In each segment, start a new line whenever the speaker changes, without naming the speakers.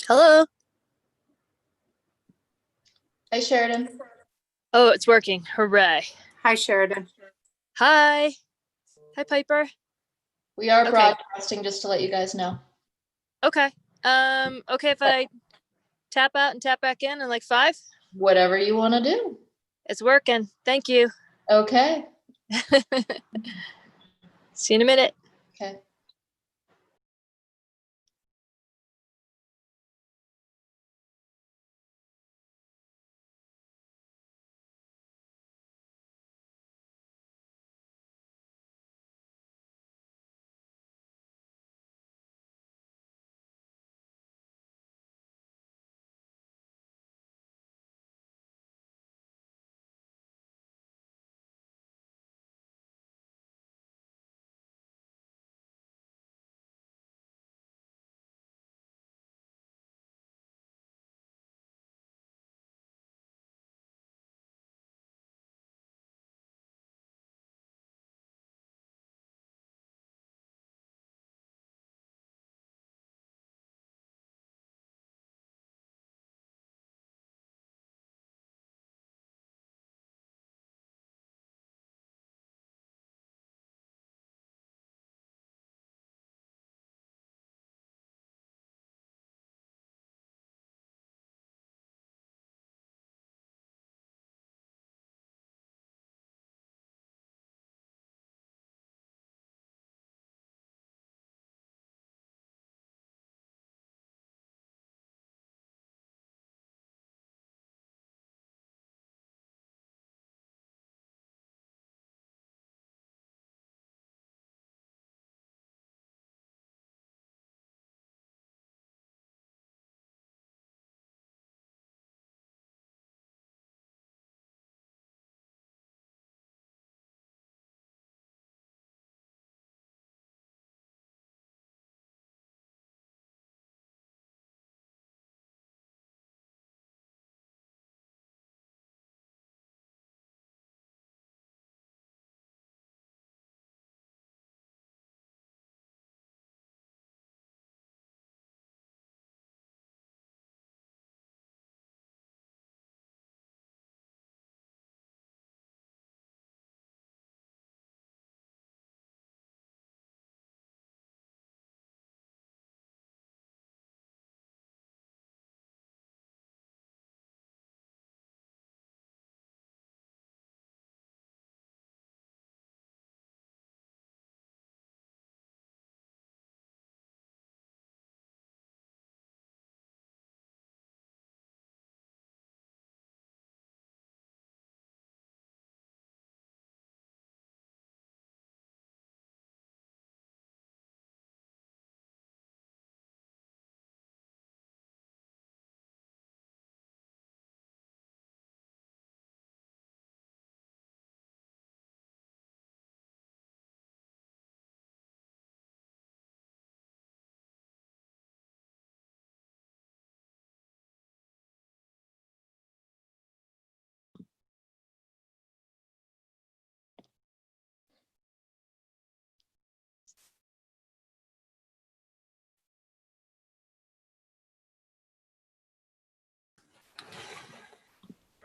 Hello.
Hi, Sheridan.
Oh, it's working. Hooray.
Hi, Sheridan.
Hi. Hi, Piper.
We are
Okay.
broadcasting, just to let you guys know.
Okay. Okay, if I tap out and tap back in like 5?
Whatever you want to do.
It's working. Thank you.
Okay.
See you in a minute.
Okay.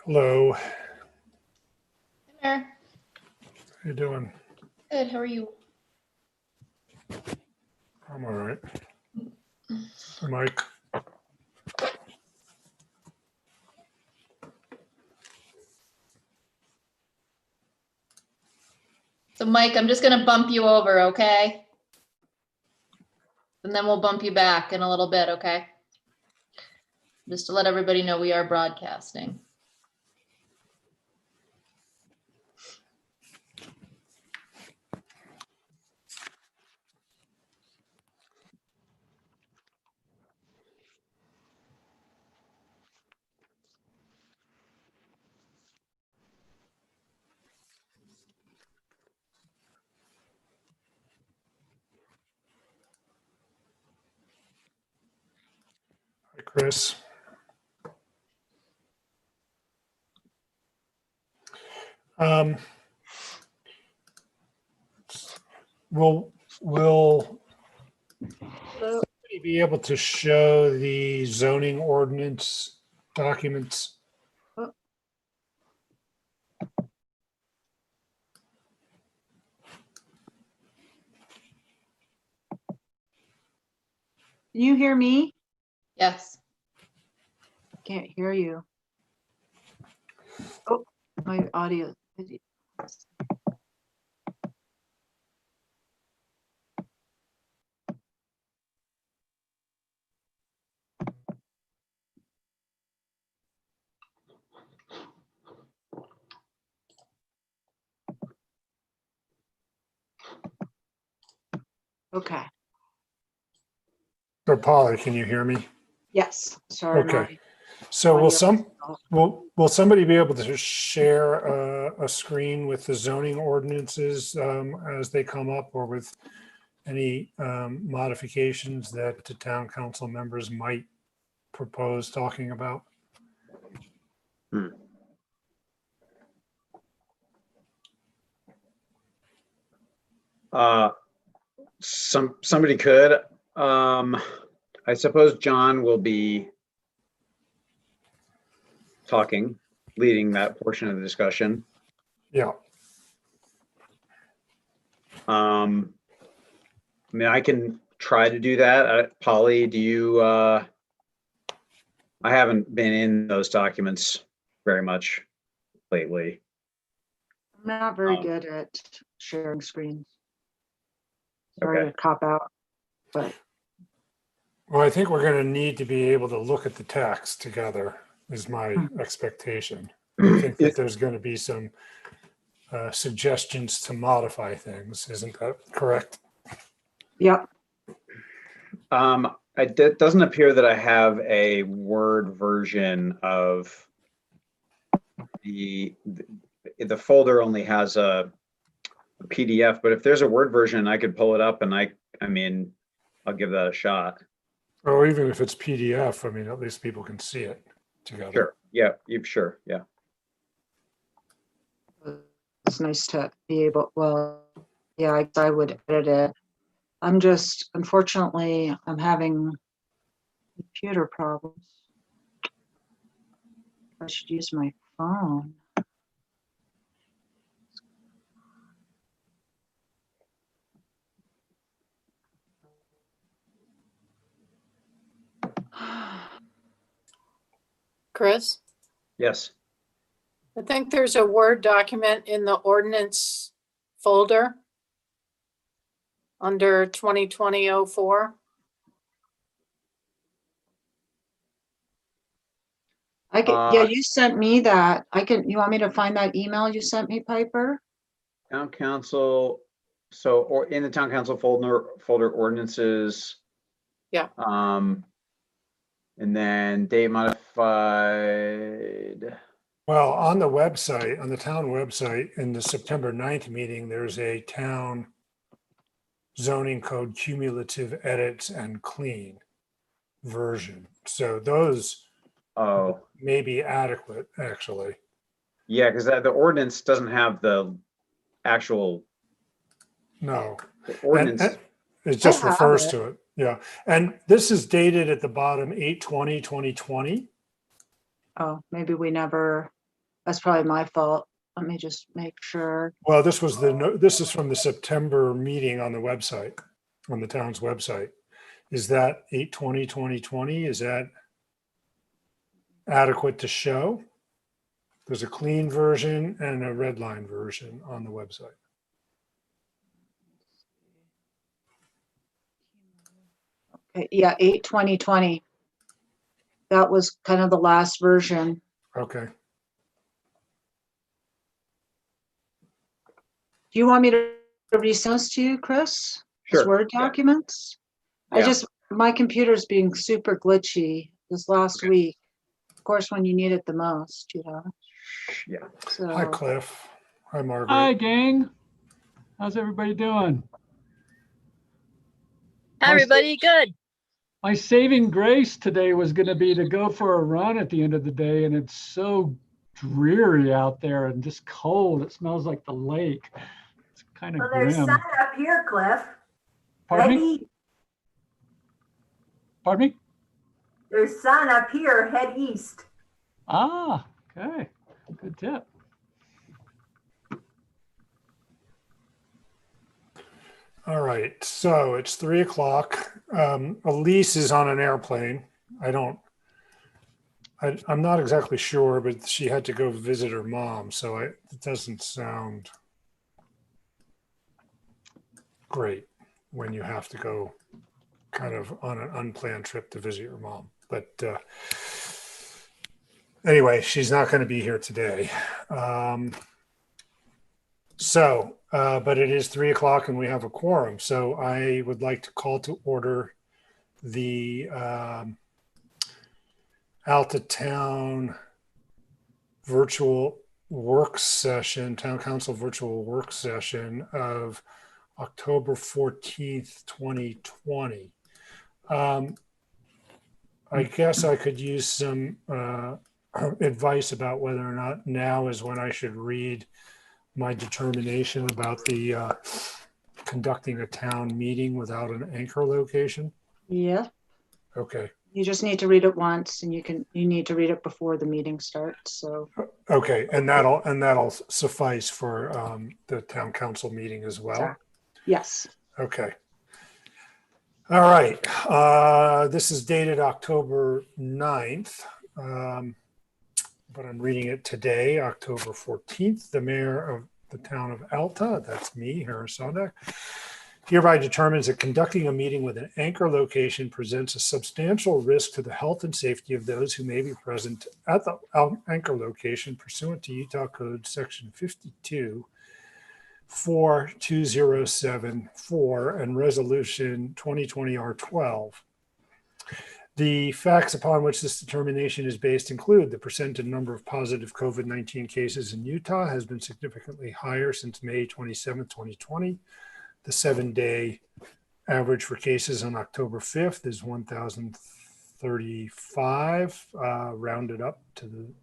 Hello, how
Hey, Mayor.
you doing?
Good, how are you?
I'm all right. Mike,
So Mike, I'm just gonna bump you over, okay? And then we'll bump you back in a little bit, okay? Just to let everybody know we are broadcasting.
hi Chris. Um, will somebody be able to show the zoning ordinance documents?
Can you hear me?
Yes.
Can't hear you. Oh, my audio. Okay.
Or Polly, can you hear me?
Yes. Sorry.
Okay. So will somebody be able to share a screen with the zoning ordinances as they come up, or with any modifications that the town council members might propose talking about?
Somebody could. I suppose John will be talking, leading that portion of the discussion.
Yeah.
I mean, I can try to do that. Polly, do you? I haven't been in those documents very much lately.
I'm not very
Oh.
good at sharing screens. Sorry
Okay.
to cop out, but
Well, I think we're going to need to be able to look at the text together, is my expectation. I think that there's going to be some suggestions to modify things. Isn't that correct?
yep.
It doesn't appear that I have a Word version of the folder. Only has a PDF, but if there's a Word version, I could pull it up, and I mean, I'll give that a shot.
Or even if it's PDF, I mean, at least people can see it together.
Sure. Yeah. Sure. Yeah.
It's nice to be able, well, yeah, I would edit it. I'm just, unfortunately, I'm having computer problems. I should use my phone.
Chris,
Yes.
I think there's a Word document in the ordinance folder under 2020-04.
I can, yeah, you sent me that. You want me to find that email you sent me, Piper?
Town council. So, or in the town council folder ordinances.
Yeah.
And then date modified.
Well, on the website, on the town website, in the September 9th meeting, there's a town zoning code cumulative edits and clean version. So those may be adequate, actually.
Yeah, because the ordinance doesn't have the actual.
No.
The ordinance.
And it just
I have
refers
it.
to it. Yeah. And this is dated at the bottom 8/20/2020.
Oh, maybe we never, That's probably my fault. Let me just make sure.
Well, this was this is from the September meeting on the website, on the town's website. Is that 8/20/2020? Is that adequate to show? There's a clean version and a red line version on the website.
Okay, yeah, 8/20/20. That was kind of the last version.
Okay.
Do you want me to resend those to you, Chris? As
Sure.
Word
Yeah.
documents?
Yeah.
My computer's being super glitchy this last
Okay.
week. Of course, when you need it the most,
Yeah.
Hi,
So,
Cliff. Hi,
Hi,
Margaret.
gang. How's everybody doing?
Hi, everybody. Good.
My saving grace today was going to be to go for a run at the end of the day, and it's so dreary out there and just cold. It smells like the lake. It's kind of
Well, there's
grim.
sun up here, Cliff.
Pardon me?
Head east.
Pardon me?
There's sun up here, head east.
Ah, okay. Good tip.
All right, so it's 3 o'clock. Elise is on an airplane. I'm not exactly sure, but she had to go visit her mom, so it doesn't sound great when you have to go kind of on an unplanned trip to visit your mom. But anyway, she's not going to be here today. But it is 3 o'clock and we have a quorum. So I would like to call to order the Alta Town virtual work session, Town Council virtual work session of October 14th, 2020. I guess I could use some advice about whether or not now is when I should read my determination about the conducting a town meeting without an anchor location.
yeah,
Okay.
you just need to read it once and you need to read it before the meeting starts. So,
Okay, and that'll suffice for the town council meeting as well.
Exactly. Yes.
Okay. All right. This is dated October 9th, but I'm reading it today, October 14th. The mayor of the town of Alta, that's me, Harris Sondak, hereby determines that conducting a meeting with an anchor location presents a substantial risk to the health and safety of those who may be present at the anchor location pursuant to Utah Code Section 52.4.2074 and Resolution 2020 R12. The facts upon which this determination is based include the percent and number of positive COVID-19 cases in Utah has been significantly higher since May 27, 2020. The 7-day average for cases on October 5th is 1,035, rounded up to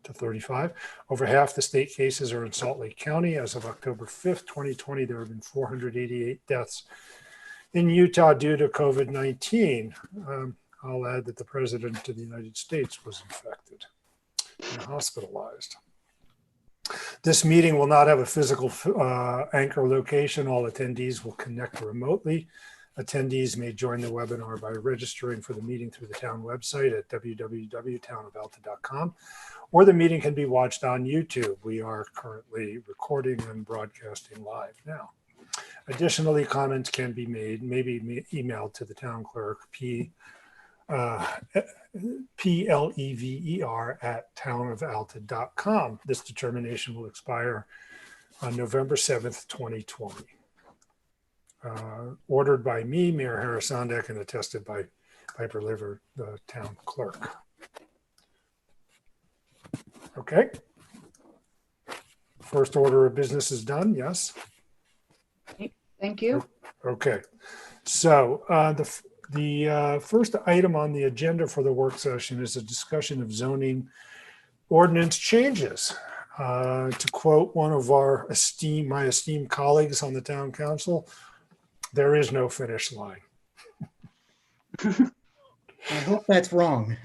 35. Over half the state cases are in Salt Lake County. As of October 5th, 2020, there have been 488 deaths in Utah due to COVID-19. I'll add that the President of the United States was infected and hospitalized. This meeting will not have a physical anchor location. All attendees will connect remotely. Attendees may join the webinar by registering for the meeting through the town website at www.townofalta.com, or the meeting can be watched on YouTube. We are currently recording and broadcasting live now. Additionally, comments can be made, maybe emailed to the town clerk, plever@townofalta.com. This determination will expire on November 7th, 2020. Ordered by me, Mayor Harris Sondak, and attested by Piper Liver, the town clerk. Okay. First order of business is done, yes?
Thank you.
Okay. So the first item on the agenda for the work session is a discussion of zoning ordinance changes. To quote one of my esteemed colleagues on the town council, there is no finish line.
I hope that's wrong.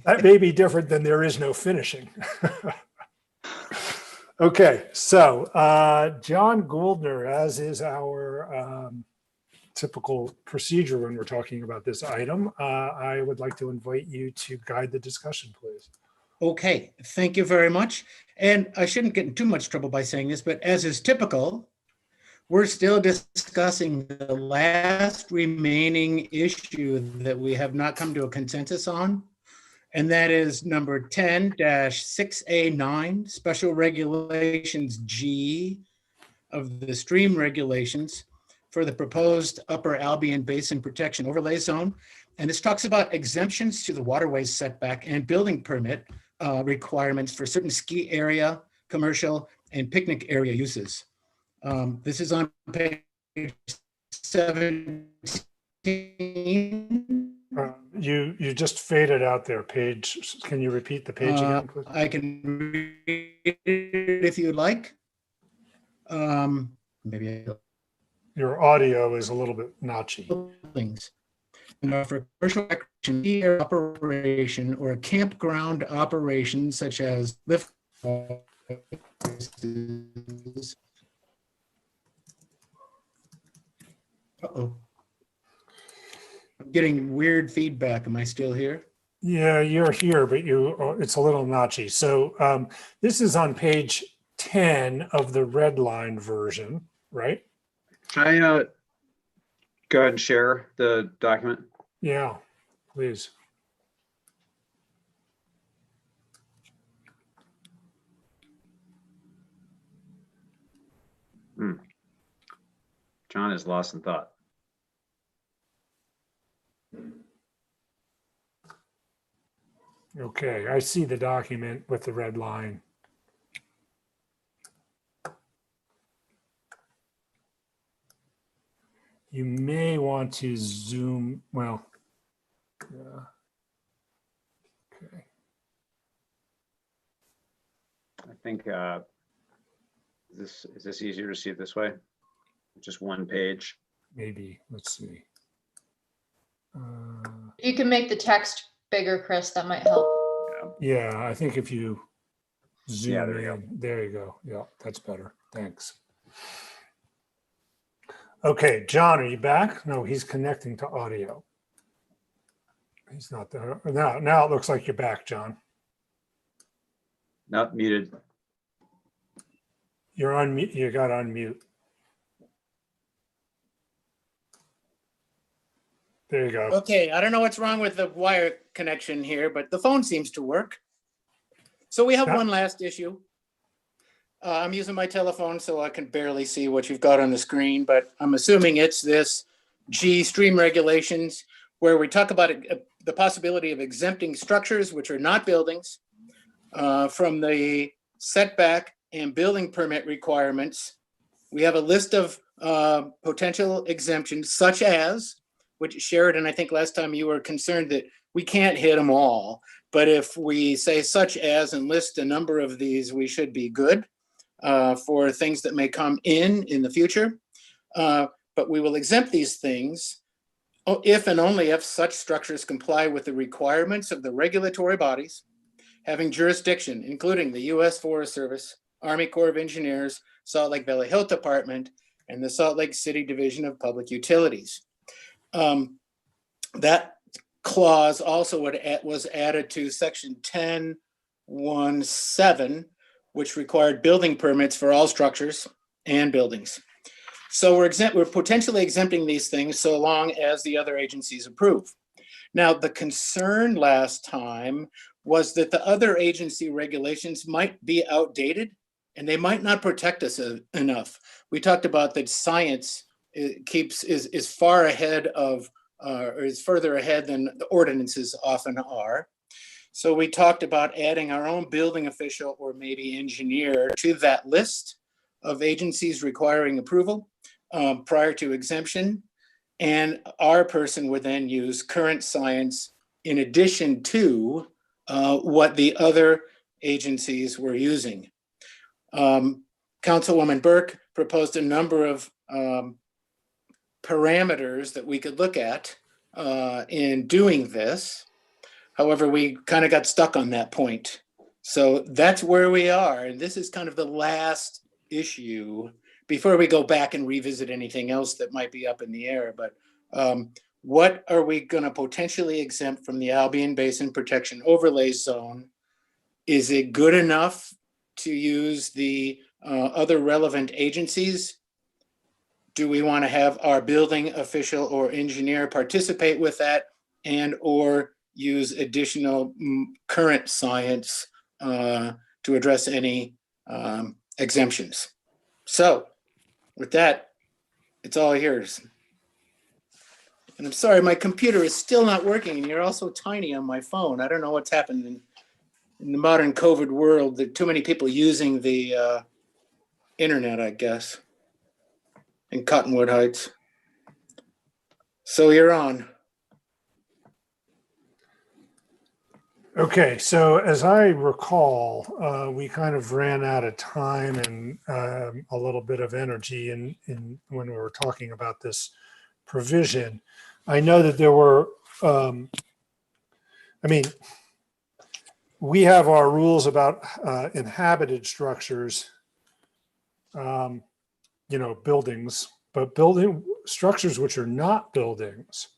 That may be different than there is no finishing. Okay, so John Gouldner, as is our typical procedure when we're talking about this item, I would like to invite you to guide the discussion, please.
Okay, thank you very much. And I shouldn't get in too much trouble by saying this, but as is typical, we're still discussing the last remaining issue that we have not come to a consensus on. And that is number 10-6A9, Special Regulations G of the stream regulations for the proposed Upper Albion Basin Protection Overlay Zone. And this talks about exemptions to the waterways setback and building permit requirements for certain ski area, commercial, and picnic area uses. This is on page 17.
You just faded out there. Page, can you repeat the page again, please?
I can read it if you'd like. Maybe
Your audio is a little bit notchy.
things. For commercial recreation operation or a campground operation such as lift. Uh-oh. I'm getting weird feedback. Am I still here?
Yeah, you're here, but it's a little notchy. So this is on page 10 of the red line version, right?
Can I go ahead and share the document?
Yeah, please.
John is lost in thought.
Okay, I see the document with the red line. You may want to zoom, well, yeah. Okay.
I think is this easier to see it this way? Just one page.
Maybe, let's see.
You can make the text bigger, Chris, that might help.
Yeah, I think if you zoom
Yeah, there we go.
in, there you go. Yeah, that's better. Thanks. Okay, John, are you back? No, he's connecting to audio. He's not there. Now it looks like you're back, John.
Not muted.
You're on mute. You got on mute. There you go.
Okay, I don't know what's wrong with the wire connection here, but the phone seems to work. So we have
Yeah.
one last issue. I'm using my telephone, so I can barely see what you've got on the screen, but I'm assuming it's this G stream regulations where we talk about the possibility of exempting structures which are not buildings from the setback and building permit requirements. We have a list of potential exemptions such as, which Sheridan, I think last time you were concerned that we can't hit them all, but if we say such as and list a number of these, we should be good for things that may come in the future. But we will exempt these things if and only if such structures comply with the requirements of the regulatory bodies having jurisdiction, including the U.S. Forest Service, Army Corps of Engineers, Salt Lake Valley Health Department, and the Salt Lake City Division of Public Utilities. That clause also was added to section 10.1.7, which required building permits for all structures and buildings. So we're potentially exempting these things so long as the other agencies approve. Now, the concern last time was that the other agency regulations might be outdated and they might not protect us enough. We talked about that science is far ahead of, or is further ahead than the ordinances often are. So we talked about adding our own building official or maybe engineer to that list of agencies requiring approval prior to exemption. And our person would then use current science in addition to what the other agencies were using. Councilwoman Burke proposed a number of parameters that we could look at in doing this. However, we kind of got stuck on that point. So that's where we are. And this is kind of the last issue before we go back and revisit anything else that might be up in the air. But what are we going to potentially exempt from the Albion Basin Protection Overlay Zone? Is it good enough to use the other relevant agencies? Do we want to have our building official or engineer participate with that and or use additional current science to address any exemptions? So with that, it's all yours. And I'm sorry, my computer is still not working and you're also tiny on my phone. I don't know what's happened in the modern COVID world. There are too many people using the internet, I guess, in Cottonwood Heights. So you're on.
Okay, so as I recall, we kind of ran out of time and a little bit of energy in when we were talking about this provision. I know that there were, I mean, we have our rules about inhabited structures, buildings, but building structures which are not buildings.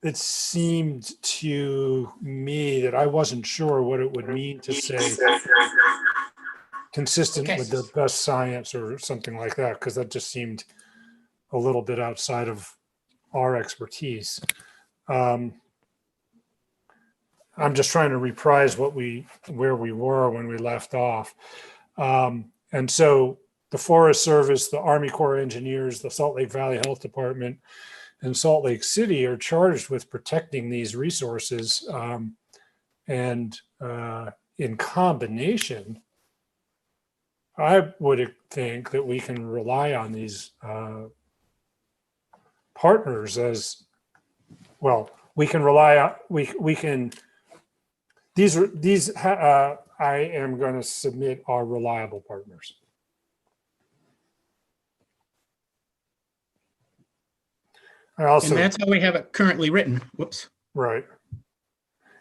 It seemed to me that I wasn't sure what it would mean to say consistent with the best science or something like that, because that just seemed a little bit outside of our expertise. I'm just trying to reprise where we were when we left off. And so the Forest Service, the Army Corps of Engineers, the Salt Lake Valley Health Department, and Salt Lake City are charged with protecting these resources. And in combination, I would think that we can rely on these partners as well. We can rely on, we can, I am going to submit are reliable partners. I also,
And that's how we have it currently written. Whoops.
right.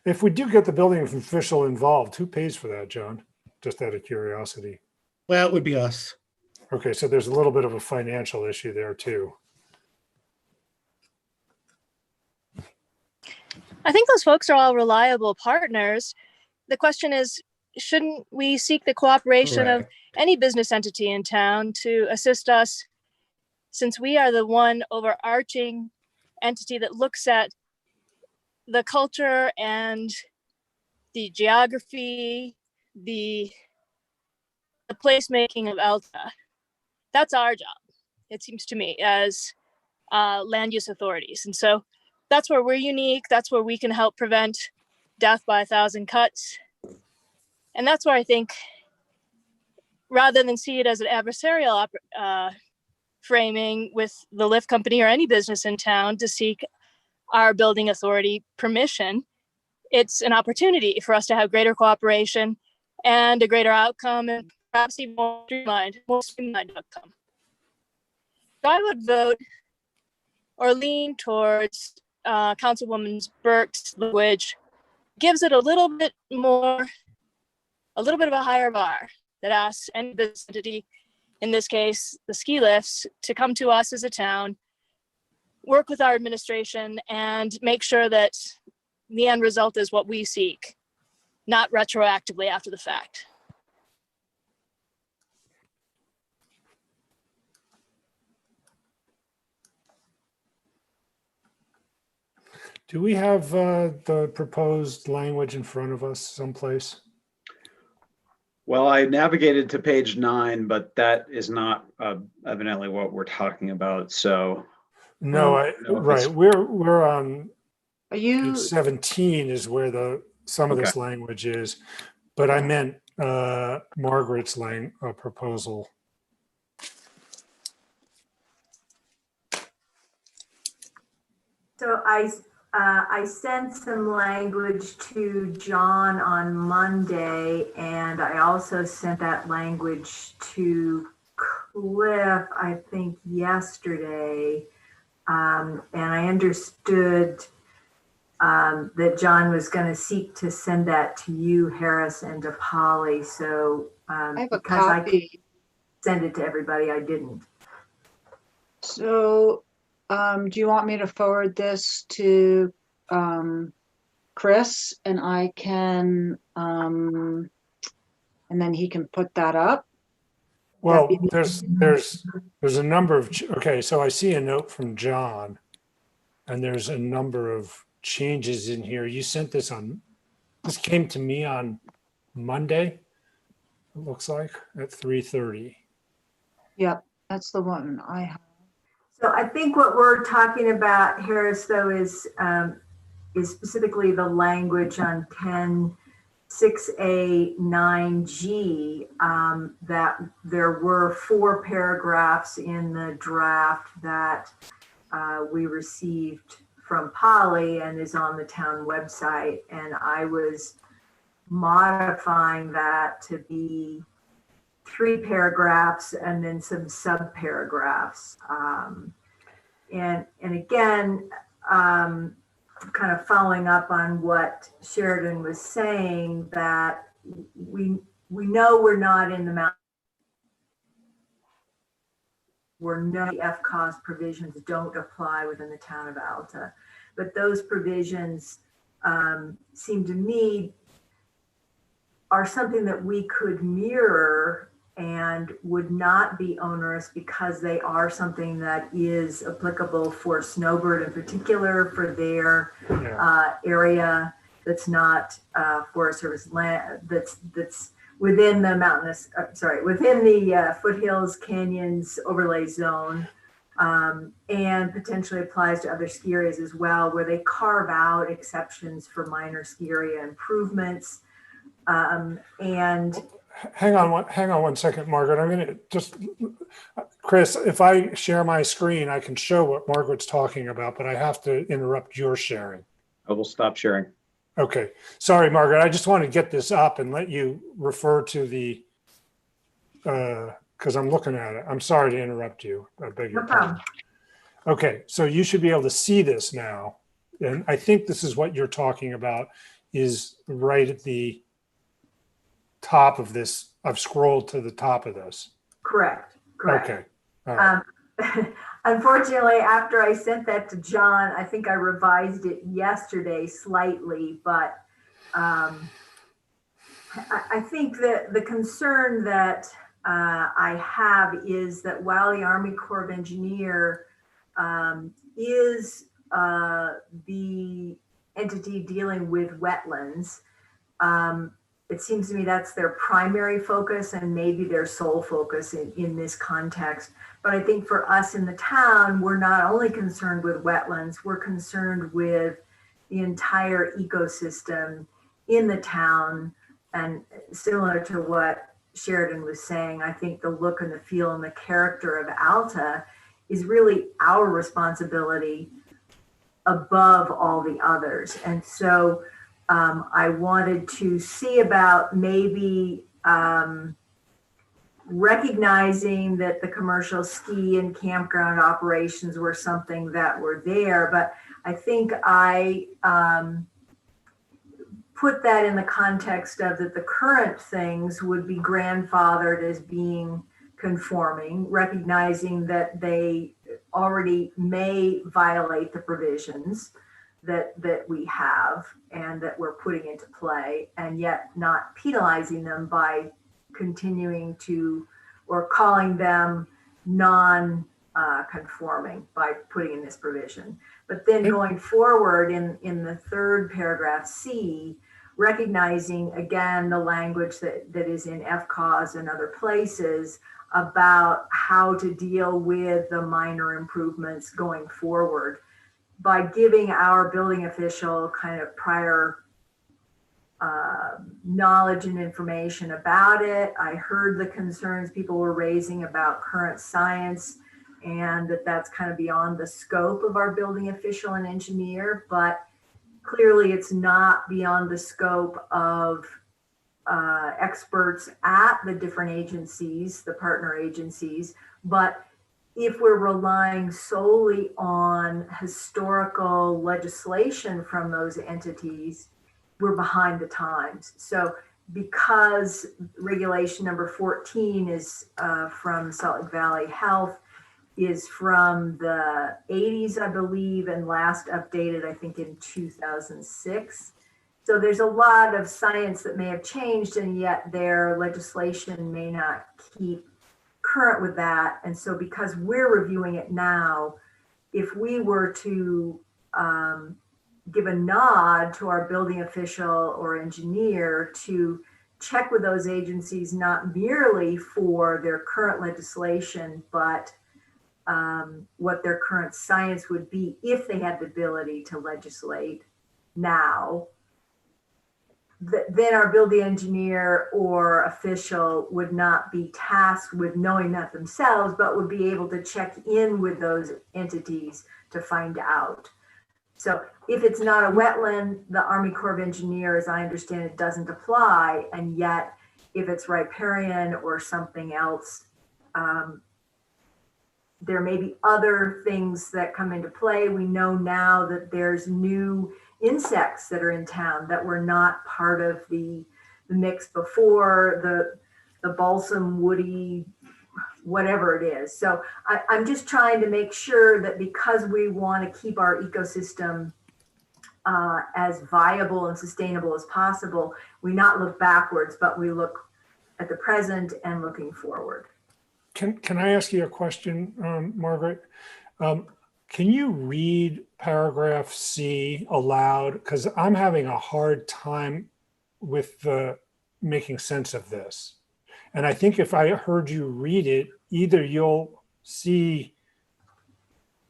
If we do get the building official involved, who pays for that, John? Just out of curiosity.
Well, it would be us.
Okay, so there's a little bit of a financial issue there too.
I think those folks are all reliable partners. The question is, shouldn't we seek the cooperation of any business entity in town to assist us, since we are the one overarching entity that looks at the culture and the geography, the placemaking of Alta? That's our job, it seems to me, as land use authorities. And so that's where we're unique. That's where we can help prevent death by 1,000 cuts. And that's where I think, rather than see it as an adversarial framing with the lift company or any business in town to seek our building authority permission, it's an opportunity for us to have greater cooperation and a greater outcome, and perhaps even more streamlined outcome. So I would vote or lean towards Councilwoman Burke's language, gives it a little bit of a higher bar that asks any business entity, in this case, the ski lifts, to come to us as a town, work with our administration, and make sure that the end result is what we seek, not retroactively after the fact.
Do we have the proposed language in front of us someplace?
Well, I navigated to page 9, but that is not evidently what we're talking about. So
No, right. We're on
Are you,
page 17 is where some of this language is, but I meant Margaret's proposal.
So I sent some language to John on Monday, and I also sent that language to Cliff, I think, yesterday. And I understood that John was going to seek to send that to you, Harris, and to Polly. So
I have a
because I could
copy.
send it to everybody, I didn't.
So, do you want me to forward this to Chris, and I can, and then he can put that up?
Well,
That'd be-
there's a number of, okay, so I see a note from John, and there's a number of changes in here. You sent this this came to me on Monday, it looks like, at 3:30.
Yep, that's the one I have.
So I think what we're talking about, Harris, though, is specifically the language on 10.6A.9G, that there were 4 paragraphs in the draft that we received from Polly and is on the town website. And I was modifying that to be 3 paragraphs and then some sub paragraphs. And again, kind of following up on what Sheridan was saying, that we know we're not in the mountain. We're no FCOS provisions don't apply within the town of Alta, but those provisions seem to me are something that we could mirror and would not be onerous because they are something that is applicable for Snowbird in particular, for their area that's not Forest Service land, that's within the mountainous, within the foothills, canyons overlay zone, and potentially applies to other ski areas as well, where they carve out exceptions for minor ski area improvements. And
Hang on one second, Margaret. I'm going to just, Chris, if I share my screen, I can show what Margaret's talking about, but I have to interrupt your sharing.
I will stop sharing.
Okay. Sorry, Margaret. I just want to get this up and let you refer to the, because I'm looking at it. I'm sorry to interrupt you. I beg your pardon. Okay. So you should be able to see this now. And I think this is what you're talking about, is right at the top of this. I've scrolled to the top of this.
Correct.
Okay. All right.
Unfortunately, after I sent that to John, I think I revised it yesterday slightly, but I think that the concern that I have is that while the Army Corps of Engineer is the entity dealing with wetlands, it seems to me that's their primary focus and maybe their sole focus in this context. But I think for us in the town, we're not only concerned with wetlands, we're concerned with the entire ecosystem in the town. And similar to what Sheridan was saying, I think the look and the feel and the character of Alta is really our responsibility above all the others. And so I wanted to see about maybe recognizing that the commercial ski and campground operations were something that were there, but I think I put that in the context of that the current things would be grandfathered as being conforming, recognizing that they already may violate the provisions that we have and that we're putting into play, and yet not penalizing them by continuing to, or calling them non-conforming by putting in this provision. But then going forward in the third paragraph C, recognizing again the language that is in FCAUS and other places about how to deal with the minor improvements going forward, by giving our building official kind of prior knowledge and information about it. I heard the concerns people were raising about current science and that's kind of beyond the scope of our building official and engineer, but clearly it's not beyond the scope of experts at the different agencies, the partner agencies, but if we're relying solely on historical legislation from those entities, we're behind the times. So because regulation number 14 is from Salt Lake Valley Health, is from the 80s, I believe, and last updated, I think, in 2006. So there's a lot of science that may have changed, and yet their legislation may not keep current with that. And so because we're reviewing it now, if we were to give a nod to our building official or engineer to check with those agencies, not merely for their current legislation, but what their current science would be if they had the ability to legislate now, then our building engineer or official would not be tasked with knowing that themselves, but would be able to check in with those entities to find out. So if it's not a wetland, the Army Corps of Engineers, I understand it doesn't apply. And yet if it's riparian or something else, there may be other things that come into play. We know now that there's new insects that are in town that were not part of the mix before, the balsam woody, whatever it is. So I'm just trying to make sure that because we want to keep our ecosystem as viable and sustainable as possible, we not look backwards, but we look at the present and looking forward.
Can I ask you a question, Margaret? Can you read paragraph C aloud? Because I'm having a hard time with making sense of this. And I think if I heard you read it, either you'll see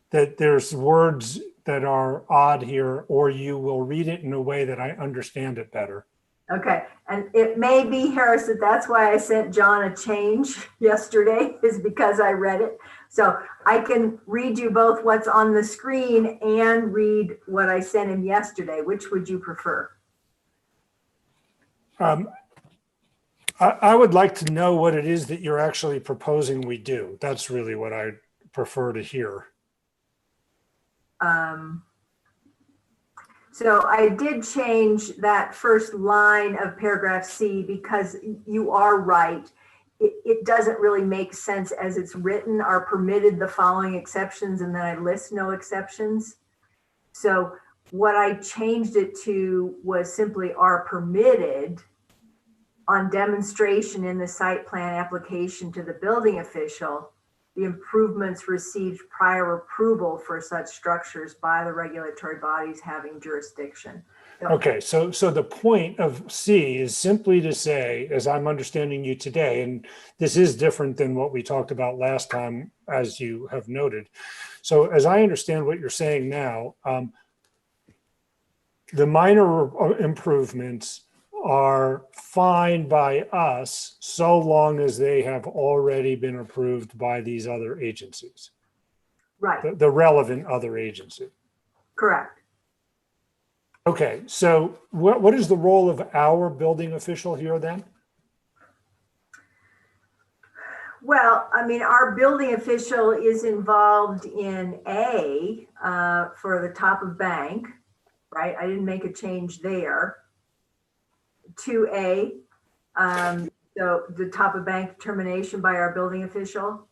that there's words that are odd here, or you will read it in a way that I understand it better.
Okay, and it may be, Harris, that's why I sent John a change yesterday, is because I read it. So I can read you both what's on the screen and read what I sent him yesterday. Which would you prefer?
I would like to know what it is that you're actually proposing we do. That's really what I prefer to hear.
So I did change that first line of paragraph C because you are right. It doesn't really make sense as it's written, are permitted the following exceptions, and then I list no exceptions. So what I changed it to was simply are permitted on demonstration in the site plan application to the building official, the improvements received prior approval for such structures by the regulatory bodies having jurisdiction.
Okay, so the point of C is simply to say, as I'm understanding you today, and this is different than what we talked about last time, as you have noted. So as I understand what you're saying now, the minor improvements are fine by us so long as they have already been approved by these other agencies.
Right.
The relevant other agency.
Correct.
Okay, so what is the role of our building official here then?
Well, I mean, our building official is involved in A for the top of bank, right? I didn't make a change there. 2A, so the top of bank determination by our building official.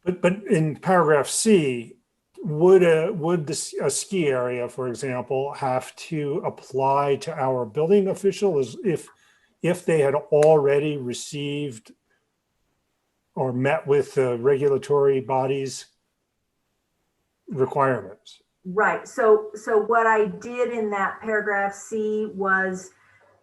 But in paragraph C, would a ski area, for example, have to apply to our building official as if they had already received or met with the regulatory bodies' requirements?
Right. So what I did in that paragraph C was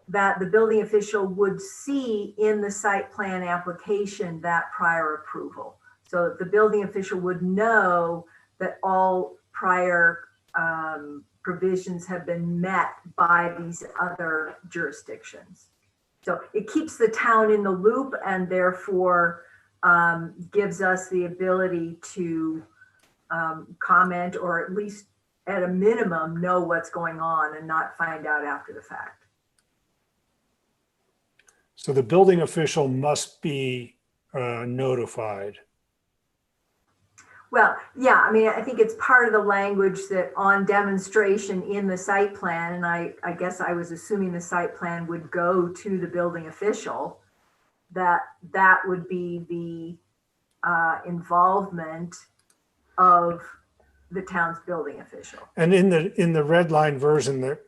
that the building official would see in the site plan application that prior approval. So the building official would know that all prior provisions have been met by these other jurisdictions. So it keeps the town in the loop and therefore gives us the ability to comment, or at least at a minimum know what's going on and not find out after the fact.
So the building official must be notified.
Well, yeah, I mean, I think it's part of the language that on demonstration in the site plan, and I guess I was assuming the site plan would go to the building official, that would be the involvement of the town's building official.
And in the red line version that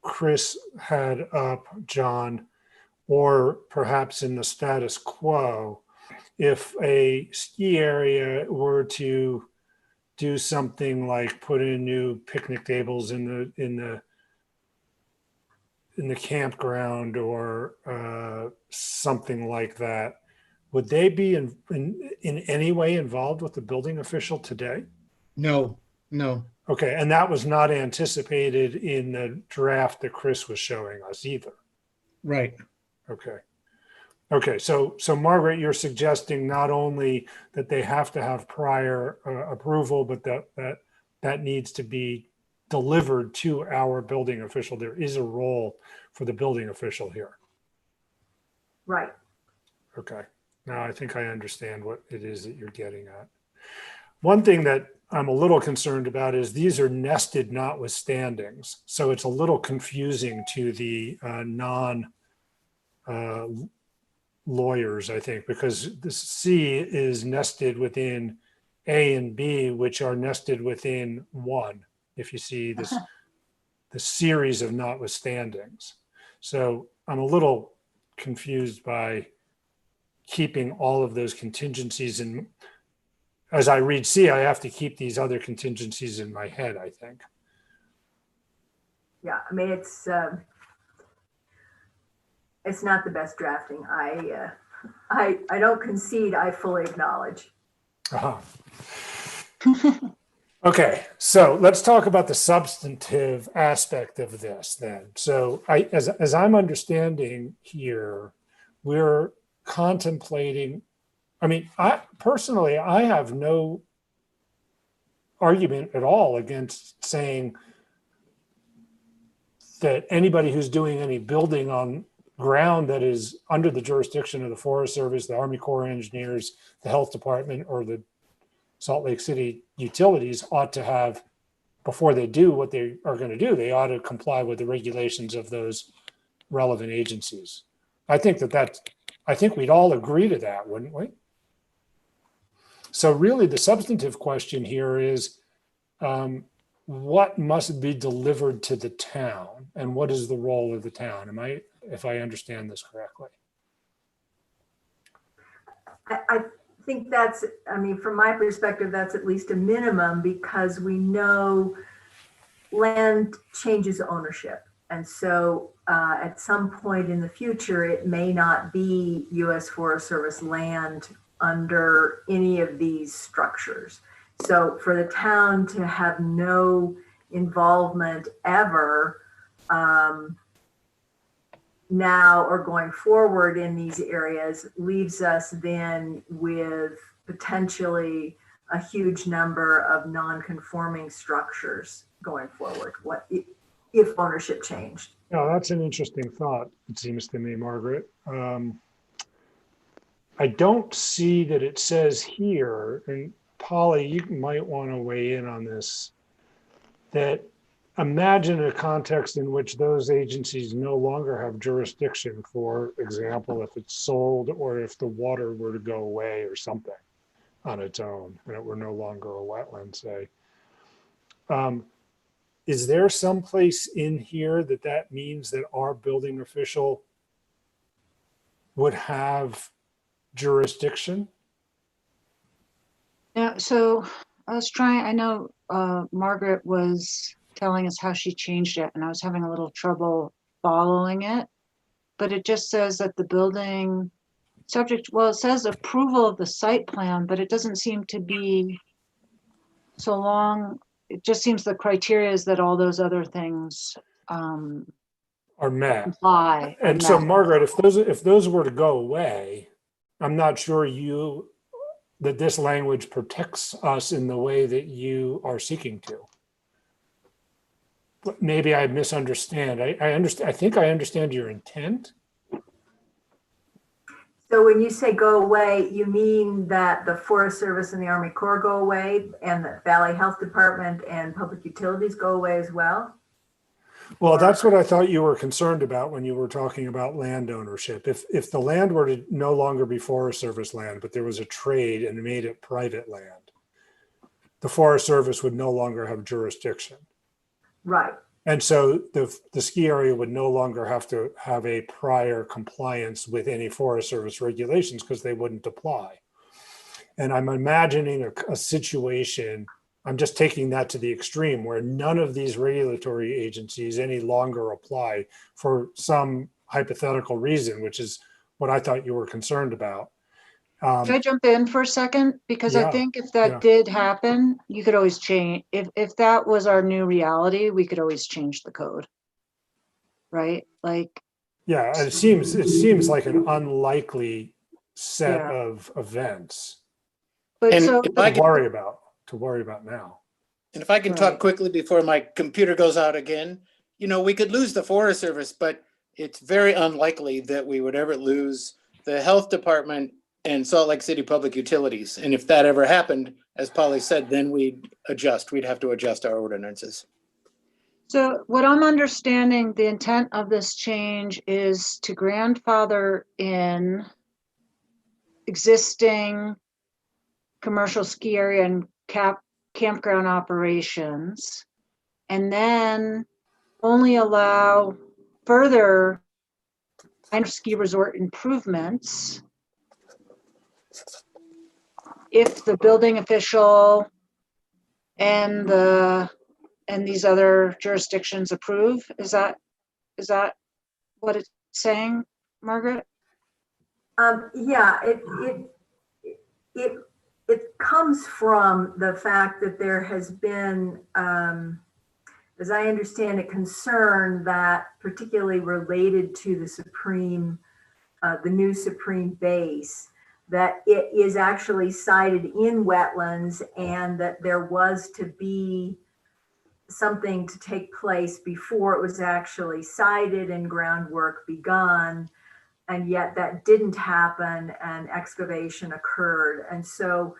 Chris had up, John, or perhaps in the status quo, if a ski area were to do something like put in new picnic tables in the campground or something like that, would they be in any way involved with the building official today?
No, no.
Okay, and that was not anticipated in the draft that Chris was showing us either.
Right.
Okay. Okay, so Margaret, you're suggesting not only that they have to have prior approval, but that needs to be delivered to our building official. There is a role for the building official here.
Right.
Okay, now I think I understand what it is that you're getting at. One thing that I'm a little concerned about is these are nested notwithstandings. So it's a little confusing to the lawyers, I think, because the C is nested within A and B, which are nested within one. If you see this, the series of notwithstandings. So I'm a little confused by keeping all of those contingencies in. As I read C, I have to keep these other contingencies in my head, I think.
Yeah, I mean, it's not the best drafting. I don't concede, I fully acknowledge.
Uh-huh. Okay, so let's talk about the substantive aspect of this then. So as I'm understanding here, we're contemplating, I mean, I personally have no argument at all against saying that anybody who's doing any building on ground that is under the jurisdiction of the Forest Service, the Army Corps of Engineers, the Health Department, or the Salt Lake City utilities ought to have, before they do what they are going to do, they ought to comply with the regulations of those relevant agencies. I think I think we'd all agree to that, wouldn't we? So really the substantive question here is, what must be delivered to the town and what is the role of the town? If I understand this correctly?
I think that's, I mean, from my perspective, that's at least a minimum because we know land changes ownership. And so at some point in the future, it may not be U.S. Forest Service land under any of these structures. So for the town to have no involvement ever now or going forward in these areas leaves us then with potentially a huge number of non-conforming structures going forward. What if ownership changed?
No, that's an interesting thought, it seems to me, Margaret. I don't see that it says here, and Polly, you might want to weigh in on this, that imagine a context in which those agencies no longer have jurisdiction, for example, if it's sold or if the water were to go away or something on its own and it were no longer a wetland, say. Is there some place in here that means that our building official would have jurisdiction?
Yeah, so I was trying, I know Margaret was telling us how she changed it and I was having a little trouble following it, but it just says that the building subject, well, it says approval of the site plan, but it doesn't seem to be so long. It just seems the criteria is that all those other things
Are met.
comply.
And so Margaret, if those were to go away, I'm not sure that this language protects us in the way that you are seeking to. But maybe I misunderstand. I understand. I think I understand your intent.
So when you say go away, you mean that the Forest Service and the Army Corps go away and the Valley Health Department and Public Utilities go away as well?
Well, that's what I thought you were concerned about when you were talking about land ownership. If the land were to no longer be Forest Service land, but there was a trade and made it private land, the Forest Service would no longer have jurisdiction.
Right.
And so the ski area would no longer have to have a prior compliance with any Forest Service regulations because they wouldn't apply. And I'm imagining a situation, I'm just taking that to the extreme, where none of these regulatory agencies any longer apply for some hypothetical reason, which is what I thought you were concerned about.
Can I jump in for a second? Because I
Yeah,
think if that
yeah.
did happen, you could always change. If that was our new reality, we could always change the code. Right? Like,
Yeah, it seems like an unlikely set
Yeah.
of events
but
And
so,
if I
to
can,
worry about now.
and if I can
Right.
talk quickly before my computer goes out again, you know, we could lose the Forest Service, but it's very unlikely that we would ever lose the Health Department and Salt Lake City Public Utilities. And if that ever happened, as Polly said, then we'd adjust. We'd have to adjust our ordinances.
so what I'm understanding, the intent of this change is to grandfather in existing commercial ski area and campground operations, and then only allow further minor ski resort improvements if the building official and these other jurisdictions approve. Is that what it's saying, Margaret?
Yeah, it comes from the fact that there has been, as I understand it, concern that particularly related to the new Supreme base, that it is actually sited in wetlands and that there was to be something to take place before it was actually sited and groundwork begun. And yet that didn't happen and excavation occurred. And so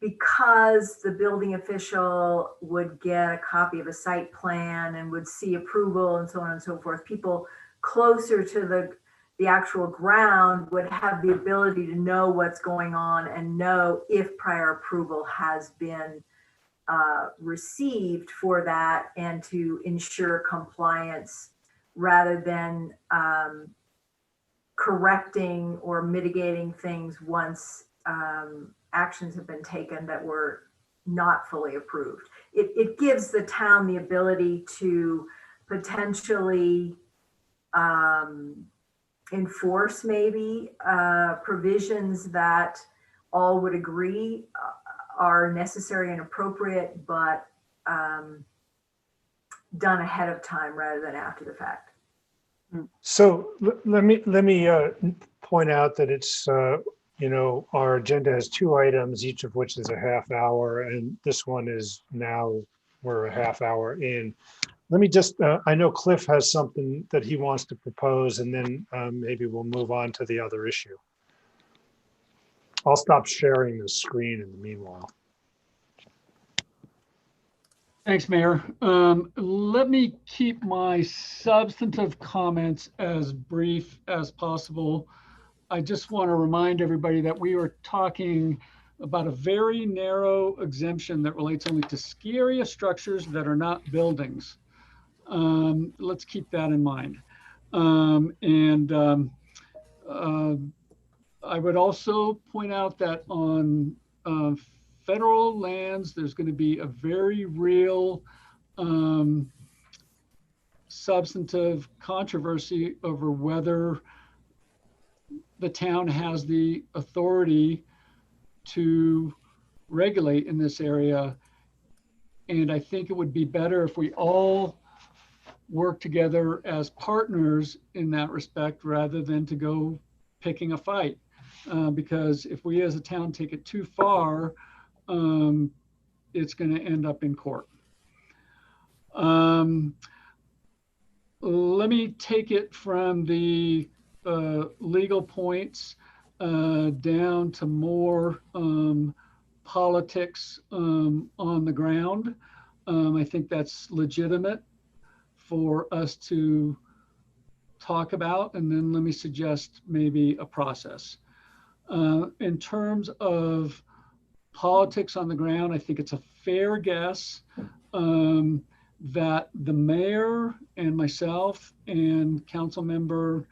because the building official would get a copy of a site plan and would see approval and so on and so forth, people closer to the actual ground would have the ability to know what's going on and know if prior approval has been received for that and to ensure compliance rather than correcting or mitigating things once actions have been taken that were not fully approved. It gives the town the ability to potentially enforce maybe provisions that all would agree are necessary and appropriate, but done ahead of time rather than after the fact.
So let me point out that it's our agenda has 2 items, each of which is a half hour, and this one is now we're a half hour in. Let me just I know Cliff has something that he wants to propose, and then maybe we'll move on to the other issue. I'll stop sharing the screen in the meanwhile.
Thanks, Mayor. Let me keep my substantive comments as brief as possible. I just want to remind everybody that we are talking about a very narrow exemption that relates only to ski area structures that are not buildings. Let's keep that in mind. I would also point out that on federal lands, there's going to be a very real substantive controversy over whether the town has the authority to regulate in this area. And I think it would be better if we all work together as partners in that respect rather than to go picking a fight. Because if we as a town take it too far, it's going to end up in court. Let me take it from the legal points. down to more politics on the ground. I think that's legitimate for us to talk about. And then let me suggest maybe a process. In terms of politics on the ground, I think it's a fair guess that the mayor and myself and council member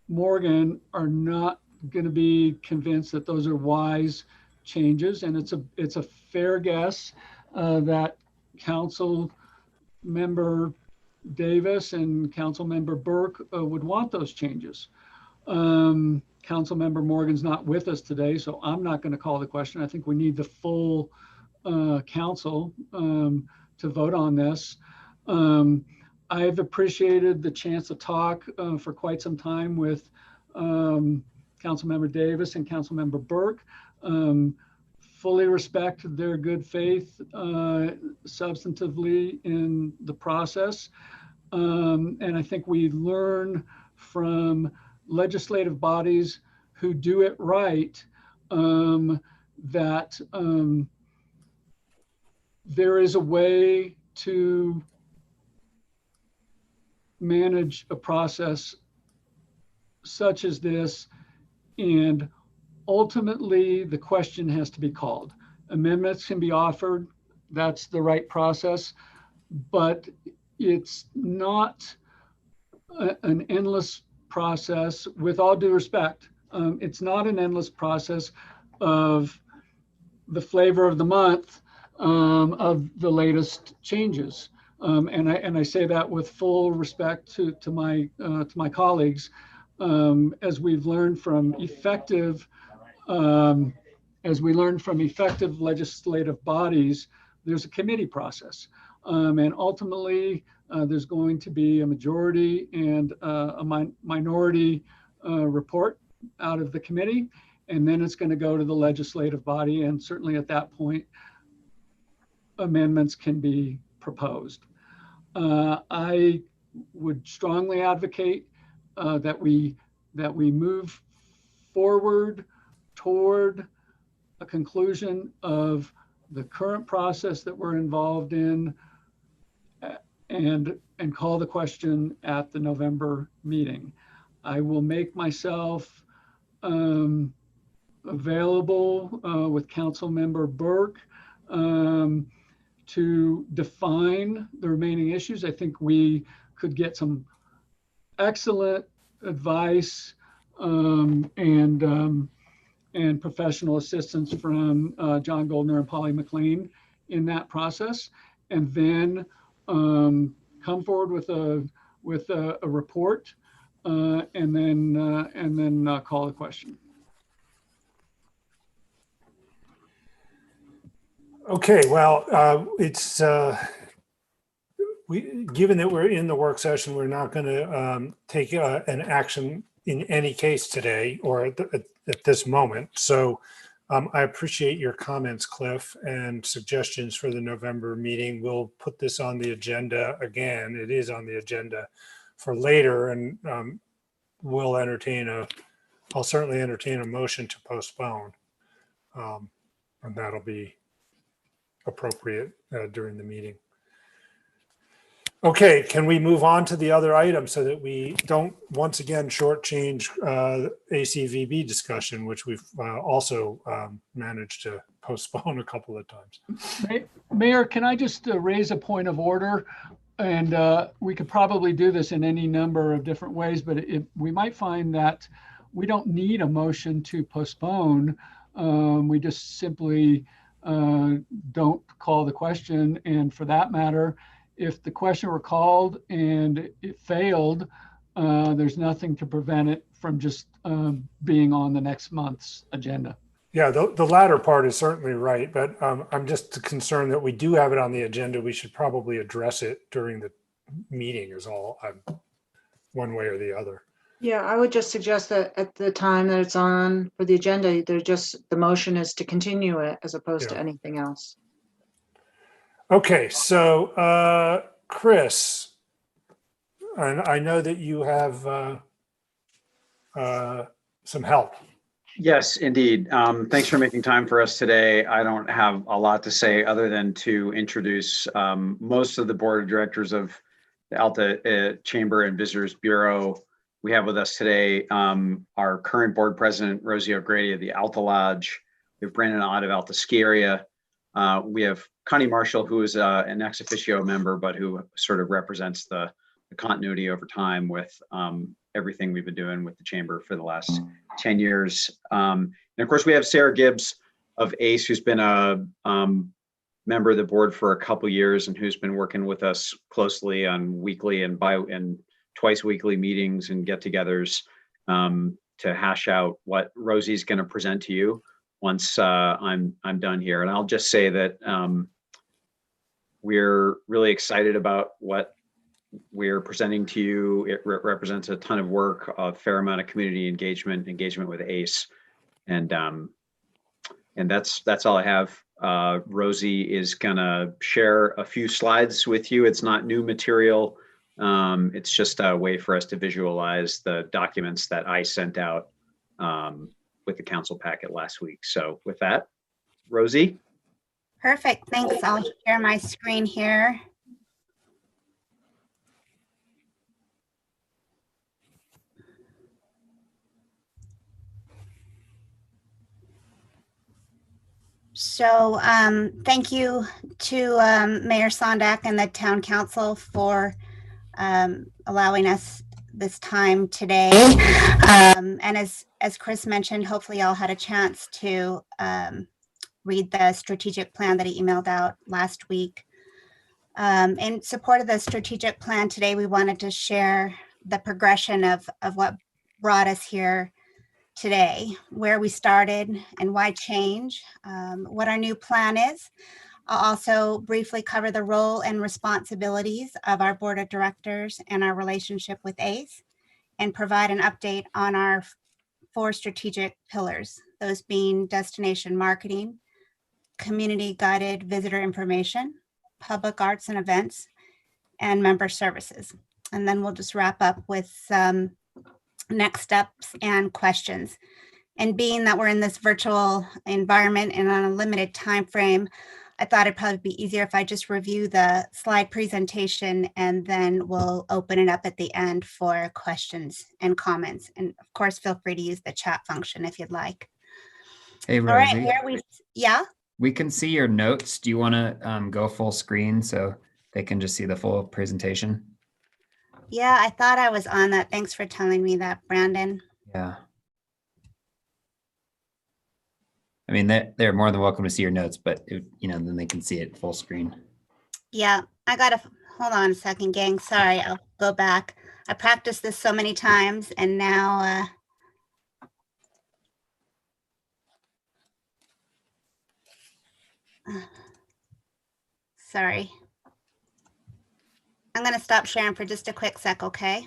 Morgan are not going to be convinced that those are wise changes. And it's a fair guess that council member Davis and council member Burke would want those changes. Council member Morgan's not with us today, so I'm not going to call the question. I think we need the full council to vote on this. I've appreciated the chance to talk for quite some time with Councilmember Davis and Councilmember Burke. Fully respect their good faith substantively in the process. And I think we learn from legislative bodies who do it right that there is a way to manage a process such as this, and ultimately the question has to be called. Amendments can be offered, that's the right process, but it's not an endless process. With all due respect, it's not an endless process of the flavor of the month of the latest changes. And I say that with full respect to my colleagues. As we've learned from effective legislative bodies, there's a committee process. And ultimately, there's going to be a majority and a minority report out of the committee. And then it's going to go to the legislative body. And certainly at that point, amendments can be proposed. I would strongly advocate that we move forward toward a conclusion of the current process that we're involved in and call the question at the November meeting. I will make myself available with Councilmember Burke to define the remaining issues. I think we could get some excellent advice and professional assistance from John Goldner and Polly McLean in that process, and then come forward with a report and then call the question.
Okay, well, given that we're in the work session, we're not going to take an action in any case today or at this moment. So I appreciate your comments, Cliff, and suggestions for the November meeting. We'll put this on the agenda again. It is on the agenda for later, and I'll certainly entertain a motion to postpone. And that'll be appropriate during the meeting. Okay, can we move on to the other item so that we don't once again shortchange ACVB discussion, which we've also managed to postpone a couple of times.
Mayor, can I just raise a point of order? And we could probably do this in any number of different ways, but we might find that we don't need a motion to postpone. We just simply don't call the question. And for that matter, if the question were called and it failed, there's nothing to prevent it from just being on the next month's agenda.
Yeah, the latter part is certainly right, but I'm just concerned that we do have it on the agenda. We should probably address it during the meeting is all, one way or the other.
Yeah, I would just suggest that at the time that it's on for the agenda, the motion is to continue it as opposed to anything else.
Okay, so Chris, I know that you have some help.
Yes, indeed. Thanks for making time for us today. I don't have a lot to say other than to introduce most of the board of directors of the Alta Chamber and Visitors Bureau. We have with us today our current board president, Rosie O'Grady of the Alta Lodge. We have Brandon Ott of Alta Ski Area. We have Connie Marshall, who is an ex officio member, but who sort of represents the continuity over time with everything we've been doing with the chamber for the last 10 years. And of course, we have Sarah Gibbs of ACE, who's been a member of the board for a couple years and who's been working with us closely on weekly and twice weekly meetings and get-togethers to hash out what Rosie's going to present to you once I'm done here. And I'll just say that we're really excited about what we're presenting to you. It represents a ton of work, a fair amount of community engagement with ACE, and that's all I have. Rosie is gonna share a few slides with you. It's not new material. It's just a way for us to visualize the documents that I sent out with the council packet last week. So with that, Rosie.
Perfect, thanks. I'll share my screen here. So thank you to Mayor Sondak and the Town Council for allowing us this time today. And as Chris mentioned, hopefully y'all had a chance to read the strategic plan that he emailed out last week. In support of the strategic plan today, we wanted to share the progression of what brought us here today, where we started and why change, what our new plan is. I'll also briefly cover the role and responsibilities of our board of directors and our relationship with ACE, and provide an update on our 4 strategic pillars, those being destination marketing, community guided visitor information, public arts and events, and member services. And then we'll just wrap up with some next steps and questions. And being that we're in this virtual environment and on a limited time frame, I thought it'd probably be easier if I just review the slide presentation, and then we'll open it up at the end for questions and comments. And of course, feel free to use the chat function if you'd like.
Hey,
All right,
Rosie.
here yeah?
We can see your notes. Do you want to go full screen so they can just see the full presentation?
Yeah, I thought I was on that. Thanks for telling me that, Brandon.
Yeah. I mean, they're more than welcome to see your notes, but then they can see it full screen.
Yeah, I gotta, hold on a second, gang. Sorry, I'll go back. I practiced this so many times, and now, sorry. I'm gonna stop sharing for just a quick sec, okay?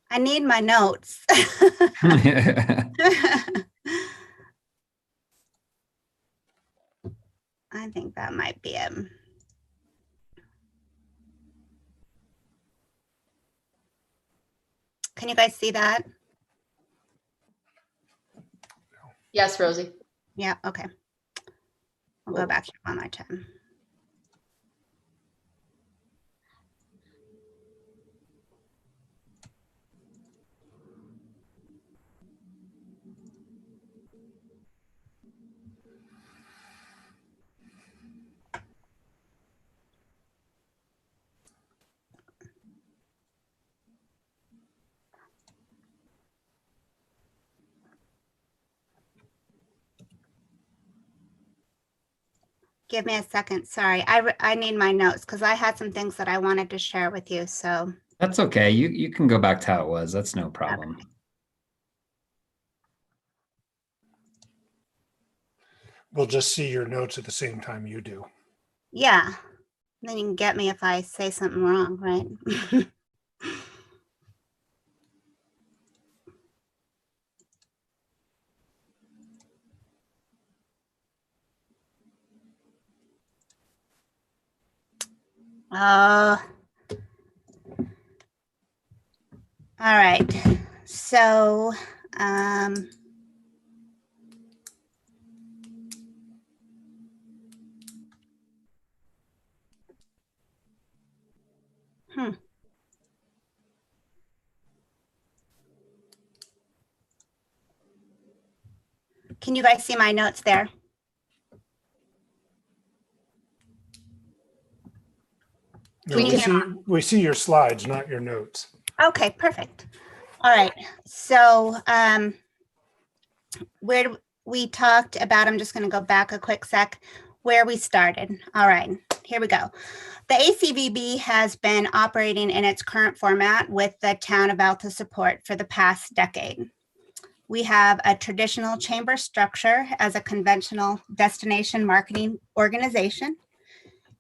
I need my notes. I think that might be it. Can you guys see that?
Yes, Rosie.
Yeah, okay. I'll go back here on my time. Give me a second. Sorry, I need my notes because I had some things that I wanted to share with you. So
That's okay. You can go back to how it was. That's no problem.
Okay.
We'll just see your notes at the same time you do.
Yeah, then you can get me if I say something wrong, right? All right, so, um, hmm. Can you guys see my notes there?
No,
Can you
we
hear?
we see your slides, not your notes.
Okay, perfect. All right, so, we talked about, I'm just going to go back a quick sec, where we started. All right, here we go. The ACVB has been operating in its current format with the town of Alta support for the past decade. We have a traditional chamber structure as a conventional destination marketing organization.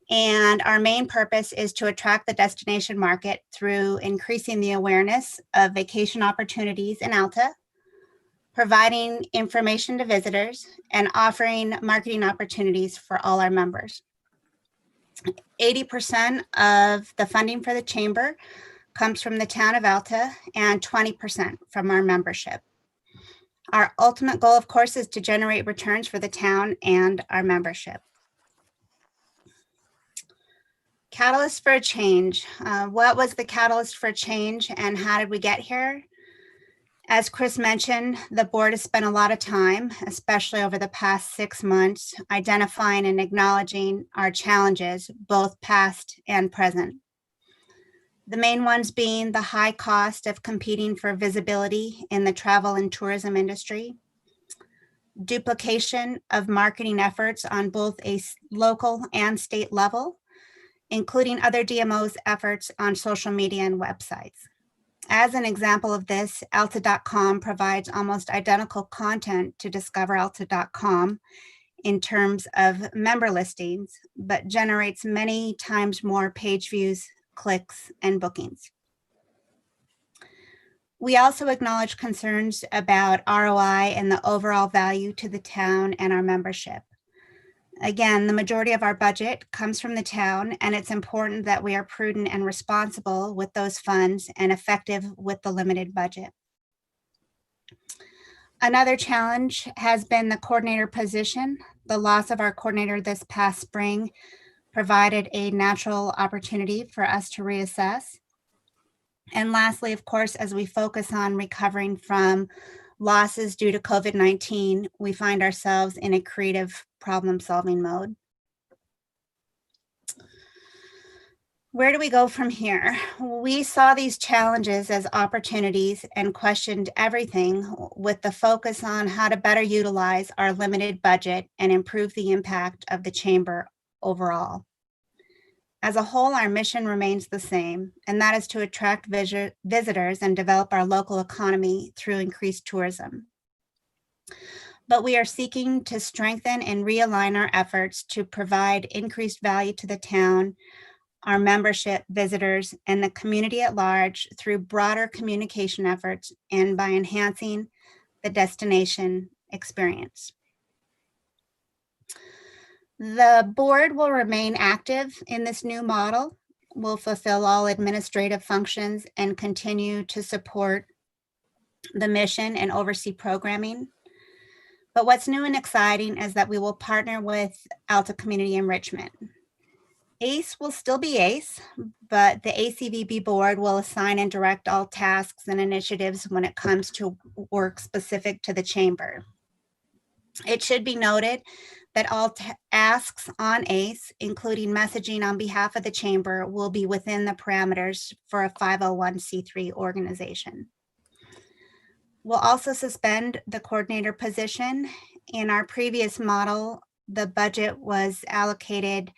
And our main purpose is to attract the destination market through increasing the awareness of vacation opportunities in Alta, providing information to visitors, and offering marketing opportunities for all our members. 80% of the funding for the chamber comes from the town of Alta and 20% from our membership. Our ultimate goal, of course, is to generate returns for the town and our membership. Catalyst for a change. What was the catalyst for change and how did we get here? As Chris mentioned, the board has spent a lot of time, especially over the past 6 months, identifying and acknowledging our challenges, both past and present. The main ones being the high cost of competing for visibility in the travel and tourism industry, duplication of marketing efforts on both a local and state level, including other DMOs' efforts on social media and websites. As an example of this, Alta.com provides almost identical content to DiscoverAlta.com in terms of member listings, but generates many times more page views, clicks, and bookings. We also acknowledge concerns about ROI and the overall value to the town and our membership. Again, the majority of our budget comes from the town, and it's important that we are prudent and responsible with those funds and effective with the limited budget. Another challenge has been the coordinator position. The loss of our coordinator this past spring provided a natural opportunity for us to reassess. And lastly, of course, as we focus on recovering from losses due to COVID-19, we find ourselves in a creative problem-solving mode. Where do we go from here? We saw these challenges as opportunities and questioned everything with the focus on how to better utilize our limited budget and improve the impact of the chamber overall. As a whole, our mission remains the same, and that is to attract visitors and develop our local economy through increased tourism. But we are seeking to strengthen and realign our efforts to provide increased value to the town, our membership, visitors, and the community at large through broader communication efforts and by enhancing the destination experience. The board will remain active in this new model, will fulfill all administrative functions and continue to support the mission and oversee programming. But what's new and exciting is that we will partner with Alta Community Enrichment. ACE will still be ACE, but the ACVB board will assign and direct all tasks and initiatives when it comes to work specific to the chamber. It should be noted that all asks on ACE, including messaging on behalf of the chamber, will be within the parameters for a 501c3 organization. We'll also suspend the coordinator position. In our previous model, the budget was allocated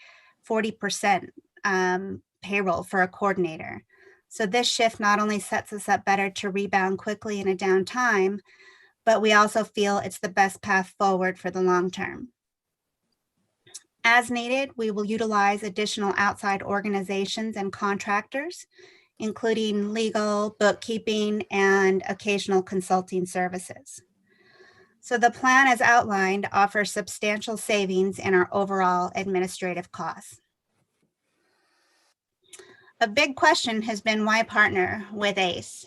40% payroll for a coordinator. So this shift not only sets us up better to rebound quickly in a down time, but we also feel it's the best path forward for the long term. As needed, we will utilize additional outside organizations and contractors, including legal, bookkeeping, and occasional consulting services. So the plan as outlined offers substantial savings in our overall administrative costs. A big question has been why partner with ACE?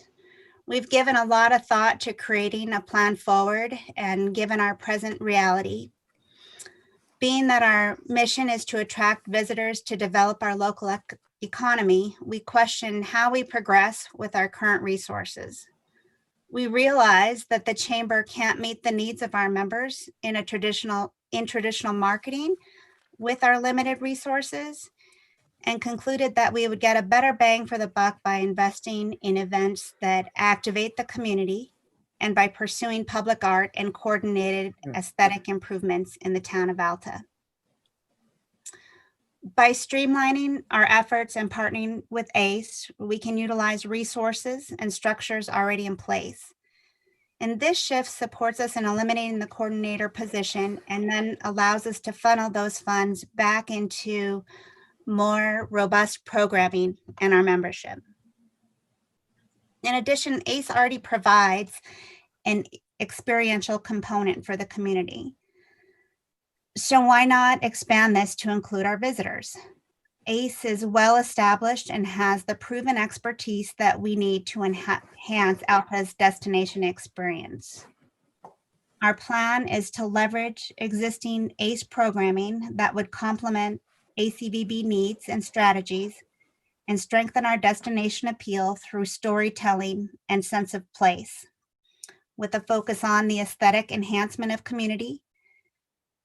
We've given a lot of thought to creating a plan forward, and given our present reality, being that our mission is to attract visitors to develop our local economy, we question how we progress with our current resources. We realize that the chamber can't meet the needs of our members in traditional marketing with our limited resources, and concluded that we would get a better bang for the buck by investing in events that activate the community and by pursuing public art and coordinated aesthetic improvements in the town of Alta. By streamlining our efforts and partnering with ACE, we can utilize resources and structures already in place. And this shift supports us in eliminating the coordinator position and then allows us to funnel those funds back into more robust programming and our membership. In addition, ACE already provides an experiential component for the community. So why not expand this to include our visitors? ACE is well established and has the proven expertise that we need to enhance Alta's destination experience. Our plan is to leverage existing ACE programming that would complement ACVB needs and strategies and strengthen our destination appeal through storytelling and sense of place, with a focus on the aesthetic enhancement of community,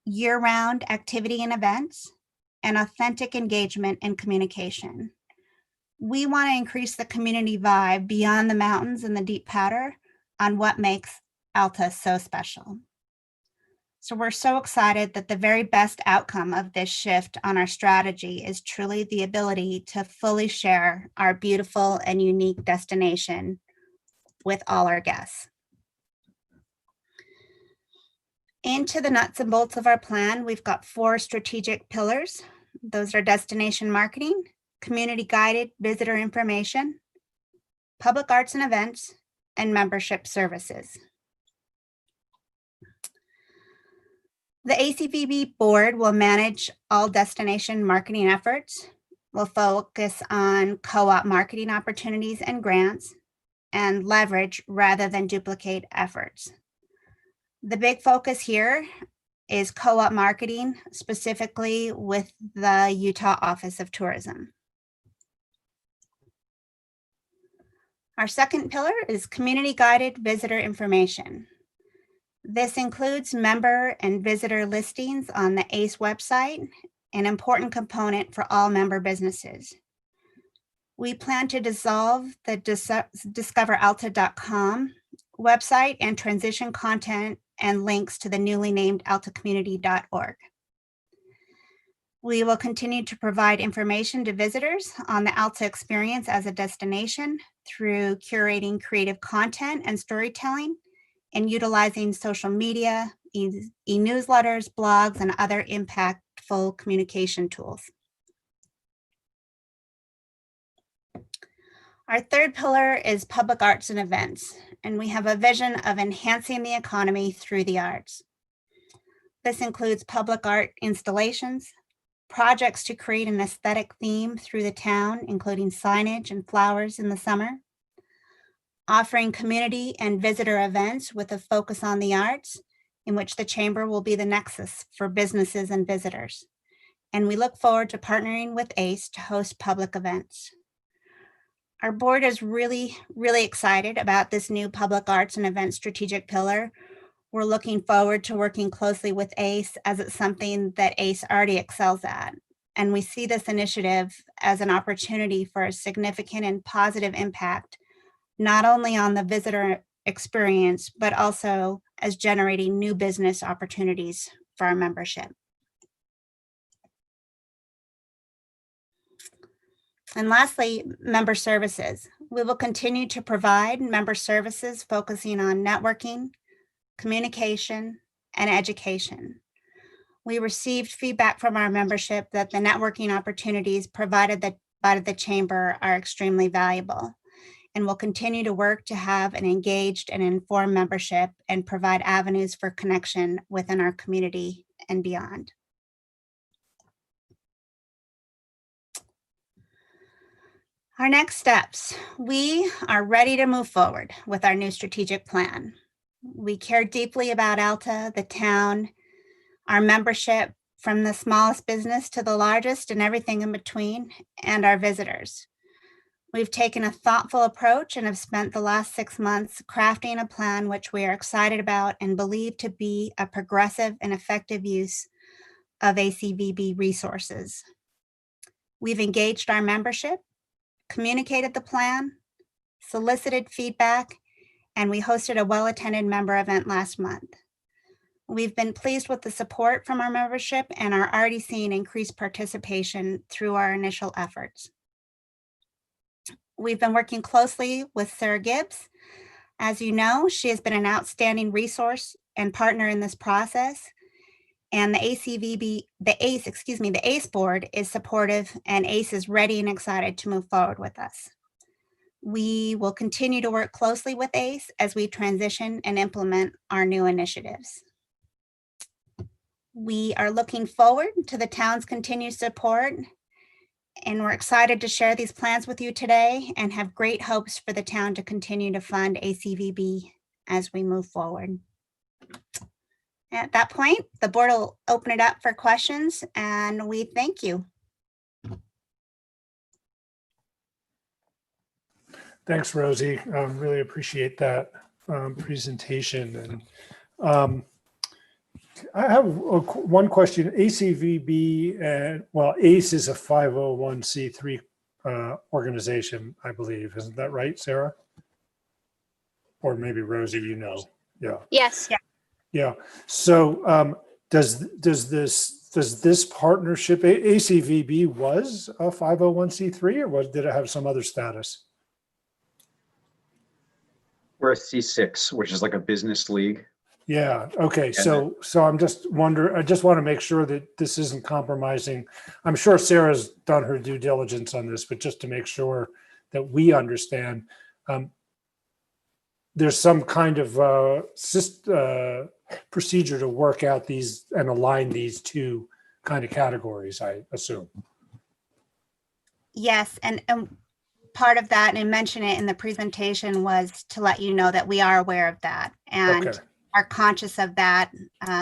year-round activity and events, and authentic engagement and communication. We want to increase the community vibe beyond the mountains and the deep powder on what makes Alta so special. So we're so excited that the very best outcome of this shift on our strategy is truly the ability to fully share our beautiful and unique destination with all our guests. Into the nuts and bolts of our plan, we've got 4 strategic pillars. Those are destination marketing, community guided visitor information, public arts and events, and membership services. The ACVB board will manage all destination marketing efforts. We'll focus on co-op marketing opportunities and grants and leverage rather than duplicate efforts. The big focus here is co-op marketing, specifically with the Utah Office of Tourism. Our second pillar is community guided visitor information. This includes member and visitor listings on the ACE website, an important component for all member businesses. We plan to dissolve the discoveralta.com website and transition content and links to the newly named altacommunity.org. We will continue to provide information to visitors on the Alta experience as a destination through curating creative content and storytelling, and utilizing social media, e-newsletters, blogs, and other impactful communication tools. Our third pillar is public arts and events, and we have a vision of enhancing the economy through the arts. This includes public art installations, projects to create an aesthetic theme through the town, including signage and flowers in the summer, offering community and visitor events with a focus on the arts, in which the chamber will be the nexus for businesses and visitors. And we look forward to partnering with ACE to host public events. Our board is really excited about this new public arts and events strategic pillar. We're looking forward to working closely with ACE, as it's something that ACE already excels at. And we see this initiative as an opportunity for a significant and positive impact, not only on the visitor experience, but also as generating new business opportunities for our membership. And lastly, member services. We will continue to provide member services focusing on networking, communication, and education. We received feedback from our membership that the networking opportunities provided by the chamber are extremely valuable, and will continue to work to have an engaged and informed membership and provide avenues for connection within our community and beyond. Our next steps. We are ready to move forward with our new strategic plan. We care deeply about Alta, the town, our membership, from the smallest business to the largest and everything in between, and our visitors. We've taken a thoughtful approach and have spent the last 6 months crafting a plan which we are excited about and believe to be a progressive and effective use of ACVB resources. We've engaged our membership, communicated the plan, solicited feedback, and we hosted a well-attended member event last month. We've been pleased with the support from our membership and are already seeing increased participation through our initial efforts. We've been working closely with Sarah Gibbs. As you know, she has been an outstanding resource and partner in this process. And the ACE board is supportive, and ACE is ready and excited to move forward with us. We will continue to work closely with ACE as we transition and implement our new initiatives. We are looking forward to the town's continued support, and we're excited to share these plans with you today and have great hopes for the town to continue to fund ACVB as we move forward. At that point, the board will open it up for questions, and we thank you.
Thanks, Rosie. Really appreciate that presentation. And I have one question. ACVB, well, ACE is a 501c3 organization, I believe. Isn't that right, Sarah? Or maybe Rosie, you know. Yeah.
Yes.
Yeah. So does this partnership, ACVB was a 501c3, or did it have some other status?
We're a C6, which is like a business league.
Yeah. Okay. So I'm just wondering, I just want to make sure that this isn't compromising. I'm sure Sarah's done her due diligence on this, but just to make sure that we understand, there's some kind of procedure to work out these and align these two kind of categories, I assume.
Yes, and part of that, and I mentioned it in the presentation, was to let you know that we are aware of that and are conscious of that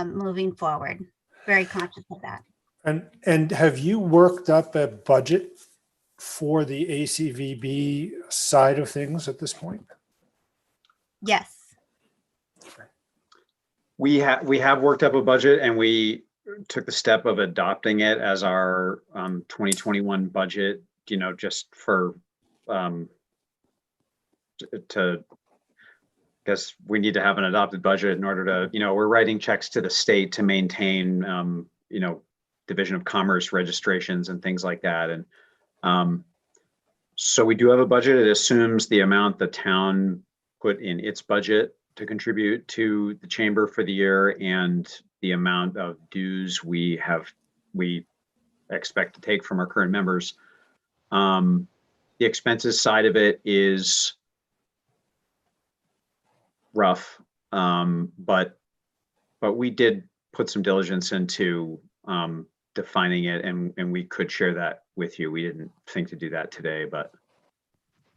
moving forward. Very conscious of that.
And have you worked up a budget for the ACVB side of things at this point?
Yes.
We have worked up a budget, and we took the step of adopting it as our 2021 budget, you know, just for to guess we need to have an adopted budget in order to, you know, we're writing checks to the state to maintain, you know, Division of Commerce registrations and things like that. And so we do have a budget. It assumes the amount the town put in its budget to contribute to the chamber for the year and the amount of dues we expect to take from our current members. The expenses side of it is rough, but we did put some diligence into defining it, and we could share that with you. We didn't think to do that today, but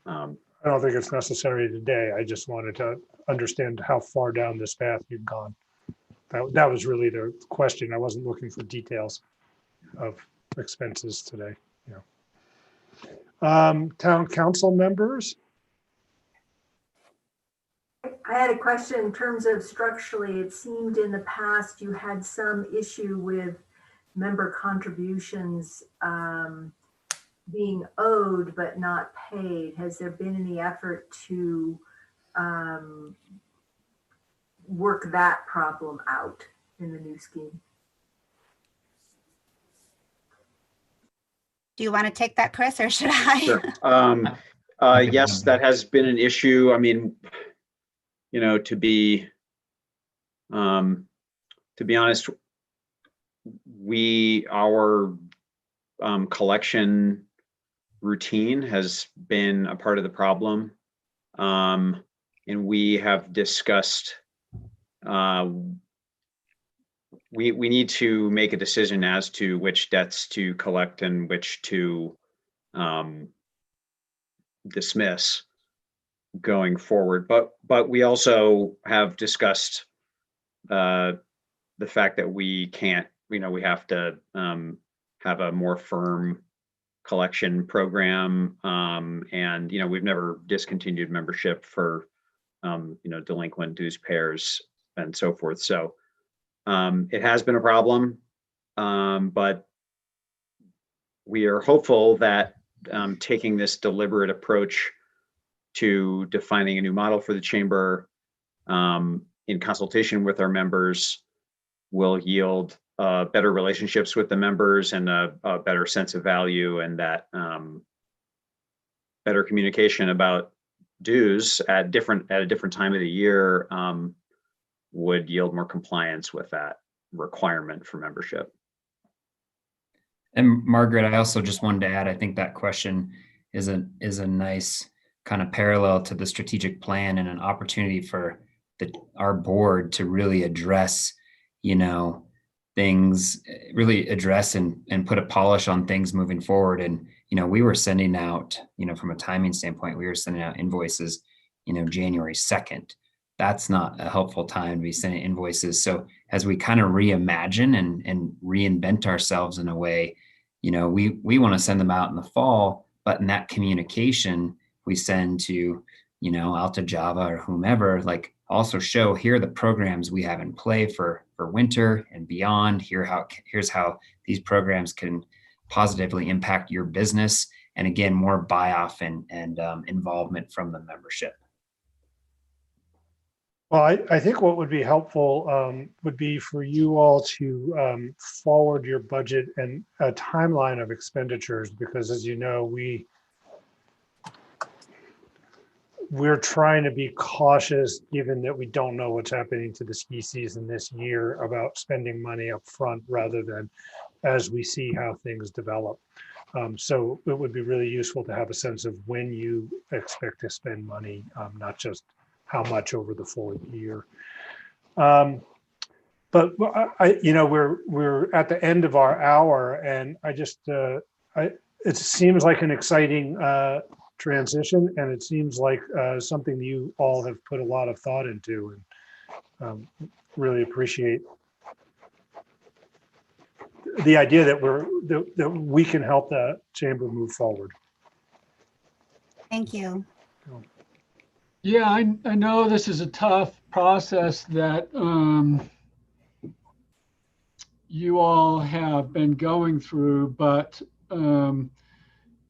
I don't think it's necessary today. I just wanted to understand how far down this path you've gone. That was really the question. I wasn't looking for details of expenses today. Yeah. Town council members.
I had a question in terms of structurally. It seemed in the past you had some issue with member contributions being owed but not paid. Has there been any effort to work that problem out in the new scheme?
Do you want to take that, Chris, or should I?
Sure. Yes, that has been an issue. I mean, you know, to be honest, our collection routine has been a part of the problem, and we have discussed we need to make a decision as to which debts to collect and which to dismiss going forward. But we also have discussed the fact that we can't, we have to have a more firm collection program. And, we've never discontinued membership for, delinquent dues payers and so forth. So it has been a problem, but we are hopeful that taking this deliberate approach to defining a new model for the chamber in consultation with our members will yield better relationships with the members and a better sense of value, and that better communication about dues at a different time of the year would yield more compliance with that requirement for membership.
And Margaret, I also just wanted to add, I think that question is a nice kind of parallel to the strategic plan and an opportunity for our board to really address, things, really address and put a polish on things moving forward. And, we were sending out, from a timing standpoint, we were sending out invoices, January 2nd. That's not a helpful time to be sending invoices. So as we kind of reimagine and reinvent ourselves in a way, we want to send them out in the fall, but in that communication we send to, Alta, Java, or whomever, like also show here are the programs we have in play for winter and beyond. Here's how these programs can positively impact your business. And again, more buy-off and involvement from the membership.
Well, I think what would be helpful would be for you all to forward your budget and a timeline of expenditures, because as you know, we're trying to be cautious, given that we don't know what's happening to the ski season this year, about spending money up front rather than as we see how things develop. So it would be really useful to have a sense of when you expect to spend money, not just how much over the full year. But we're at the end of our hour, and it seems like an exciting transition, and it seems like something you all have put a lot of thought into, and really appreciate the idea that we can help the chamber move forward.
Thank you.
Yeah, I know this is a tough process that you all have been going through, but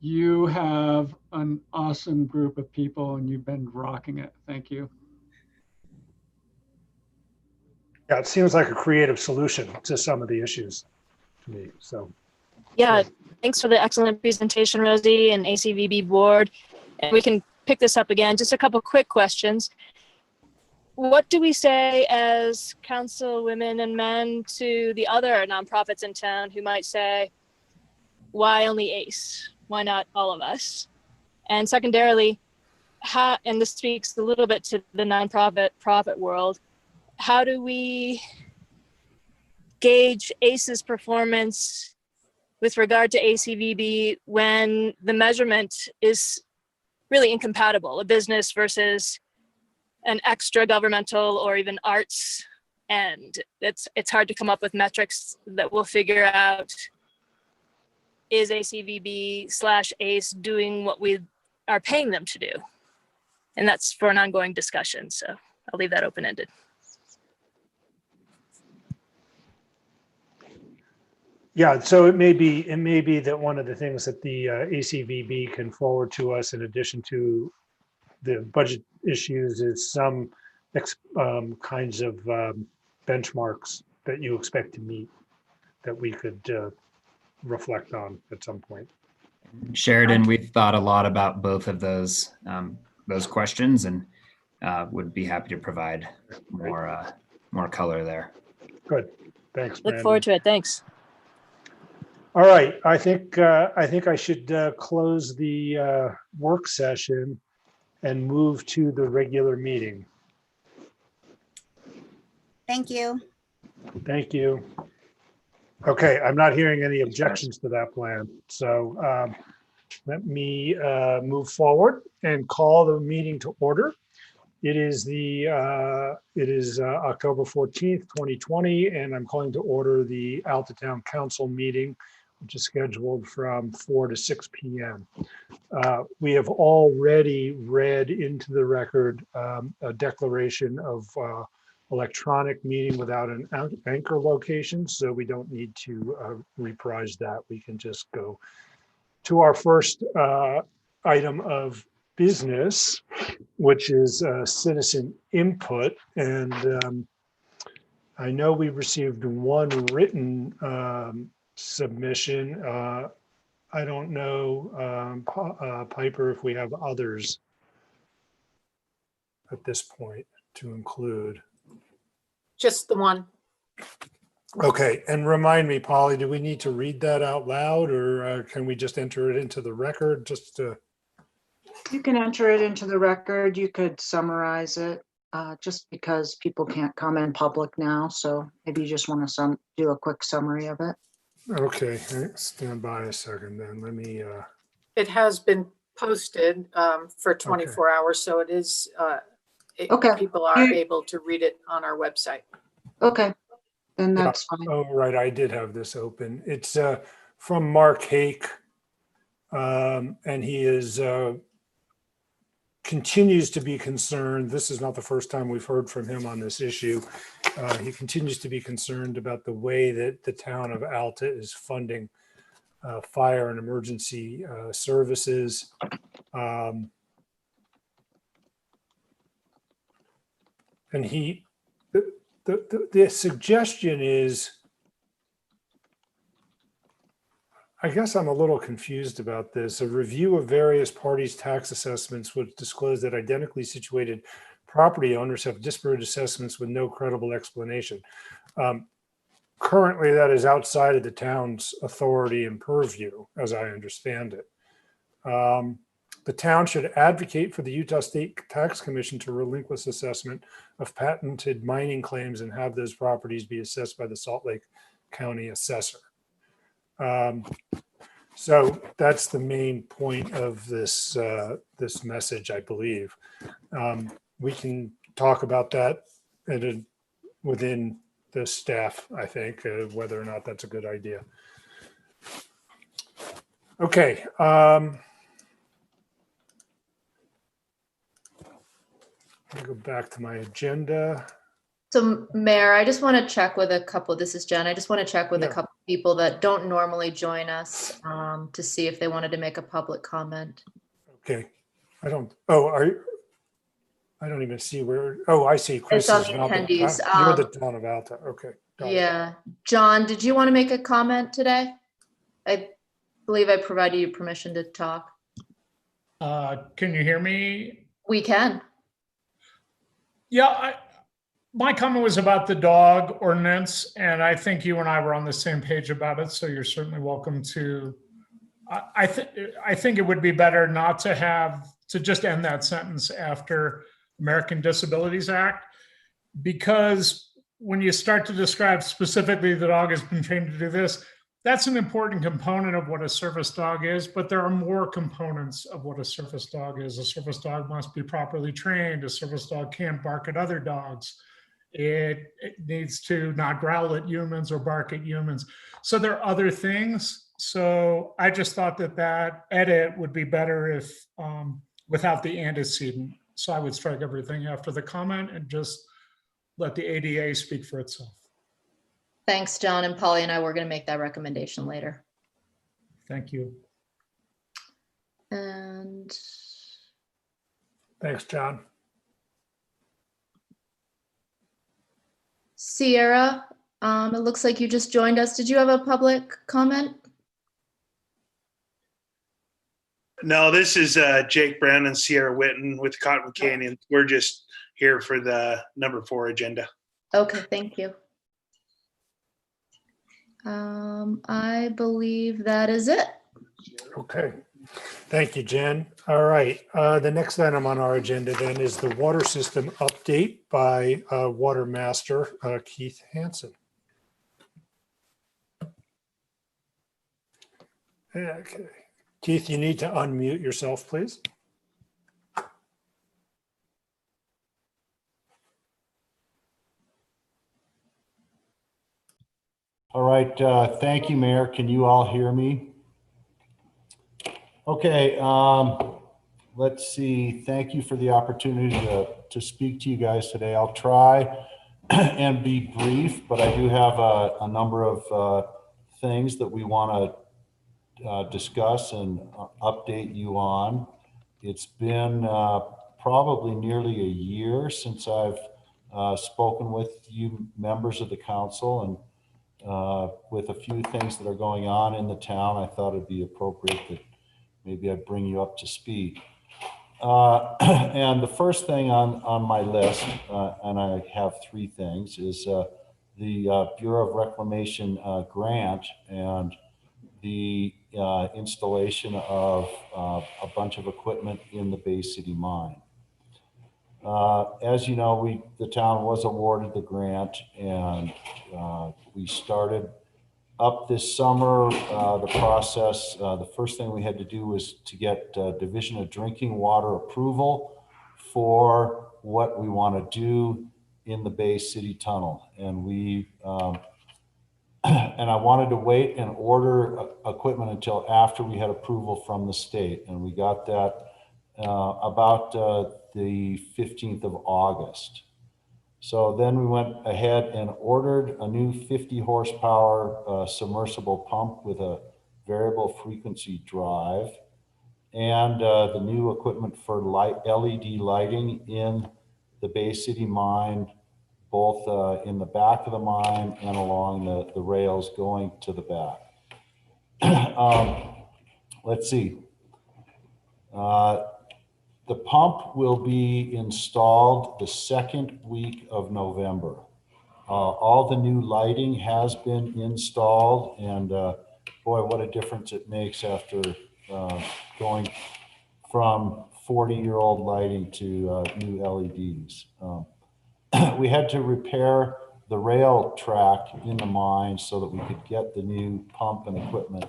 you have an awesome group of people and you've been rocking it. Thank you.
Yeah, it seems like a creative solution to some of the issues to me. So,
Yeah, thanks for the excellent presentation, Rosie and ACVB board. And we can pick this up again. Just a couple quick questions. What do we say as council women and men to the other nonprofits in town who might say, why only ACE? Why not all of us? And secondarily, and this speaks a little bit to the profit world, how do we gauge ACE's performance with regard to ACVB when the measurement is really incompatible, a business versus an extra governmental or even arts end? It's hard to come up with metrics that will figure out, is ACVB/ACE doing what we are paying them to do? And that's for an ongoing discussion. So I'll leave that open-ended.
yeah, so it may be that one of the things that the ACVB can forward to us, in addition to the budget issues, is some kinds of benchmarks that you expect to meet that we could reflect on at some point.
Sheridan, we've thought a lot about both of those questions, and would be happy to provide more color there.
Good, thanks,
Look
Brandon.
forward to it. Thanks.
All right, I think I should close the work session and move to the regular meeting.
Thank you.
Thank you. Okay, I'm not hearing any objections to that plan. So let me move forward and call the meeting to order. It is October 14th, 2020, and I'm calling to order the Alta Town Council meeting, which is scheduled from 4 to 6 p.m. We have already read into the record a declaration of electronic meeting without an anchor location, so we don't need to reprise that. We can just go to our first item of business, which is citizen input. And I know we received one written submission. I don't know, Piper, if we have others at this point to include.
Just the one.
Okay, and remind me, Polly, do we need to read that out loud, or can we just enter it into the record just to?
You can enter it into the record. You could summarize it, just because people can't come in public now. So maybe you just want to do a quick summary of it.
Okay, stand by a second then. Let me,
It has been posted for 24 hours, so it is,
Okay.
people are able to read it on our website.
Okay, then that's fine.
oh, right, I did have this open. It's from Mark Hake. And he is continues to be concerned. This is not the first time we've heard from him on this issue. He continues to be concerned about the way that the town of Alta is funding fire and emergency services. And the suggestion is, I guess I'm a little confused about this. A review of various parties' tax assessments would disclose that identically situated property owners have disparate assessments with no credible explanation. Currently, that is outside of the town's authority and purview, as I understand it. The town should advocate for the Utah State Tax Commission to relinquish assessment of patented mining claims and have those properties be assessed by the Salt Lake County assessor. So that's the main point of this this message, I believe. We can talk about that within the staff, I think, whether or not that's a good idea. Okay. I'll go back to my agenda.
So Mayor, I just want to check with a couple, this is Jen, I just want to check with a
Yeah.
couple people that don't normally join us to see if they wanted to make a public comment.
Okay. I don't even see where, oh, I see. Chris
It's on
is
the
not
attendees.
you're the town of Alta. Okay. got it.
Yeah. John, did you want to make a comment today? I believe I provided you permission to talk.
Can you hear me?
We can.
Yeah, my comment was about the dog ordinance, and I think you and I were on the same page about it, so you're certainly welcome to. I think it would be better not to have to just end that sentence after American Disabilities Act, because when you start to describe specifically the dog has been trained to do this, that's an important component of what a service dog is, but there are more components of what a service dog is. A service dog must be properly trained. A service dog can't bark at other dogs. It needs to not growl at humans or bark at humans. So there are other things. So I just thought that edit would be better if without the antecedent. So I would strike everything after the comment and just let the ADA speak for itself.
Thanks, John, and Polly and I were going to make that recommendation later.
Thank you.
And
Thanks, John.
Sierra, it looks like you just joined us. Did you have a public comment?
No, this is Jake Brown and Sierra Witten with Cotton Canyon. We're just here for the number 4 agenda.
Okay, thank you. I believe that is it.
Okay. Thank you, Jen. All right. The next item on our agenda then is the water system update by Water Master Keith Hansen. Okay. Keith, you need to unmute yourself, please.
All right, thank you, Mayor. Can you all hear me? Okay, let's see. Thank you for the opportunity to speak to you guys today. I'll try and be brief, but I do have a number of things that we want to discuss and update you on. It's been probably nearly a year since I've spoken with you members of the council, and with a few things that are going on in the town, I thought it'd be appropriate that maybe I'd bring you up to speed. And the first thing on my list, and I have three things, is the Bureau of Reclamation grant and the installation of a bunch of equipment in the Bay City mine. As you know, the town was awarded the grant, and we started up this summer the process. The first thing we had to do was to get Division of Drinking Water approval for what we want to do in the Bay City Tunnel. And and I wanted to wait and order equipment until after we had approval from the state, and we got that about the 15th of August. So then we went ahead and ordered a new 50 horsepower submersible pump with a variable frequency drive, and the new equipment for LED lighting in the Bay City mine, both in the back of the mine and along the rails going to the back. Let's see. The pump will be installed the second week of November. All the new lighting has been installed, and boy, what a difference it makes after going from 40-year-old lighting to new LEDs. We had to repair the rail track in the mine so that we could get the new pump and equipment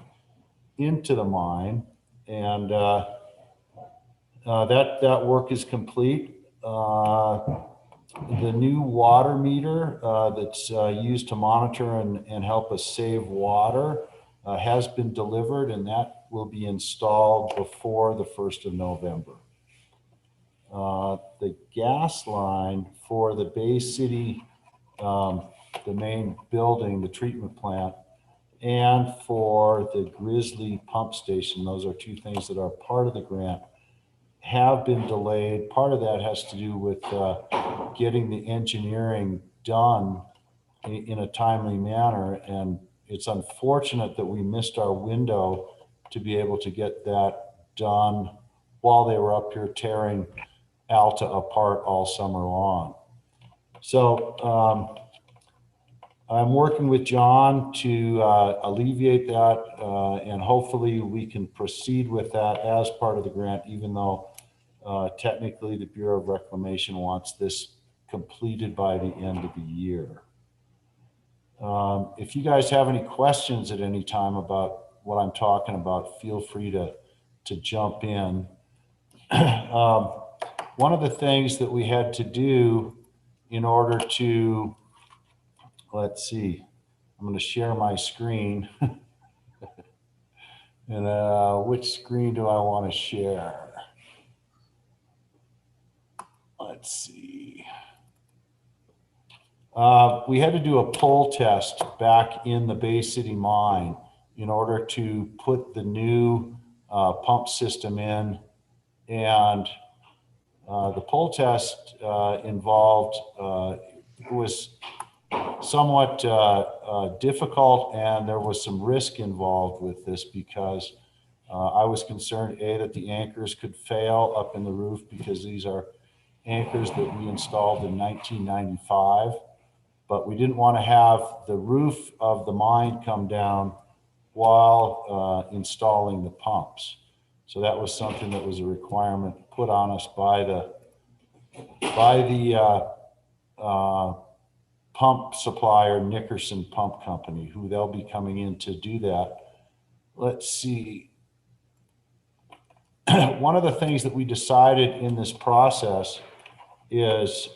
into the mine, and that work is complete. The new water meter that's used to monitor and help us save water has been delivered, and that will be installed before the 1st of November. The gas line for the Bay City, the main building, the treatment plant, and for the Grizzly pump station, those are two things that are part of the grant, have been delayed. Part of that has to do with getting the engineering done in a timely manner, and it's unfortunate that we missed our window to be able to get that done while they were up here tearing Alta apart all summer long. So I'm working with John to alleviate that, and hopefully we can proceed with that as part of the grant, even though technically the Bureau of Reclamation wants this completed by the end of the year. If you guys have any questions at any time about what I'm talking about, feel free to jump in. One of the things that we had to do in order to, let's see, I'm going to share my screen. And which screen do I want to share? Let's see. We had to do a pull test back in the Bay City mine in order to put the new pump system in. And the pull test involved, it was somewhat difficult, and there was some risk involved with this because I was concerned, that the anchors could fail up in the roof, because these are anchors that we installed in 1995, but we didn't want to have the roof of the mine come down while installing the pumps. So that was something that was a requirement put on us by the pump supplier, Nickerson Pump Company, who they'll be coming in to do that. Let's see. one of the things that we decided in this process is,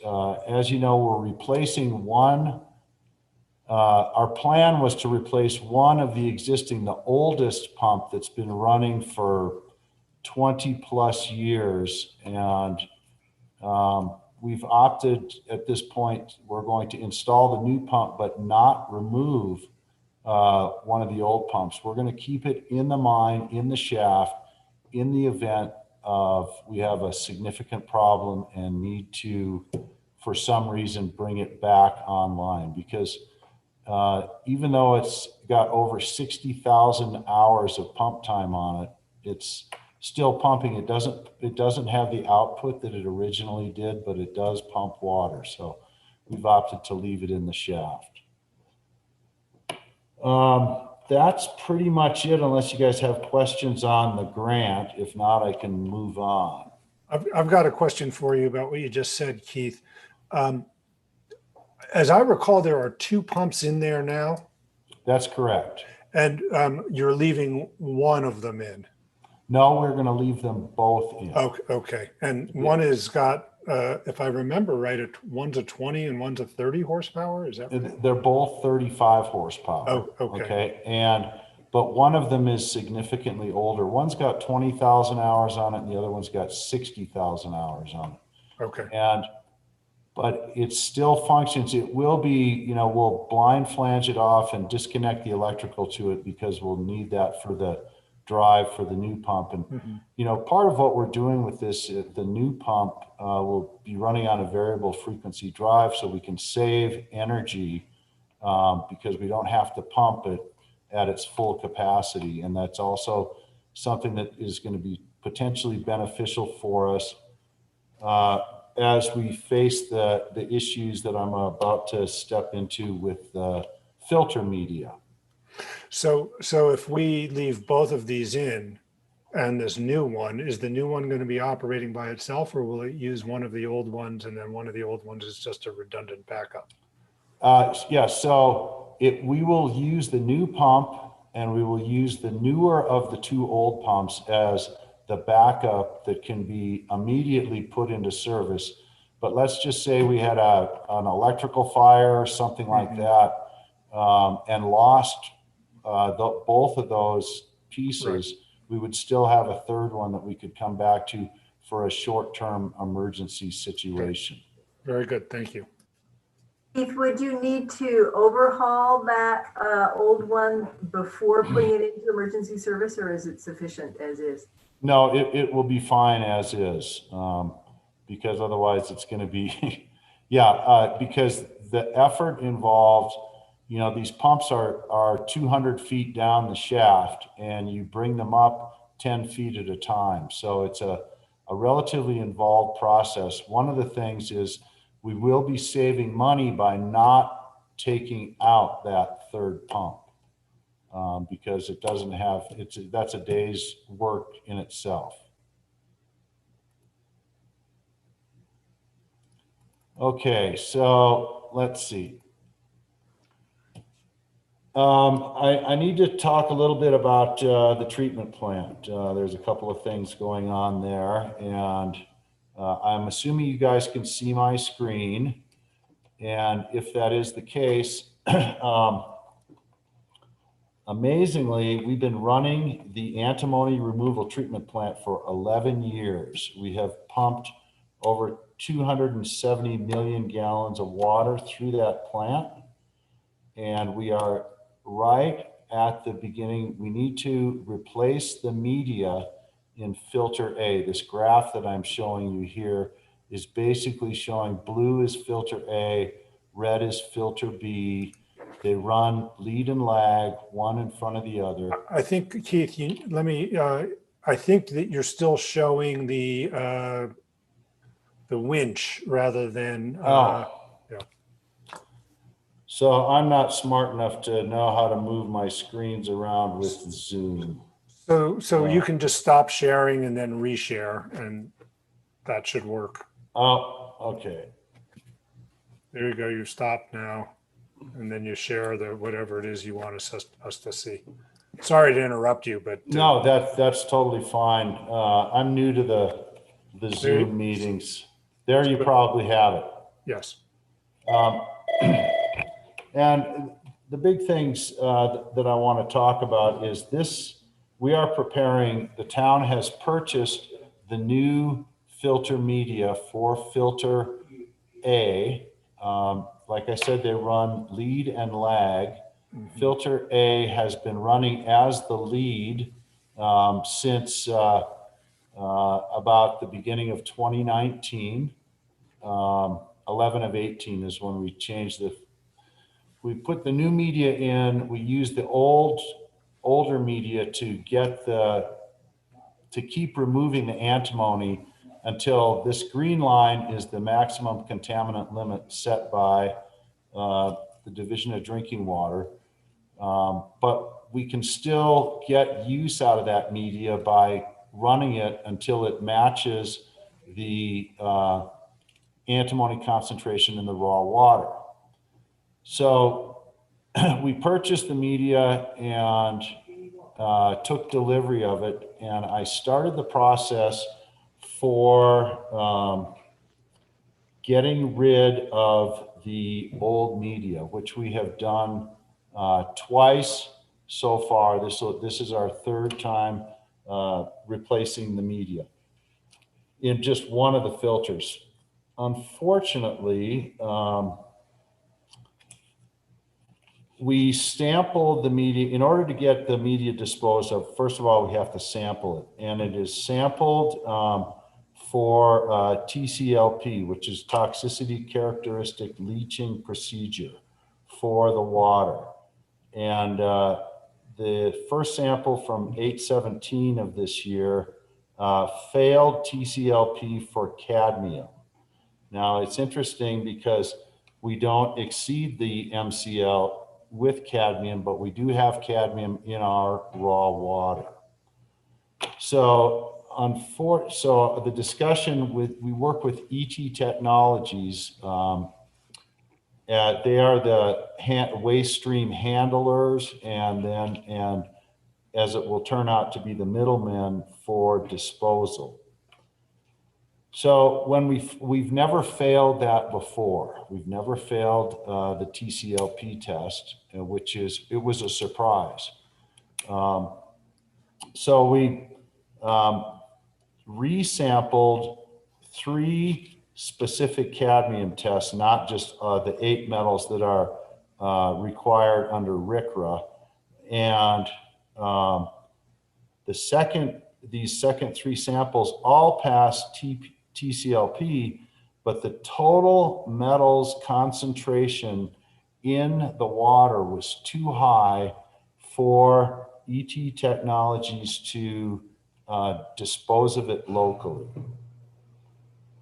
as you know, we're replacing one. Our plan was to replace one of the existing, the oldest pump that's been running for 20 plus years. And we've opted at this point, we're going to install the new pump, but not remove one of the old pumps. We're going to keep it in the mine, in the shaft, in the event of we have a significant problem and need to, for some reason, bring it back online. Because even though it's got over 60,000 hours of pump time on it, it's still pumping. It doesn't have the output that it originally did, but it does pump water. So we've opted to leave it in the shaft. That's pretty much it, unless you guys have questions on the grant. If not, I can move on.
I've got a question for you about what you just said, Keith. As I recall, there are 2 pumps in there now.
That's correct.
And you're leaving one of them in.
No, we're going to leave them both in.
Okay. And one has got, if I remember right, one's a 20 and one's a 30 horsepower. Is that right?
They're both 35 horsepower.
Oh, okay.
But one of them is significantly older. One's got 20,000 hours on it, and the other one's got 60,000 hours on it.
Okay.
But it still functions. It will be, we'll blind flange it off and disconnect the electrical to it because we'll need that for the drive for the new pump. And, part of what we're doing with this, the new pump will be running on a variable frequency drive so we can save energy because we don't have to pump it at its full capacity. And that's also something that is going to be potentially beneficial for us as we face the issues that I'm about to step into with the filter media.
So if we leave both of these in and this new one, is the new one going to be operating by itself, or will it use one of the old ones and then one of the old ones is just a redundant backup?
Yeah, so we will use the new pump and we will use the newer of the 2 old pumps as the backup that can be immediately put into service. But let's just say we had an electrical fire or something like that and lost both of those pieces. Right. We would still have a third one that we could come back to for a short-term emergency situation.
Very good. Thank you.
Keith, would you need to overhaul that old one before putting it into emergency service, or is it sufficient as is?
No, it will be fine as is, because otherwise it's going to be, because the effort involved, these pumps are 200 feet down the shaft and you bring them up 10 feet at a time. So it's a relatively involved process. One of the things is we will be saving money by not taking out that third pump because it doesn't have, that's a day's work in itself. Okay, so let's see. I need to talk a little bit about the treatment plant. There's a couple of things going on there, and I'm assuming you guys can see my screen. And if that is the case, amazingly, we've been running the antimony removal treatment plant for 11 years. We have pumped over 270 million gallons of water through that plant. And we are right at the beginning. We need to replace the media in filter A. This graph that I'm showing you here is basically showing blue is filter A, red is filter B. They run lead and lag, one in front of the other.
I think, Keith, I think that you're still showing the winch rather than,
So I'm not smart enough to know how to move my screens around with Zoom.
So you can just stop sharing and then reshare, and that should work.
Oh, okay.
There you go. You stop now, and then you share whatever it is you want us to see. Sorry to interrupt you, but.
No, that's totally fine. I'm new to the Zoom meetings. There you probably have it.
Yes.
And the big things that I want to talk about is this. We are preparing, the town has purchased the new filter media for filter A. Like I said, they run lead and lag. Filter A has been running as the lead since about the beginning of 2019. 11 of 18 is when we changed we put the new media in. We used the older media to keep removing the antimony until this green line is the maximum contaminant limit set by the Division of Drinking Water. But we can still get use out of that media by running it until it matches the antimony concentration in the raw water. So we purchased the media and took delivery of it, and I started the process for getting rid of the old media, which we have done twice so far. This is our third time replacing the media in just one of the filters. Unfortunately, we sampled the media. In order to get the media disposed of, first of all, we have to sample it. And it is sampled for TCLP, which is toxicity characteristic leaching procedure for the water. And the first sample from 8/17 of this year failed TCLP for cadmium. Now it's interesting because we don't exceed the MCL with cadmium, but we do have cadmium in our raw water. So the discussion we work with ET Technologies. They are the waste stream handlers, and as it will turn out to be the middlemen for disposal. So when we've never failed that before. We've never failed the TCLP test, it was a surprise. So we resampled 3 specific cadmium tests, not just the 8 metals that are required under RCRA. And these second 3 samples all passed TCLP, but the total metals concentration in the water was too high for ET Technologies to dispose of it locally.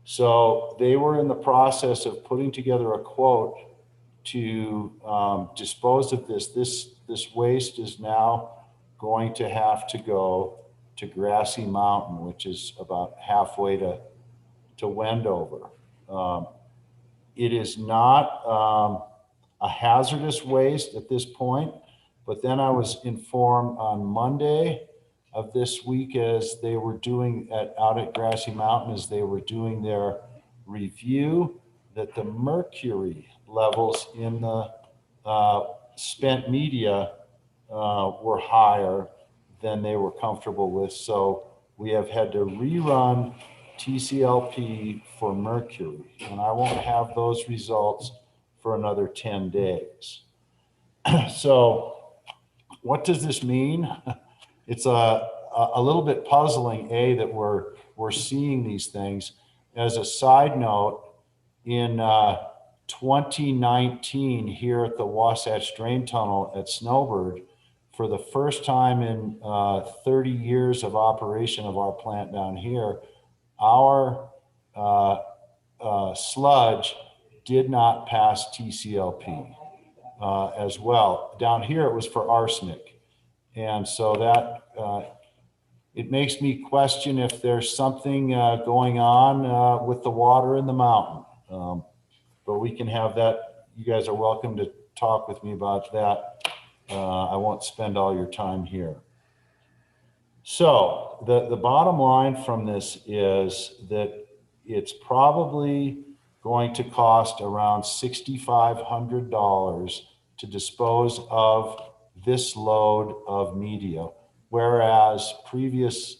So they were in the process of putting together a quote to dispose of this. This waste is now going to have to go to Grassy Mountain, which is about halfway to Wendover. It is not a hazardous waste at this point, but then I was informed on Monday of this week, as they were doing out at Grassy Mountain, as they were doing their review, that the mercury levels in the spent media were higher than they were comfortable with. So we have had to rerun TCLP for mercury, and I won't have those results for another 10 days. So what does this mean? It's a little bit puzzling, that we're seeing these things. As a side note, in 2019 here at the Wasatch Drain Tunnel at Snowbird, for the first time in 30 years of operation of our plant down here, our sludge did not pass TCLP as well. Down here it was for arsenic. And so that it makes me question if there's something going on with the water in the mountain. But we can have that. You guys are welcome to talk with me about that I won't spend all your time here. So the bottom line from this is that it's probably going to cost around $6,500 to dispose of this load of media, whereas previous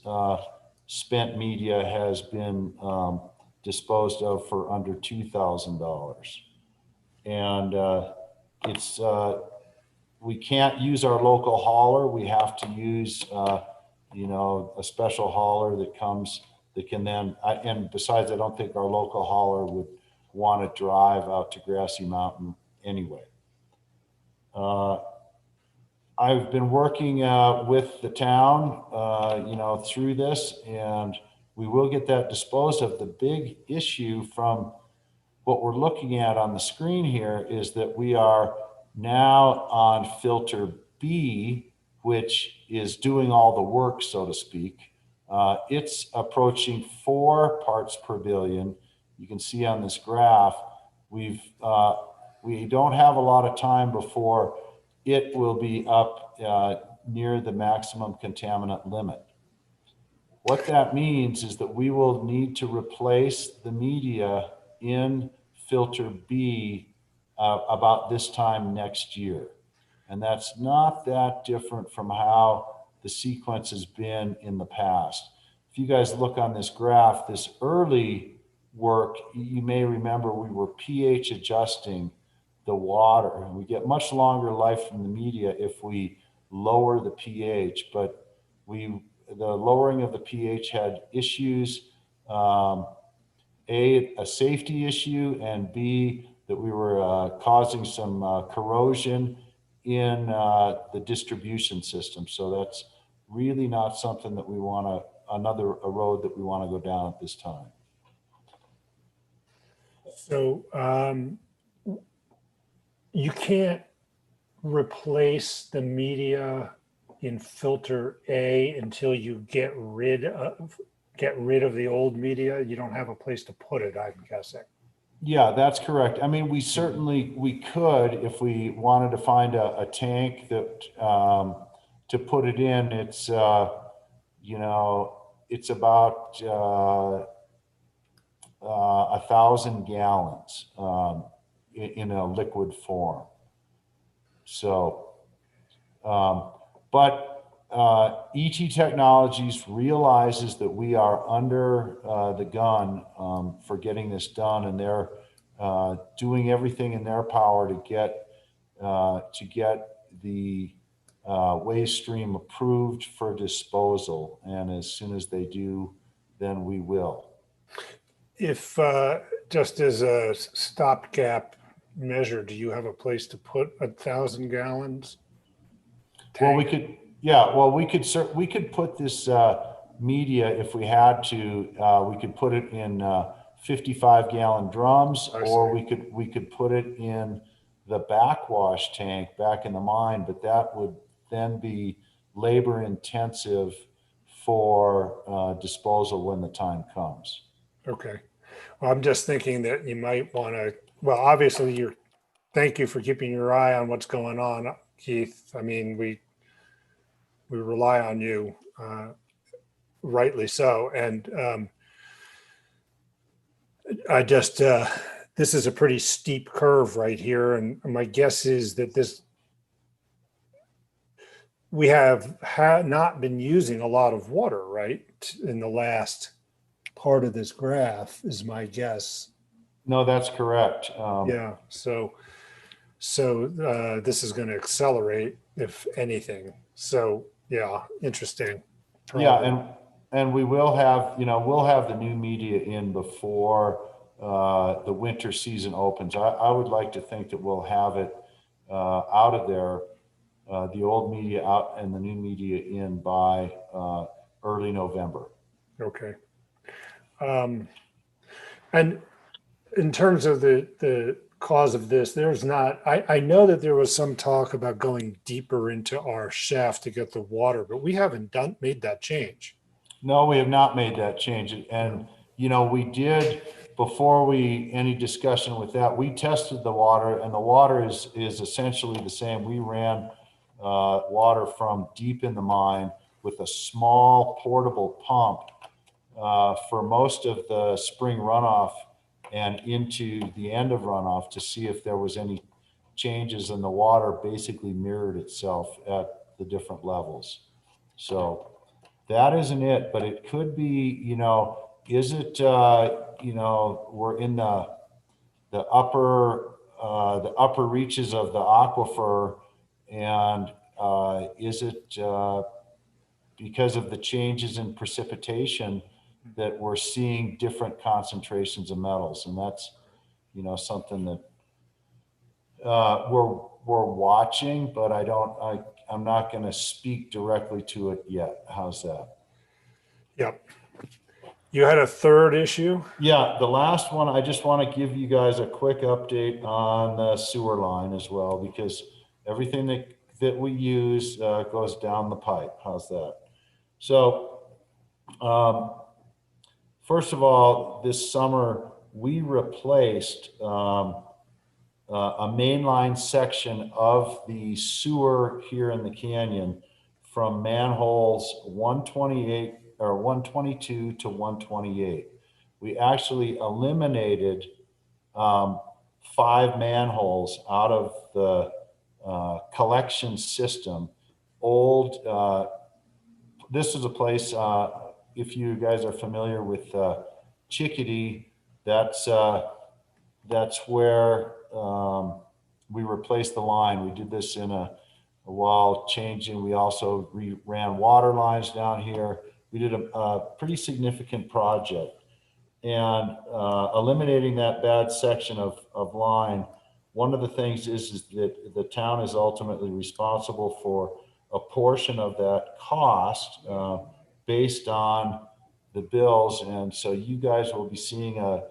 spent media has been disposed of for under $2,000. And it's we can't use our local hauler. We have to use you know, a special hauler that comes that can then, and besides, I don't think our local hauler would want to drive out to Grassy Mountain anyway. I've been working with the town, you know, through this, and we will get that disposed of. The big issue from what we're looking at on the screen here is that we are now on filter B, which is doing all the work, so to speak. It's approaching 4 parts per billion. You can see on this graph, we don't have a lot of time before it will be up near the maximum contaminant limit. What that means is that we will need to replace the media in filter B about this time next year. And that's not that different from how the sequence has been in the past. If you guys look on this graph, this early work, you may remember we were pH adjusting the water, and we get much longer life from the media if we lower the pH, but the lowering of the pH had issues, A, a safety issue, and B, that we were causing some corrosion in the distribution system. So that's really not something that we want to, a road that we want to go down at this time.
So you can't replace the media in filter A until you get rid of the old media. You don't have a place to put it, I'm guessing.
Yeah, that's correct. I mean, we could, if we wanted to find a tank that to put it in. It's you know, it's about 1,000 gallons in a liquid form. So, but ET Technologies realizes that we are under the gun for getting this done, and they're doing everything in their power to get the waste stream approved for disposal. And as soon as they do, then we will.
If just as a stopgap measure, do you have a place to put 1,000 gallons?
Well, we could, yeah. Well, we could put this media if we had to. We could put it in 55-gallon drums, or we could put it in the backwash tank back in the mine. But that would then be labor intensive for disposal when the time comes.
Okay. Well, I'm just thinking that you might want to. Well, obviously, thank you for keeping your eye on what's going on, Keith. I mean, we rely on you, rightly so. And I just, this is a pretty steep curve right here. And my guess is that we have not been using a lot of water, right? In the last part of this graph is my guess.
No, that's correct.
Yeah. So this is going to accelerate, if anything. So yeah, interesting.
Yeah, and we will have, we'll have the new media in before the winter season opens. I would like to think that we'll have it out of there, the old media out and the new media in by early November.
Okay. And in terms of the cause of this, there's not, I know that there was some talk about going deeper into our shaft to get the water, but we haven't made that change.
No, we have not made that change. And, we did, before any discussion with that, we tested the water, and the water is essentially the same. We ran water from deep in the mine with a small portable pump for most of the spring runoff and into the end of runoff to see if there was any changes, and the water basically mirrored itself at the different levels. So that isn't it, but it could be, you know, is it, you know, we're in the upper reaches of the aquifer, and is it because of the changes in precipitation that we're seeing different concentrations of metals? And that's, you know, something that we're watching, but I'm not going to speak directly to it yet. How's that?
Yep. You had a third issue?
Yeah, the last one, I just want to give you guys a quick update on the sewer line as well, because everything that we use goes down the pipe. How's that? So, first of all, this summer we replaced a mainline section of the sewer here in the canyon from manholes 128 or 122 to 128. We actually eliminated 5 manholes out of the collection system. This is a place, if you guys are familiar with Chickadee, that's where we replaced the line. We did this in a while changing. We also ran water lines down here. We did a pretty significant project, and eliminating that bad section of line. One of the things is that the town is ultimately responsible for a portion of that cost based on the bills. And so you guys will be seeing a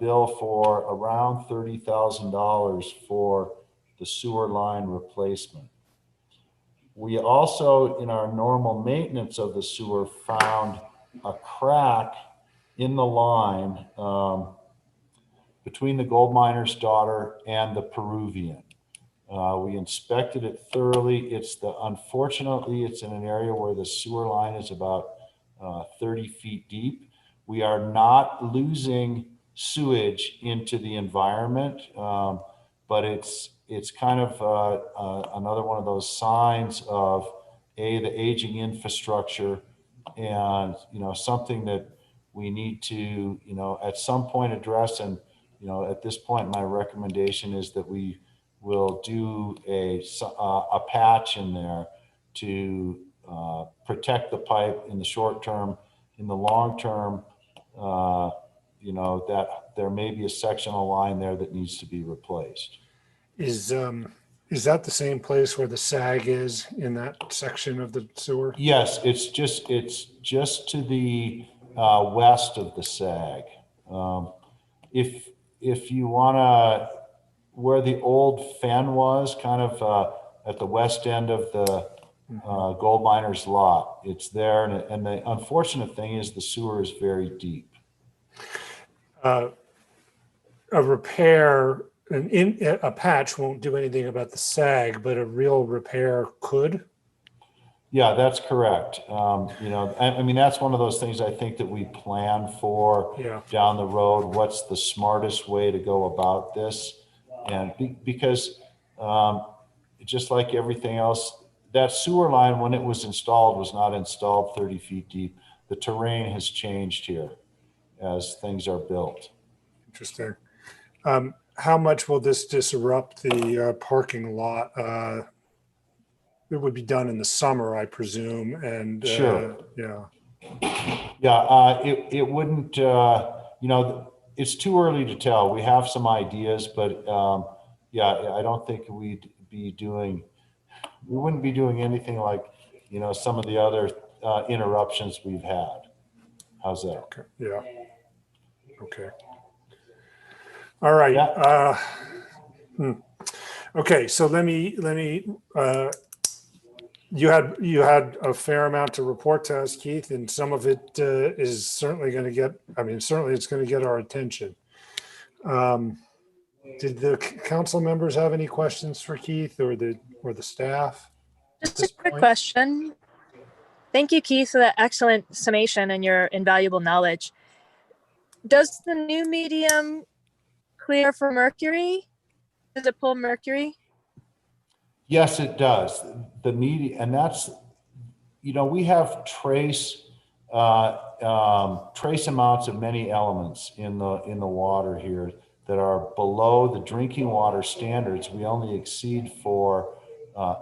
bill for around $30,000 for the sewer line replacement. We also, in our normal maintenance of the sewer, found a crack in the line between the gold miner's daughter and the Peruvian. We inspected it thoroughly. Unfortunately, it's in an area where the sewer line is about 30 feet deep. We are not losing sewage into the environment, but it's kind of another one of those signs of the aging infrastructure, and something that we need to at some point address. And at this point, my recommendation is that we will do a patch in there to protect the pipe in the short term. In the long term, that there may be a section of line there that needs to be replaced.
Is that the same place where the sag is in that section of the sewer?
Yes, it's just to the west of the sag. If you want to, where the old fen was, kind of at the west end of the gold miner's lot, it's there. And the unfortunate thing is the sewer is very deep.
A repair, a patch won't do anything about the sag, but a real repair could.
Yeah, that's correct. I mean, that's one of those things I think that we plan for down the road. What's the smartest way to go about this? And because just like everything else, that sewer line, when it was installed, was not installed 30 feet deep. The terrain has changed here as things are built.
Interesting. How much will this disrupt the parking lot? It would be done in the summer, I presume. And
sure.
Yeah.
It wouldn't, it's too early to tell. We have some ideas, but I don't think we wouldn't be doing anything like, some of the other interruptions we've had. How's that?
Okay. Yeah. Okay. All right. Yeah. Okay. So let me, you had a fair amount to report to us, Keith, and some of it is certainly going to get, certainly it's going to get our attention. Did the council members have any questions for Keith or the staff?
Just a quick question. Thank you, Keith, for that excellent summation and your invaluable knowledge. Does the new medium clear for mercury? Does it pull mercury?
Yes, it does. The media, and that's, we have trace amounts of many elements in the water here that are below the drinking water standards. We only exceed for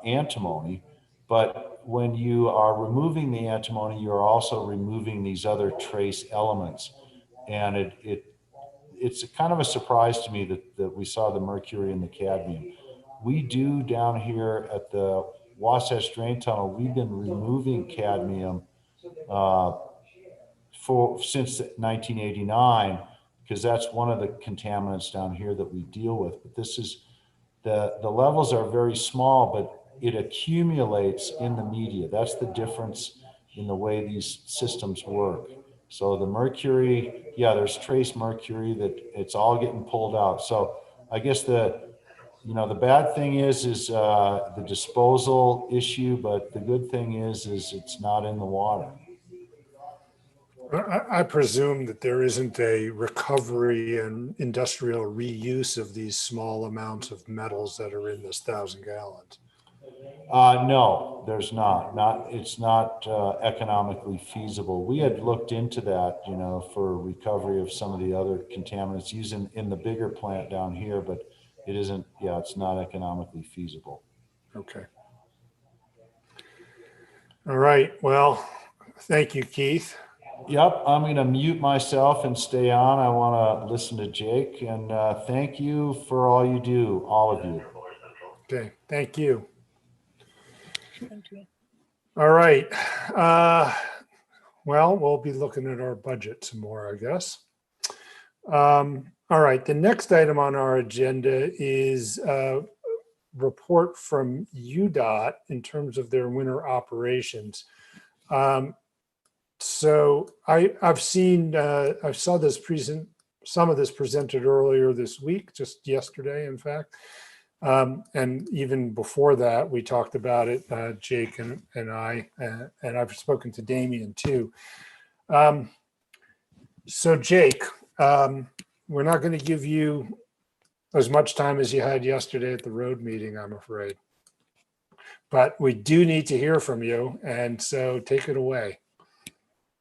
antimony, but when you are removing the antimony, you're also removing these other trace elements, and it's kind of a surprise to me that we saw the mercury and the cadmium. We do down here at the Wasatch Drain Tunnel, we've been removing cadmium since 1989, because that's one of the contaminants down here that we deal with. But this is, the levels are very small, but it accumulates in the media. That's the difference in the way these systems work. So the mercury, yeah, there's trace mercury that it's all getting pulled out. So I guess the bad thing is the disposal issue, but the good thing is it's not in the water.
I presume that there isn't a recovery and industrial reuse of these small amounts of metals that are in this 1,000 gallons.
No, there's not. It's not economically feasible. We had looked into that, for recovery of some of the other contaminants using in the bigger plant down here, but it isn't. Yeah, it's not economically feasible.
Okay. All right. Well, thank you, Keith.
Yep, I'm going to mute myself and stay on. I want to listen to Jake, and thank you for all you do, all of you.
Okay, thank you.
Thank you.
All right. Well, we'll be looking at our budget some more, I guess. All right. The next item on our agenda is a report from UDOT in terms of their winter operations. So I saw this some of this presented earlier this week, just yesterday, in fact. And even before that, we talked about it, Jake and I, and I've spoken to Damien too. So Jake, we're not going to give you as much time as you had yesterday at the road meeting, I'm afraid. But we do need to hear from you, and so take it away.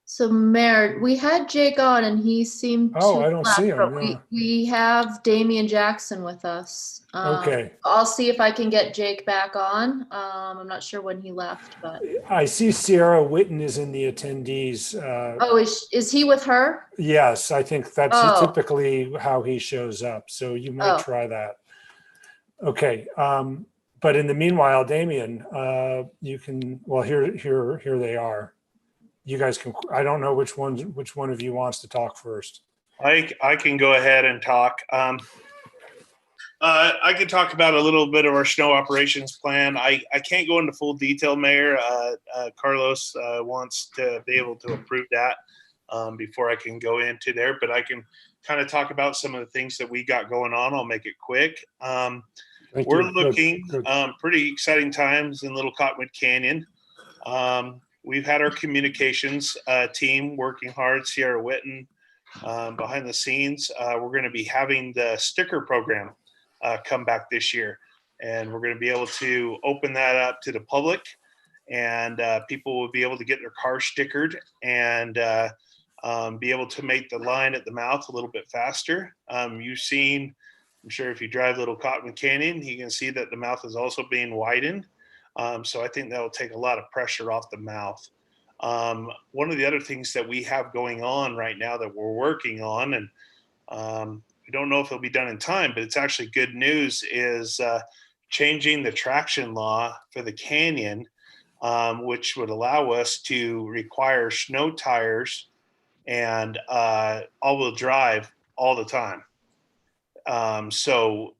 So Mayor, we had Jake on and he seemed
Oh,
to
I don't
left,
see him,
but
yeah.
we have Damian Jackson with us.
Okay.
I'll see if I can get Jake back on. I'm not sure when he left, but.
I see Sierra Witten is in the attendees.
Oh, is he with her?
Yes, I think that's
Oh.
typically how he shows up. So you might
Oh.
try that. Okay. But in the meanwhile, Damien, you can, well, here they are. You guys can, I don't know which one of you wants to talk first.
I can go ahead and talk. I could talk about a little bit of our snow operations plan. I can't go into full detail, Mayor. Carlos wants to be able to approve that before I can go into there, but I can kind of talk about some of the things that we got going on. I'll make it quick. We're looking pretty exciting times in Little Cottonwood Canyon. We've had our communications team working hard, Sierra Witten, behind the scenes. We're going to be having the sticker program come back this year. And we're going to be able to open that up to the public, and people will be able to get their car stickered and be able to make the line at the mouth a little bit faster. You've seen, I'm sure if you drive Little Cottonwood Canyon, you can see that the mouth is also being widened. So I think that will take a lot of pressure off the mouth. One of the other things that we have going on right now that we're working on, and we don't know if it'll be done in time, but it's actually good news, is changing the traction law for the canyon, which would allow us to require snow tires and all-wheel drive all the time. So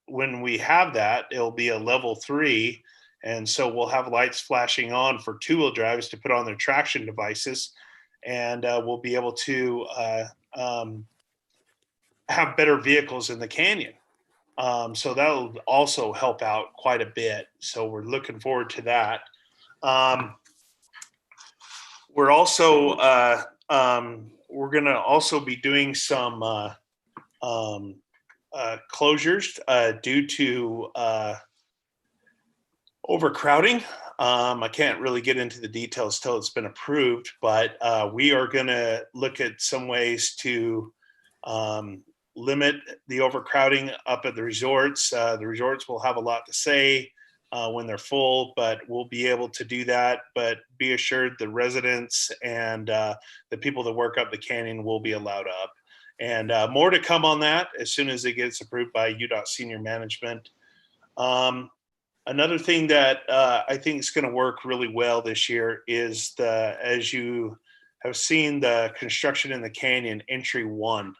when we have that, it'll be a level 3. And so we'll have lights flashing on for two-wheel drives to put on their traction devices. And we'll be able to have better vehicles in the canyon. So that'll also help out quite a bit. So we're looking forward to that. We're also we're going to also be doing some closures due to overcrowding. I can't really get into the details till it's been approved, but we are going to look at some ways to limit the overcrowding up at the resorts. The resorts will have a lot to say when they're full, but we'll be able to do that. But be assured the residents and the people that work up the canyon will be allowed up. And more to come on that as soon as it gets approved by UDOT senior management. Another thing that I think is going to work really well this year is as you have seen, the construction in the canyon, entry 1.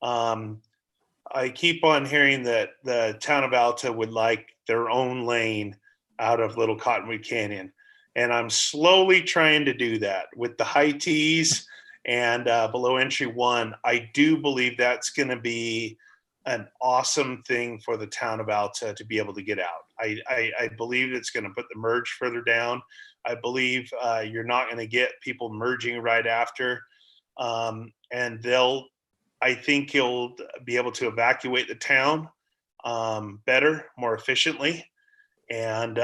I keep on hearing that the town of Alta would like their own lane out of Little Cottonwood Canyon. And I'm slowly trying to do that with the high tees and below entry 1. I do believe that's going to be an awesome thing for the town of Alta to be able to get out. I believe it's going to put the merge further down. I believe you're not going to get people merging right after. And I think you'll be able to evacuate the town better, more efficiently. And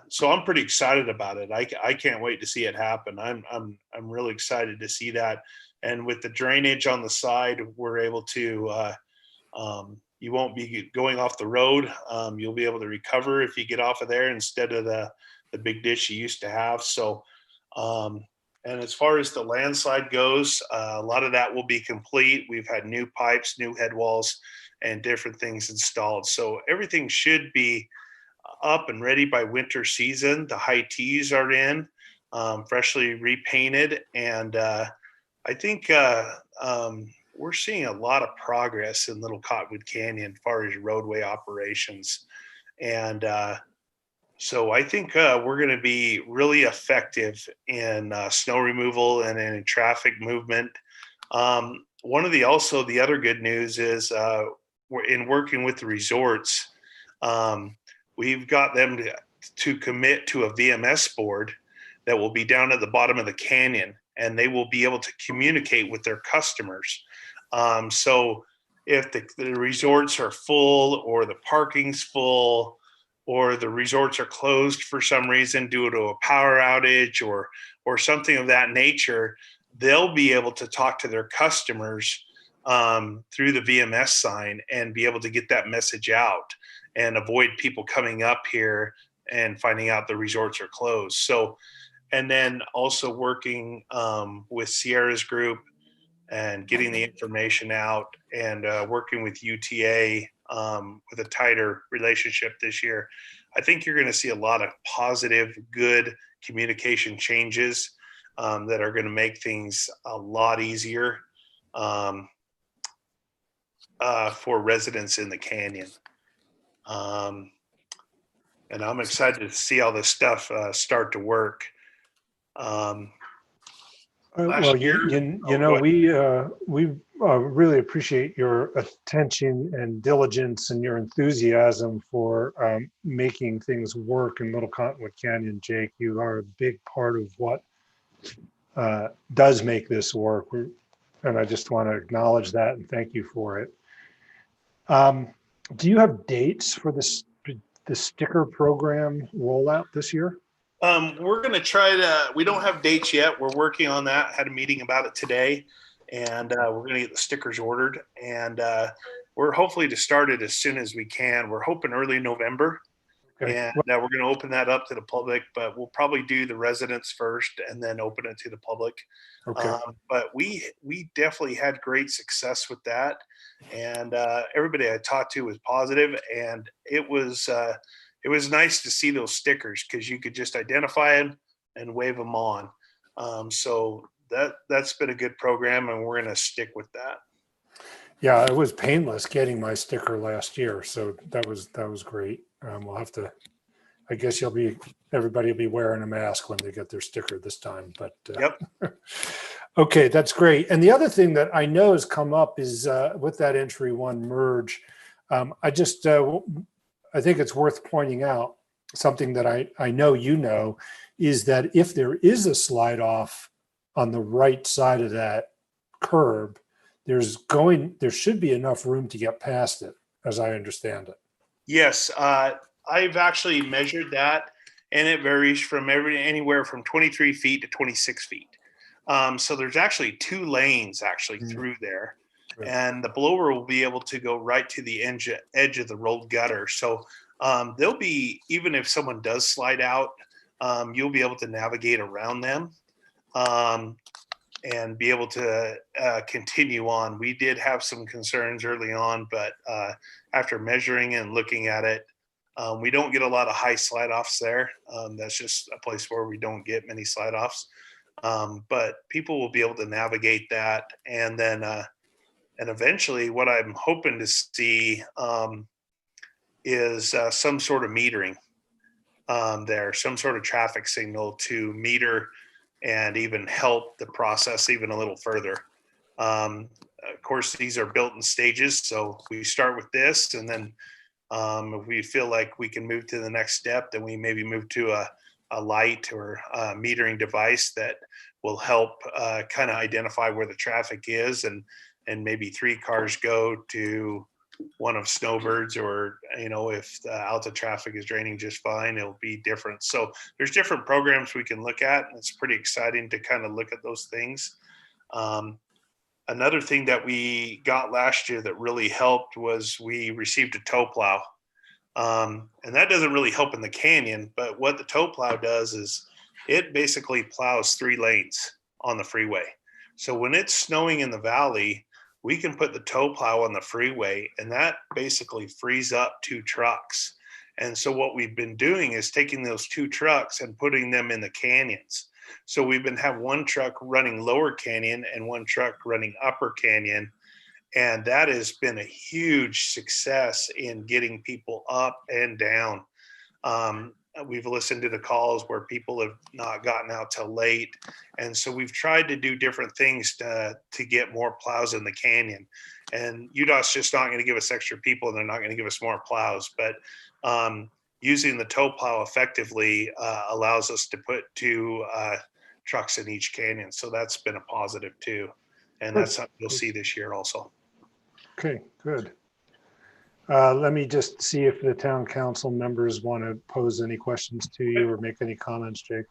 so I'm pretty excited about it. I can't wait to see it happen. I'm really excited to see that. And with the drainage on the side, we're able to, you won't be going off the road. You'll be able to recover if you get off of there instead of the big ditch you used to have. So, and as far as the landslide goes, a lot of that will be complete. We've had new pipes, new head walls, and different things installed. So everything should be up and ready by winter season. The high tees are in, freshly repainted. And I think we're seeing a lot of progress in Little Cottonwood Canyon as far as roadway operations. And so I think we're going to be really effective in snow removal and in traffic movement. One of the other good news is we're in working with the resorts. We've got them to commit to a VMS board that will be down at the bottom of the canyon, and they will be able to communicate with their customers. So if the resorts are full or the parking's full or the resorts are closed for some reason due to a power outage or something of that nature, they'll be able to talk to their customers through the VMS sign and be able to get that message out and avoid people coming up here and finding out the resorts are closed. So, and then also working with Sierra's group and getting the information out and working with UTA with a tighter relationship this year. I think you're going to see a lot of positive, good communication changes that are going to make things a lot easier for residents in the canyon. And I'm excited to see all this stuff start to work.
Well, we really appreciate your attention and diligence and your enthusiasm for making things work in Little Cottonwood Canyon, Jake. You are a big part of what does make this work. And I just want to acknowledge that and thank you for it. Do you have dates for the sticker program rollout this year?
We're going to try to, we don't have dates yet. We're working on that. Had a meeting about it today, and we're going to get the stickers ordered, and we're hopefully to start it as soon as we can. We're hoping early November. Okay. And we're going to open that up to the public, but we'll probably do the residents first and then open it to the public. Okay. But we definitely had great success with that, and everybody I talked to was positive, and it was nice to see those stickers because you could just identify them and wave them on. So that's been a good program, and we're going to stick with that.
Yeah, it was painless getting my sticker last year, so that was great. We'll have to. I guess everybody will be wearing a mask when they get their sticker this time. But
yep.
Okay, that's great. And the other thing that I know has come up is with that entry 1 merge. I just, I think it's worth pointing out something that I know you know, is that if there is a slide off on the right side of that curb, there should be enough room to get past it, as I understand it.
Yes, I've actually measured that, and it varies from anywhere from 23 feet to 26 feet. So there's actually 2 lanes actually through there,
Good.
and the blower will be able to go right to the edge of the rolled gutter. So they'll be, even if someone does slide out, you'll be able to navigate around them. And be able to continue on. We did have some concerns early on, but after measuring and looking at it, we don't get a lot of high slide offs there. That's just a place where we don't get many slide offs. But people will be able to navigate that. And then, and eventually what I'm hoping to see is some sort of metering there, some sort of traffic signal to meter and even help the process even a little further. Of course, these are built in stages. So we start with this, and then if we feel like we can move to the next step, then we maybe move to a light or a metering device that will help kind of identify where the traffic is, and maybe 3 cars go to one of Snowbird's, or if the Alta traffic is draining just fine, it'll be different. So there's different programs we can look at, and it's pretty exciting to kind of look at those things. Another thing that we got last year that really helped was we received a tow plow, and that doesn't really help in the canyon, but what the tow plow does is it basically plows 3 lanes on the freeway. So when it's snowing in the valley, we can put the tow plow on the freeway, and that basically frees up 2 trucks. And so what we've been doing is taking those 2 trucks and putting them in the canyons. So we've been have 1 truck running lower canyon and 1 truck running upper canyon. And that has been a huge success in getting people up and down. We've listened to the calls where people have not gotten out till late. And so we've tried to do different things to get more plows in the canyon. And UDOT's just not going to give us extra people, and they're not going to give us more plows. But using the tow plow effectively allows us to put 2 trucks in each canyon. So that's been a positive too. And that's something you'll see this year also.
Okay, good. Let me just see if the town council members want to pose any questions to you or make any comments, Jake.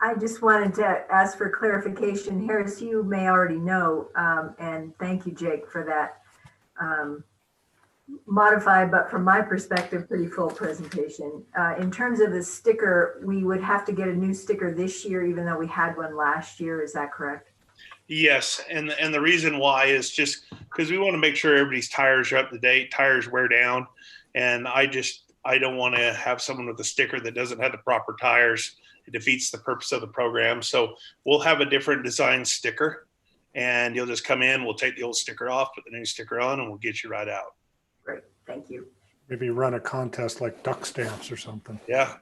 I just wanted to ask for clarification. Harris, you may already know, and thank you, Jake, for that modified, but from my perspective, pretty full presentation. In terms of the sticker, we would have to get a new sticker this year, even though we had one last year. Is that correct?
Yes, and the reason why is just because we want to make sure everybody's tires are up to date. Tires wear down, and I don't want to have someone with a sticker that doesn't have the proper tires. It defeats the purpose of the program. So we'll have a different design sticker, and you'll just come in. We'll take the old sticker off, put the new sticker on, and we'll get you right out.
Great, thank you.
Maybe run a contest like duck stamps or something.
Yeah.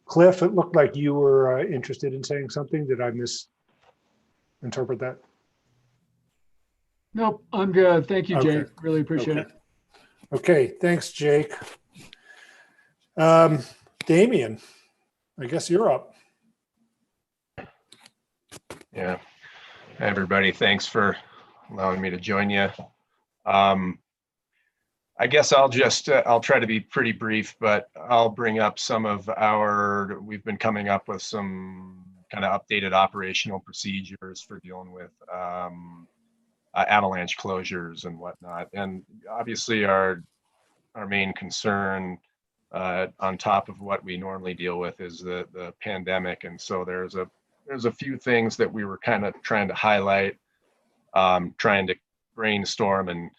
Cliff, it looked like you were interested in saying something. Did I misinterpret that?
Nope, I'm good. Thank you,
Okay.
Jake. Really appreciate it.
Okay, thanks, Jake. Damien, I guess you're up.
Yeah. Hi, everybody. Thanks for allowing me to join you. I guess I'll try to be pretty brief, but I'll bring up we've been coming up with some kind of updated operational procedures for dealing with avalanche closures and whatnot. And obviously our main concern on top of what we normally deal with is the pandemic. And so there's a few things that we were kind of trying to highlight, trying to brainstorm and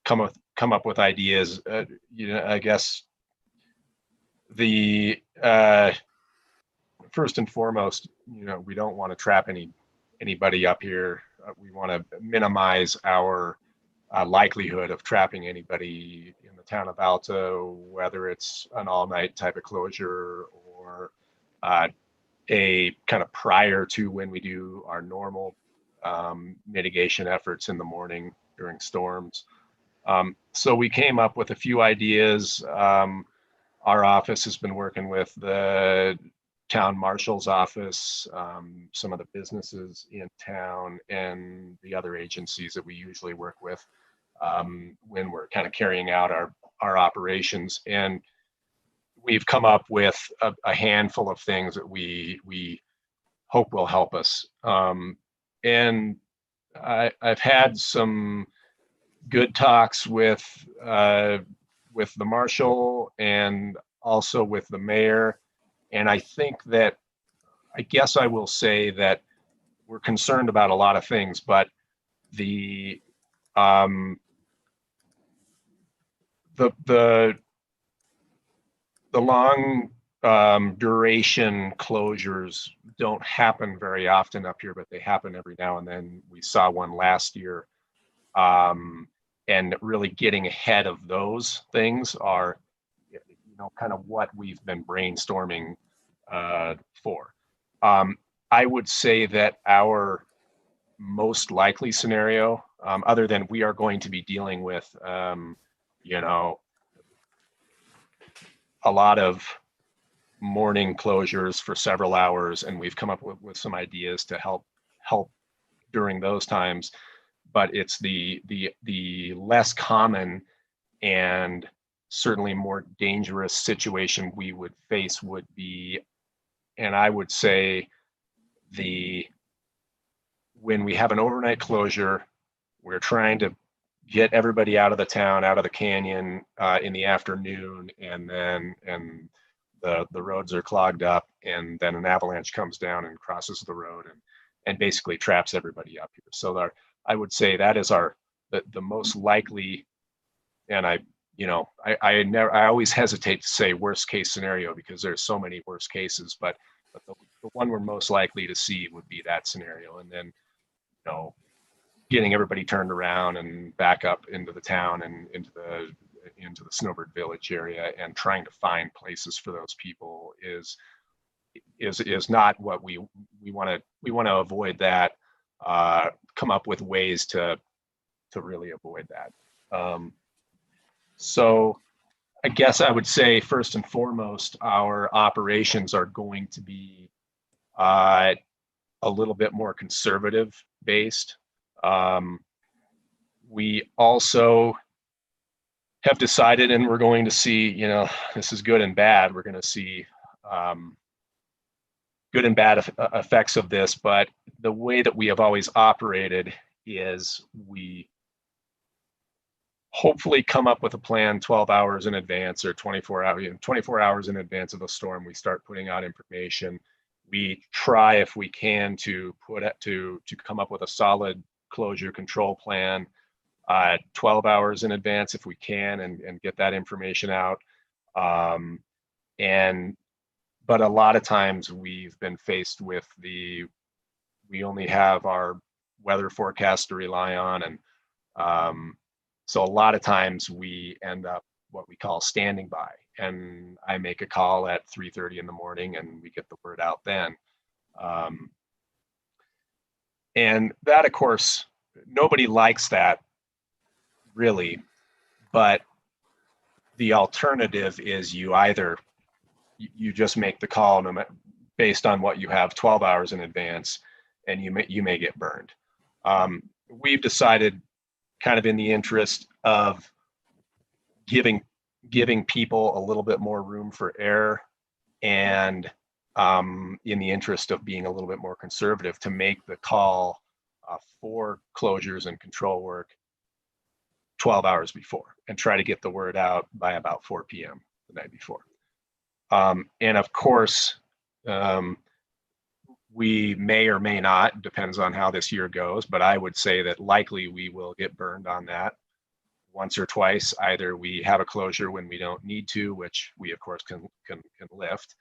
come up with ideas. I guess the first and foremost, we don't want to trap anybody up here. We want to minimize our likelihood of trapping anybody in the town of Alta, whether it's an all-night type of closure or a kind of prior to when we do our normal mitigation efforts in the morning during storms. So we came up with a few ideas. Our office has been working with the town marshal's office, some of the businesses in town, and the other agencies that we usually work with when we're kind of carrying out our operations. And we've come up with a handful of things that we hope will help us. And I've had some good talks with the marshal and also with the mayor. And I think that, I guess I will say that we're concerned about a lot of things, but the long duration closures don't happen very often up here, but they happen every now and then. We saw one last year. And really getting ahead of those things are, kind of what we've been brainstorming for. I would say that our most likely scenario, other than we are going to be dealing with, a lot of morning closures for several hours, and we've come up with some ideas to help during those times. But it's the less common and certainly more dangerous situation we would face would be, and I would say, when we have an overnight closure, we're trying to get everybody out of the town, out of the canyon in the afternoon, and the roads are clogged up, and then an avalanche comes down and crosses the road and basically traps everybody up here. So I would say that is the most likely, and I always hesitate to say worst case scenario because there's so many worst cases, but the one we're most likely to see would be that scenario. And then, getting everybody turned around and back up into the town and into the Snowbird Village area and trying to find places for those people is not what we want to avoid that, come up with ways to really avoid that. So I guess I would say first and foremost, our operations are going to be a little bit more conservative based. We also have decided, and we're going to see, this is good and bad. We're going to see good and bad effects of this, but the way that we have always operated is we hopefully come up with a plan 12 hours in advance or 24 hours in advance of a storm. We start putting out information. We try, if we can, to come up with a solid closure control plan 12 hours in advance if we can, and get that information out. But a lot of times we've been faced with we only have our weather forecast to rely on, and so a lot of times we end up what we call standing by, and I make a call at 3:30 in the morning and we get the word out then. And that, of course, nobody likes that really, but the alternative is you just make the call based on what you have 12 hours in advance, and you may get burned. We've decided, kind of in the interest of giving people a little bit more room for error, and in the interest of being a little bit more conservative, to make the call for closures and control work 12 hours before, and try to get the word out by about 4 p.m. the night before. And of course, we may or may not, depends on how this year goes, but I would say that likely we will get burned on that once or twice. Either we have a closure when we don't need to, which we of course can lift,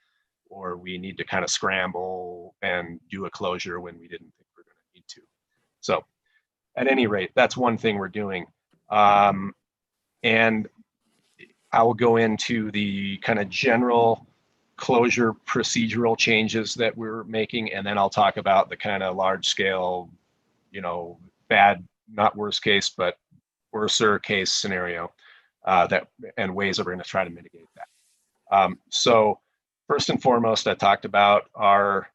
or we need to kind of scramble and do a closure when we didn't think we're going to need to. So at any rate, that's one thing we're doing. And I will go into the kind of general closure procedural changes that we're making, and then I'll talk about the kind of large scale, bad, not worst case, but worser case scenario and ways that we're going to try to mitigate that. So first and foremost, I talked about our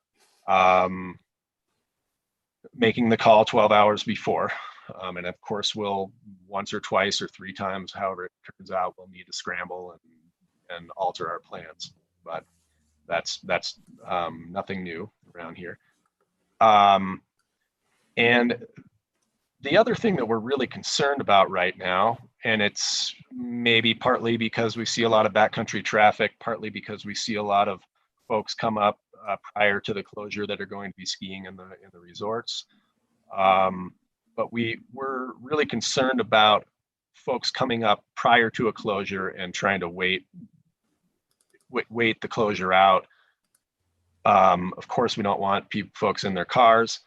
making the call 12 hours before. And of course, we'll once or twice or 3 times, however it turns out, we'll need to scramble and alter our plans. But that's nothing new around here. And the other thing that we're really concerned about right now, and it's maybe partly because we see a lot of backcountry traffic, partly because we see a lot of folks come up prior to the closure that are going to be skiing in the resorts. But we're really concerned about folks coming up prior to a closure and trying to wait the closure out. Of course, we don't want folks in their cars.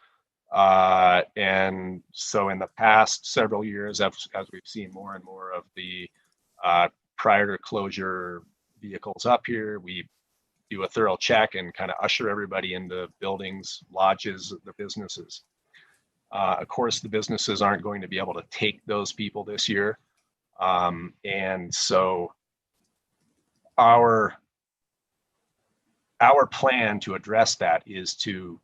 And so in the past several years, as we've seen more and more of the prior to closure vehicles up here, we do a thorough check and kind of usher everybody into buildings, lodges, the businesses. Of course, the businesses aren't going to be able to take those people this year. And so our plan to address that is to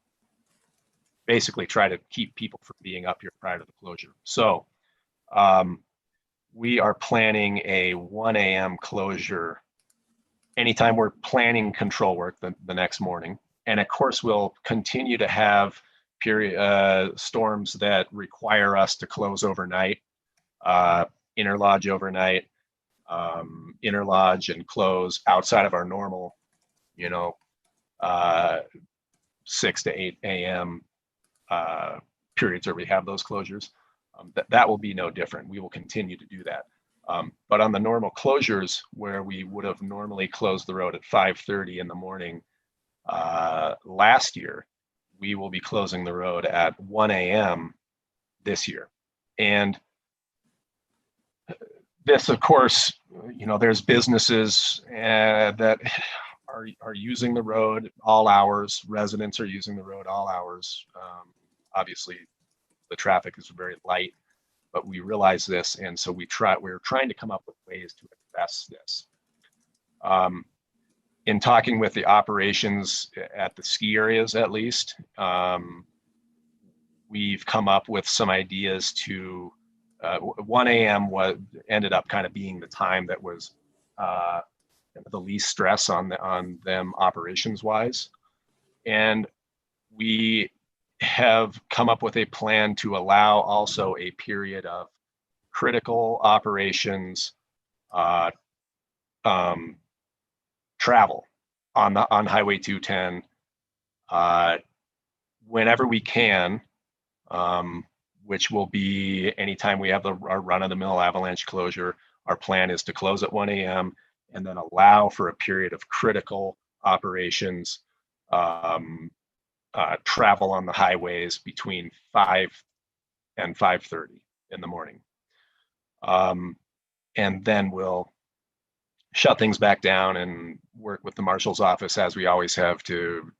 basically try to keep people from being up here prior to the closure. So we are planning a 1 a.m. closure anytime we're planning control work the next morning. And of course, we'll continue to have storms that require us to close overnight, interlodge overnight, interlodge and close outside of our normal, 6 to 8 a.m. Periods where we have those closures. That will be no different. We will continue to do that. But on the normal closures where we would have normally closed the road at 5:30 in the morning last year, we will be closing the road at 1 a.m. this year. And this, of course, there's businesses that are using the road all hours. Residents are using the road all hours. Obviously, the traffic is very light, but we realize this, and so we're trying to come up with ways to address this. In talking with the operations at the ski areas, at least, we've come up with some ideas to 1 a.m. ended up kind of being the time that was the least stress on them operations wise, and we have come up with a plan to allow also a period of critical operations travel on Highway 210 whenever we can, which will be anytime we have our run-of-the-mill avalanche closure. Our plan is to close at 1 a.m. and then allow for a period of critical operations travel on the highways between 5 and 5:30 in the morning. And then we'll shut things back down and work with the marshal's office as we always have to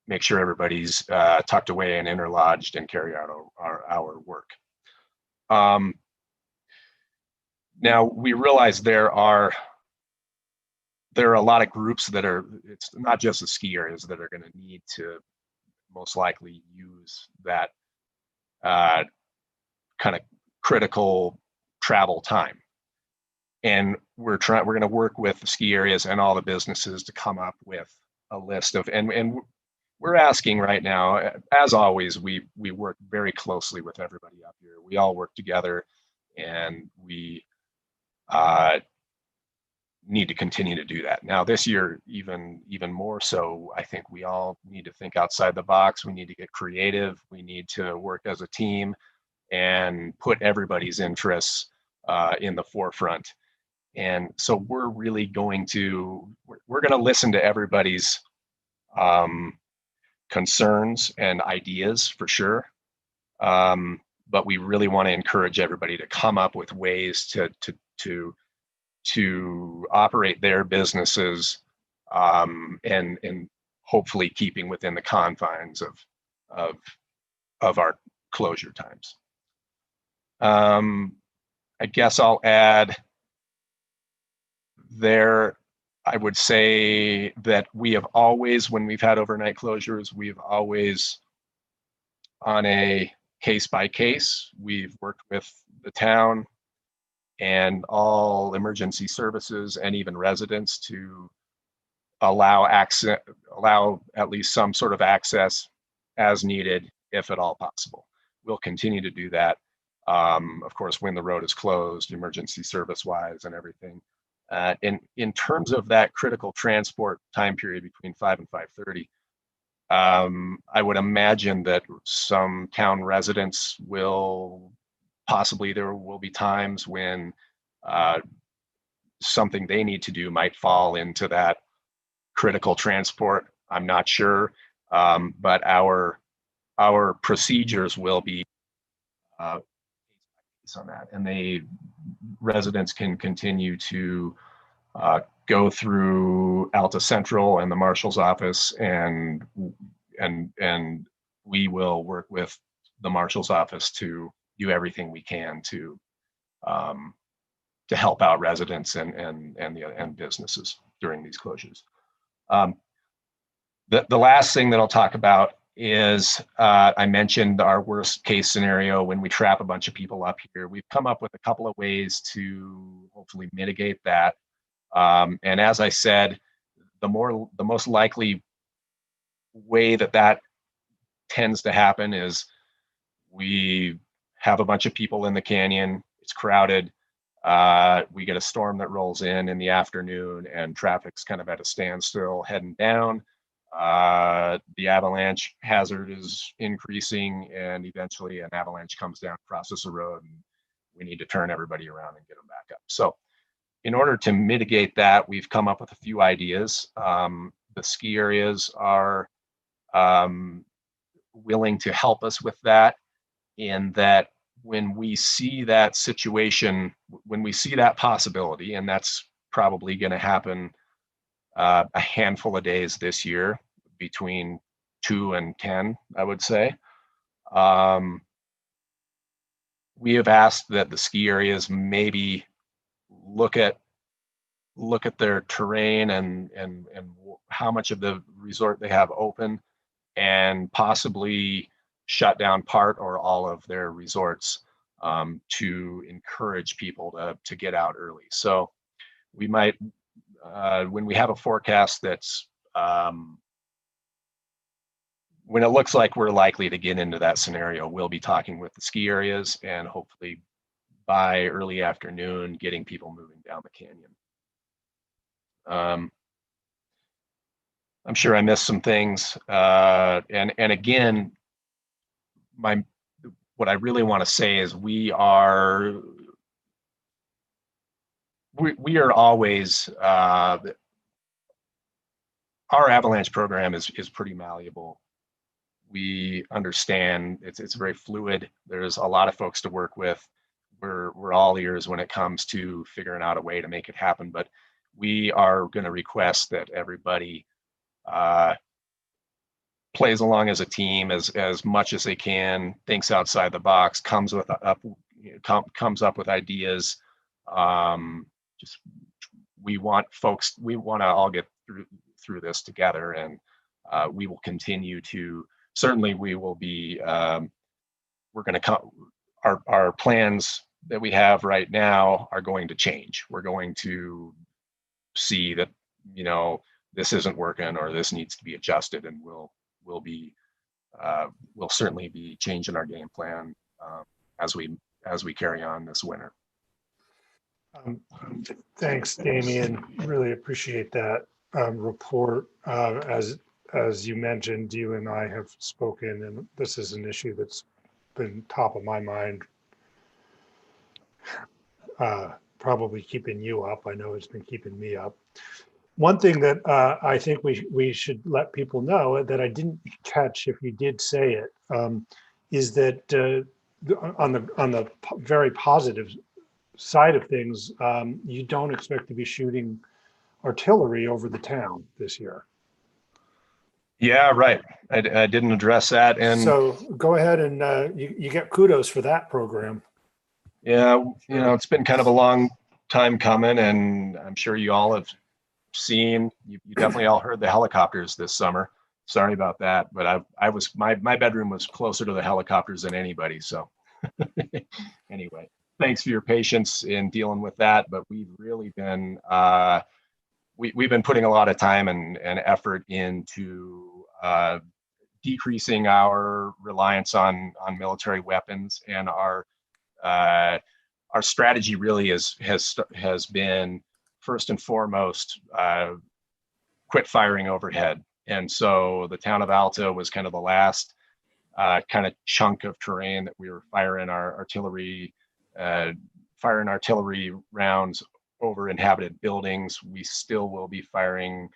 make sure everybody's tucked away and interlodged and carry out our work. Now we realize there are a lot of groups that it's not just the ski areas that are going to need to most likely use that kind of critical travel time. And we're going to work with the ski areas and all the businesses to come up with a list of, and we're asking right now, as always, we work very closely with everybody up here. We all work together, and we need to continue to do that. Now this year, even more so, I think we all need to think outside the box. We need to get creative. We need to work as a team and put everybody's interests in the forefront. And so we're really going to listen to everybody's concerns and ideas for sure. But we really want to encourage everybody to come up with ways to operate their businesses and hopefully keeping within the confines of our closure times. I guess I'll add there, I would say that we have always, when we've had overnight closures, we've always, on a case by case, we've worked with the town and all emergency services and even residents to allow access, allow at least some sort of access as needed, if at all possible. We'll continue to do that. Of course, when the road is closed, emergency service wise and everything. In terms of that critical transport time period between 5 and 5:30, I would imagine that some town residents will possibly, there will be times when something they need to do might fall into that critical transport. I'm not sure, but our procedures will be on that, and residents can continue to go through Alta Central and the marshal's office, and we will work with the marshal's office to do everything we can to help out residents and businesses during these closures. The last thing that I'll talk about is I mentioned our worst case scenario when we trap a bunch of people up here. We've come up with a couple of ways to hopefully mitigate that. And as I said, the most likely way that tends to happen is we have a bunch of people in the canyon, it's crowded, we get a storm that rolls in the afternoon and traffic's kind of at a standstill heading down. The avalanche hazard is increasing, and eventually an avalanche comes down, crosses the road, and we need to turn everybody around and get them back up. So in order to mitigate that, we've come up with a few ideas. The ski areas are willing to help us with that, in that when we see that situation, when we see that possibility, and that's probably going to happen a handful of days this year, between 2 and 10, I would say. We have asked that the ski areas maybe look at their terrain and how much of the resort they have open, and possibly shut down part or all of their resorts to encourage people to get out early. So we might, when we have a forecast that's when it looks like we're likely to get into that scenario, we'll be talking with the ski areas and hopefully by early afternoon, getting people moving down the canyon. I'm sure I missed some things. And again, what I really want to say is we are always, our avalanche program is pretty malleable. We understand it's very fluid. There's a lot of folks to work with. We're all ears when it comes to figuring out a way to make it happen, but we are going to request that everybody plays along as a team as much as they can, thinks outside the box, comes up with ideas. Just we want to all get through this together, and we will continue to. Certainly, we will be. We're going to come. Our plans that we have right now are going to change. We're going to see that this isn't working or this needs to be adjusted, and we'll certainly be changing our game plan as we carry on this winter.
Thanks, Damien. Really appreciate that report. As you mentioned, you and I have spoken, and this is an issue that's been top of my mind. Probably keeping you up. I know it's been keeping me up. One thing that I think we should let people know that I didn't catch if you did say it is that on the very positive side of things, you don't expect to be shooting artillery over the town this year.
Yeah, right. I didn't address that, and
so go ahead and you get kudos for that program.
Yeah, it's been kind of a long time coming, and I'm sure you all have seen, you definitely all heard the helicopters this summer. Sorry about that, but my bedroom was closer to the helicopters than anybody. So anyway, thanks for your patience in dealing with that. But we've really been, we've been putting a lot of time and effort into decreasing our reliance on military weapons, and our strategy really has been, first and foremost, quit firing overhead. And so the town of Alta was kind of the last kind of chunk of terrain that we were firing artillery rounds over inhabited buildings. We still will be firing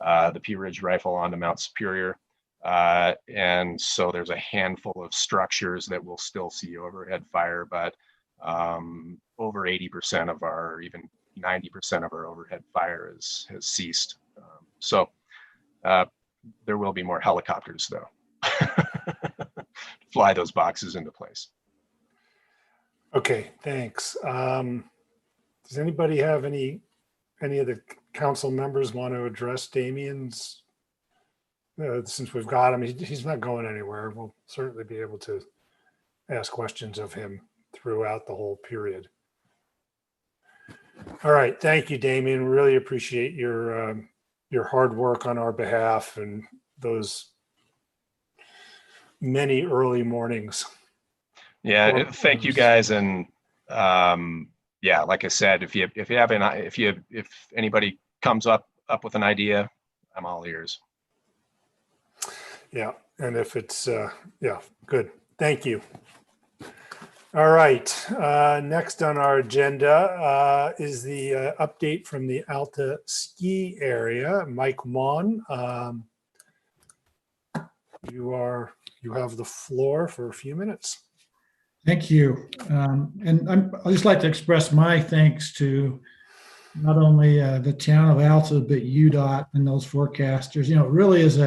the Pea Ridge rifle onto Mount Superior. And so there's a handful of structures that will still see overhead fire, but over 80% of our, even 90% of our overhead fire has ceased. So there will be more helicopters though, fly those boxes into place.
Okay, thanks. Does anybody have any of the council members want to address Damien's? Since we've got him, he's not going anywhere. We'll certainly be able to ask questions of him throughout the whole period. All right, thank you, Damien. We really appreciate your hard work on our behalf and those many early mornings.
Yeah, thank you guys. And yeah, like I said, if anybody comes up with an idea, I'm all ears.
Yeah, and if it's yeah, good. Thank you. All right, next on our agenda is the update from the Alta ski area. Mike Mon, you have the floor for a few minutes.
Thank you. And I'd just like to express my thanks to not only the town of Alta, but UDOT and those forecasters. It really is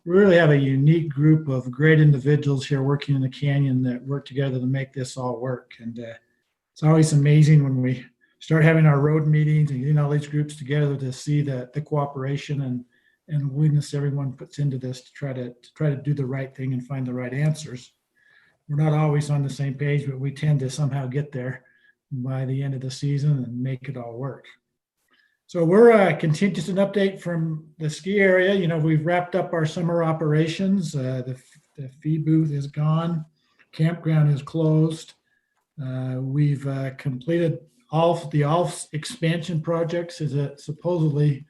we really have a unique group of great individuals here working in the canyon that work together to make this all work. And it's always amazing when we start having our road meetings and getting all these groups together to see the cooperation and willingness everyone puts into this to try to do the right thing and find the right answers. We're not always on the same page, but we tend to somehow get there by the end of the season and make it all work. So we're continuing, just an update from the ski area. We've wrapped up our summer operations. The feed booth is gone. Campground is closed. We've completed all the expansion projects. Supposedly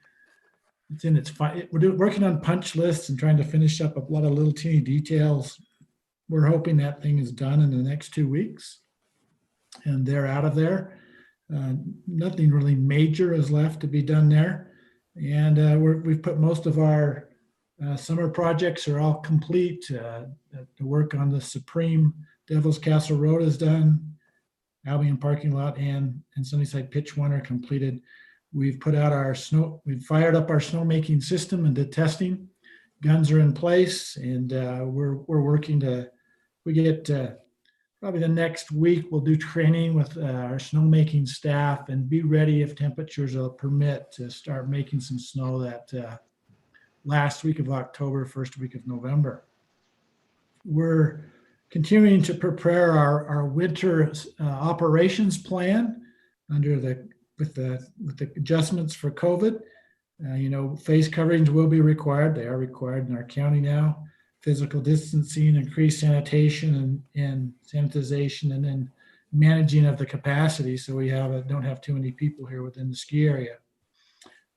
it's in its we're working on punch lists and trying to finish up a lot of little teeny details. We're hoping that thing is done in the next 2 weeks and they're out of there. Nothing really major is left to be done there. And we've put most of our summer projects are all complete. The work on the Supreme Devil's Castle Road is done. Albion parking lot and Sunnyside Pitch 1 are completed. We've put out we've fired up our snowmaking system and did testing. Guns are in place, and we're working we get probably the next week, we'll do training with our snowmaking staff and be ready if temperatures will permit to start making some snow that last week of October, first week of November. We're continuing to prepare our winter operations plan with the adjustments for COVID. Face coverings will be required. They are required in our county now. Physical distancing, increased sanitation and sanitization, and then managing of the capacity so we don't have too many people here within the ski area.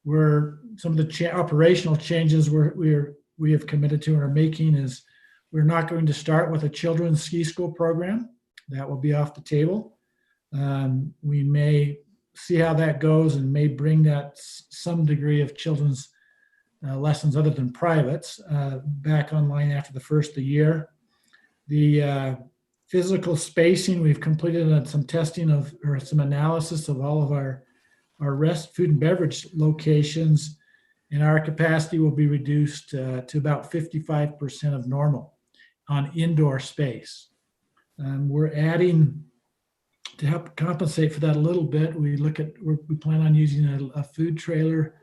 Some of the operational changes we have committed to and are making is we're not going to start with a children's ski school program. That will be off the table. We may see how that goes and may bring that some degree of children's lessons other than privates back online after the first of the year. The physical spacing, we've completed some testing or some analysis of all of our food and beverage locations, and our capacity will be reduced to about 55% of normal on indoor space. We're adding to help compensate for that a little bit, we plan on using a food trailer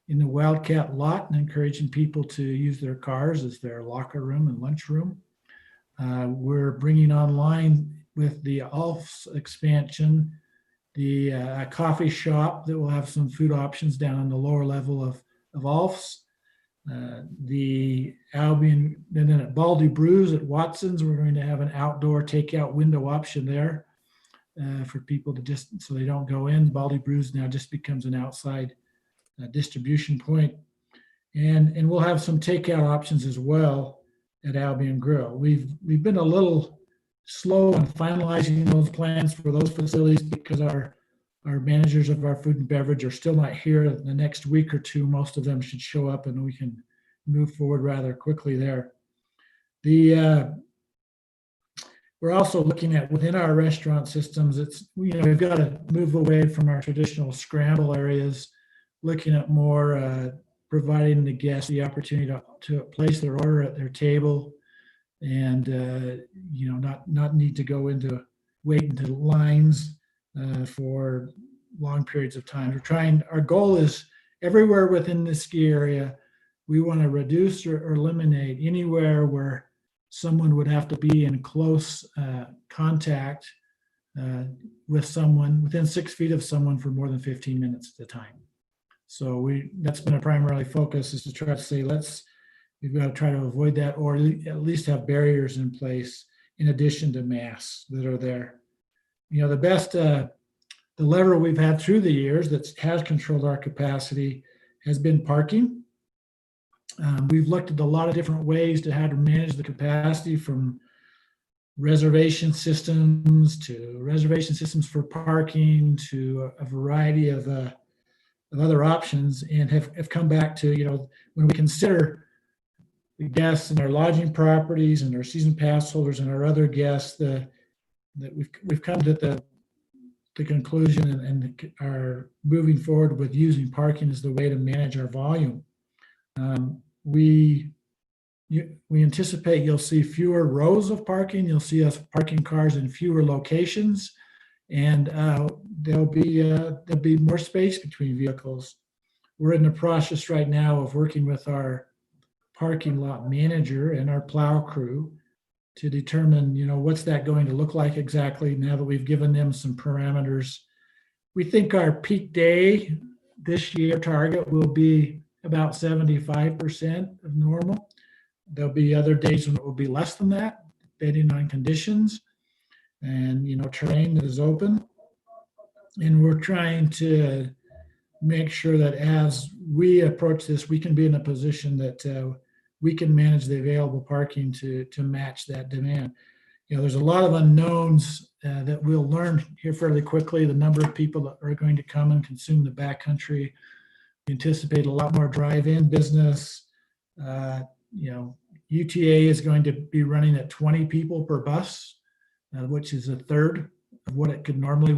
in the Wildcat lot and encouraging people to use their cars as their locker room and lunchroom. We're bringing online with the Alf's expansion, the coffee shop that will have some food options down on the lower level of Alf's. The Albion, and then at Baldy Brews at Watson's, we're going to have an outdoor takeout window option there for people to just, so they don't go in. Baldy Brews now just becomes an outside distribution point. And we'll have some takeout options as well at Albion Grill. We've been a little slow in finalizing those plans for those facilities because our managers of our food and beverage are still not here. In the next week or two, most of them should show up and we can move forward rather quickly there. We're also looking at within our restaurant systems, we've got to move away from our traditional scramble areas, looking at more providing the guests the opportunity to place their order at their table and not need to go into wait into lines for long periods of time. Our goal is everywhere within the ski area, we want to reduce or eliminate anywhere where someone would have to be in close contact with someone within 6 feet of someone for more than 15 minutes at a time. So that's been a primary focus, is to try to say, we've got to try to avoid that, or at least have barriers in place in addition to masks that are there. The best, the lever we've had through the years that has controlled our capacity has been parking. We've looked at a lot of different ways to how to manage the capacity, from reservation systems for parking to a variety of other options, and have come back to, when we consider the guests and our lodging properties and our season pass holders and our other guests, that we've come to the conclusion and are moving forward with using parking as the way to manage our volume. We anticipate you'll see fewer rows of parking. You'll see us parking cars in fewer locations, and there'll be more space between vehicles. We're in the process right now of working with our parking lot manager and our plow crew to determine, what's that going to look like exactly now that we've given them some parameters. We think our peak day this year target will be about 75% of normal. There'll be other days when it will be less than that, depending on conditions and, terrain that is open. And we're trying to make sure that as we approach this, we can be in a position that we can manage the available parking to match that demand. There's a lot of unknowns that we'll learn here fairly quickly. The number of people that are going to come and consume the backcountry. We anticipate a lot more drive-in business. UTA is going to be running at 20 people per bus, which is a third of what it could normally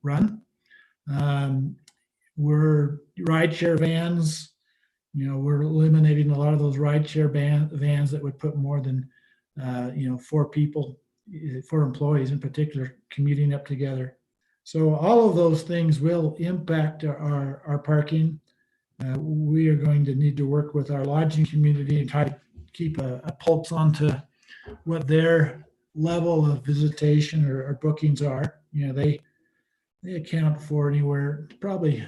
run. We're rideshare vans. We're eliminating a lot of those rideshare vans that would put more than 4 people, 4 employees in particular, commuting up together. So all of those things will impact our parking. We are going to need to work with our lodging community and try to keep a pulse onto what their level of visitation or bookings are. They account for probably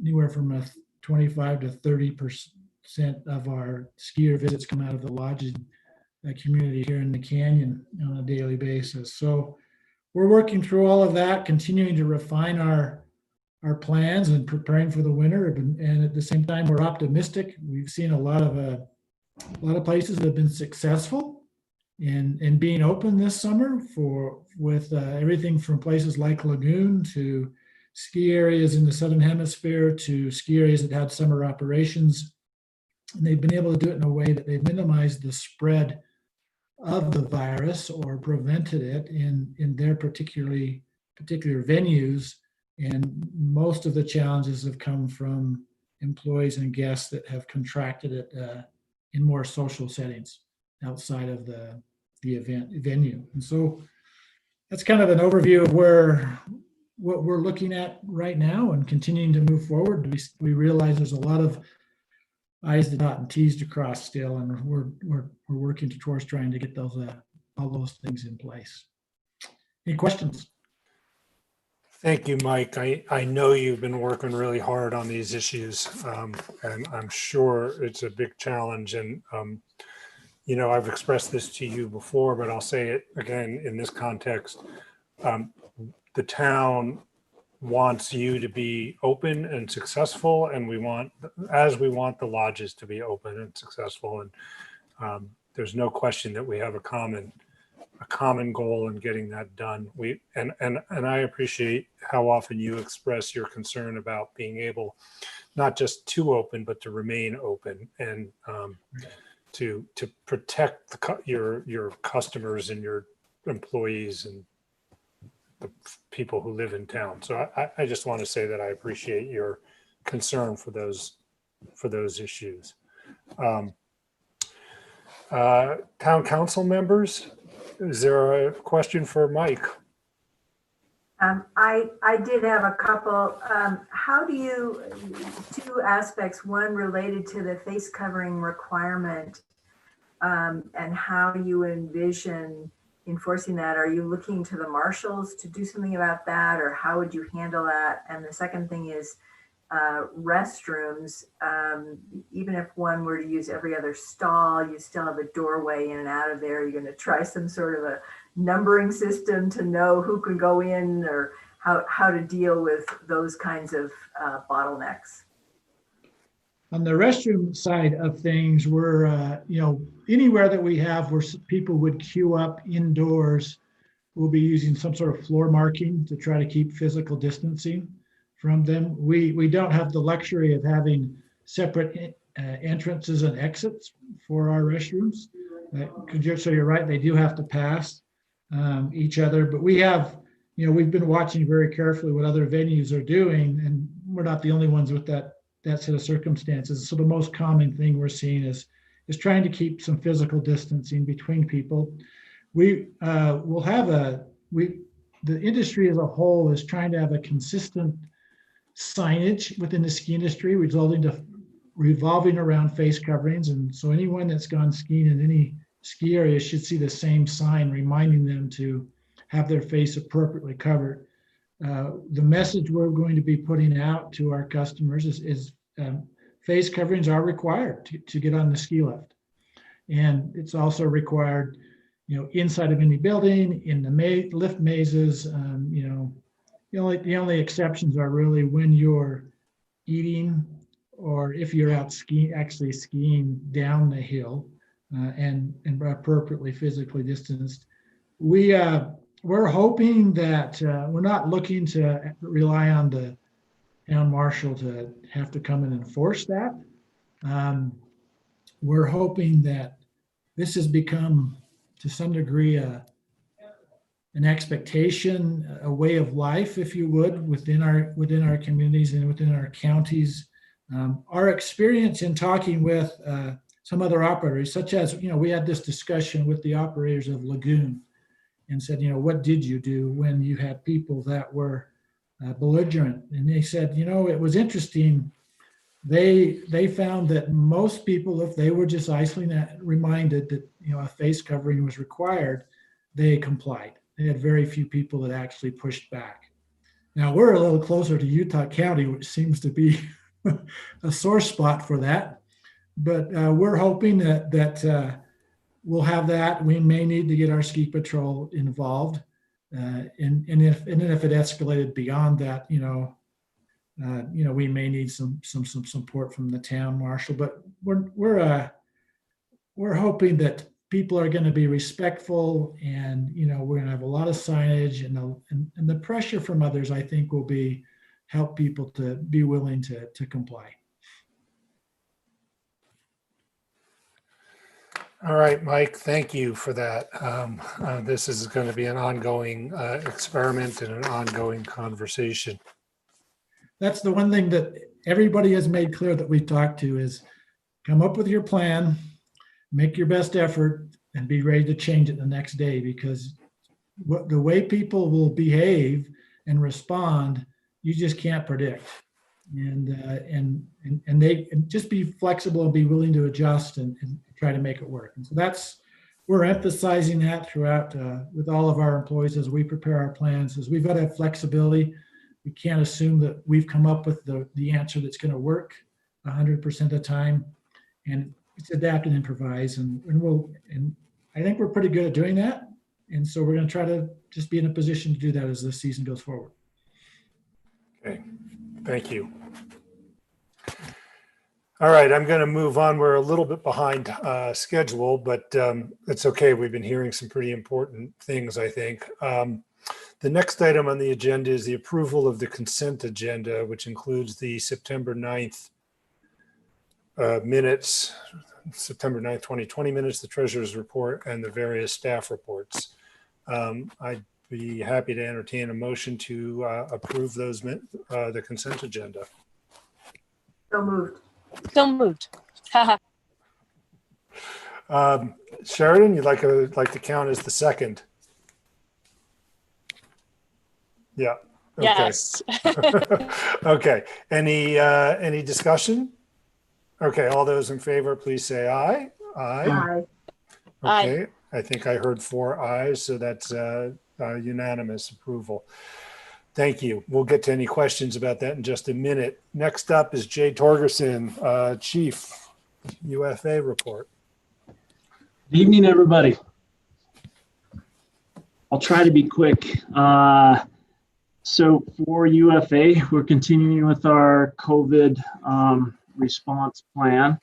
anywhere from a 25 to 30% of our skier visits come out of the lodging community here in the canyon on a daily basis. So we're working through all of that, continuing to refine our plans and preparing for the winter. And at the same time, we're optimistic. We've seen a lot of places that have been successful in being open this summer with everything from places like Lagoon to ski areas in the Southern Hemisphere to ski areas that had summer operations. And they've been able to do it in a way that they've minimized the spread of the virus or prevented it in their particular venues. And most of the challenges have come from employees and guests that have contracted it in more social settings outside of the event venue. And so that's kind of an overview of what we're looking at right now and continuing to move forward. We realize there's a lot of I's to dot and T's to cross still, and we're working towards trying to get those all those things in place. Any questions?
Thank you, Mike. I know you've been working really hard on these issues, and I'm sure it's a big challenge. And, you know, I've expressed this to you before, but I'll say it again in this context. The town wants you to be open and successful, and we want the lodges to be open and successful. And there's no question that we have a common goal in getting that done. And I appreciate how often you express your concern about being able not just to open, but to remain open and to protect your customers and your employees and the people who live in town. So I just want to say that I appreciate your concern for those issues. Town council members, is there a question for Mike?
I did have a couple. How do you, two aspects, one related to the face covering requirement and how you envision enforcing that. Are you looking to the marshals to do something about that, or how would you handle that? And the second thing is restrooms. Even if one were to use every other stall, you still have a doorway in and out of there. You're going to try some sort of a numbering system to know who can go in, or how to deal with those kinds of bottlenecks.
On the restroom side of things, we're, you know, anywhere that we have where people would queue up indoors, we'll be using some sort of floor marking to try to keep physical distancing from them. We don't have the luxury of having separate entrances and exits for our restrooms. So you're right, they do have to pass each other, but we have, you know, we've been watching very carefully what other venues are doing, and we're not the only ones with that set of circumstances. So the most common thing we're seeing is trying to keep some physical distancing between people. We will have the industry as a whole is trying to have a consistent signage within the ski industry, revolving around face coverings. And so anyone that's gone skiing in any ski area should see the same sign reminding them to have their face appropriately covered. The message we're going to be putting out to our customers is face coverings are required to get on the ski lift. And it's also required, you know, inside of any building, in the lift mazes. You know, the only exceptions are really when you're eating, or if you're out actually skiing down the hill and appropriately physically distanced. We're hoping that we're not looking to rely on the town marshal to have to come and enforce that. We're hoping that this has become, to some degree, an expectation, a way of life, if you would, within our communities and within our counties. Our experience in talking with some other operators, such as, you know, we had this discussion with the operators of Lagoon and said, you know, what did you do when you had people that were belligerent? And they said, you know, it was interesting. They found that most people, if they were just reminded that, you know, a face covering was required, they complied. They had very few people that actually pushed back. Now we're a little closer to Utah County, which seems to be a sore spot for that. But we're hoping that we'll have that. We may need to get our ski patrol involved, and if it escalated beyond that, you know, we may need some support from the town marshal. But we're hoping that people are going to be respectful, and, you know, we're going to have a lot of signage, and the pressure from others, I think, will help people to be willing to comply.
All right, Mike, thank you for that. This is going to be an ongoing experiment and an ongoing conversation.
That's the one thing that everybody has made clear that we've talked to is come up with your plan, make your best effort, and be ready to change it the next day, because the way people will behave and respond, you just can't predict. And they and just be flexible and be willing to adjust and try to make it work. And so we're emphasizing that throughout with all of our employees as we prepare our plans. Is we've got to have flexibility. We can't assume that we've come up with the answer that's going to work 100% of the time, and it's adapt and improvise. And I think we're pretty good at doing that. And so we're going to try to just be in a position to do that as the season goes forward.
Okay, thank you. All right, I'm going to move on. We're a little bit behind schedule, but it's okay. We've been hearing some pretty important things, I think. The next item on the agenda is the approval of the consent agenda, which includes the September 9th minutes, September 9th, 2020 minutes, the treasurer's report, and the various staff reports. I'd be happy to entertain a motion to approve those, the consent agenda.
So moved.
So moved. Haha.
Sheridan, you'd like to count as the second? Yeah. Okay.
Yes.
Okay. Any discussion? Okay. All those in favor, please say aye. Aye.
Aye.
Okay. I think I heard 4 ayes, so that's unanimous approval. Thank you. We'll get to any questions about that in just a minute. Next up is Jay Torgerson, Chief, UFA report.
Good evening, everybody. I'll try to be quick. So for UFA, we're continuing with our COVID response plan.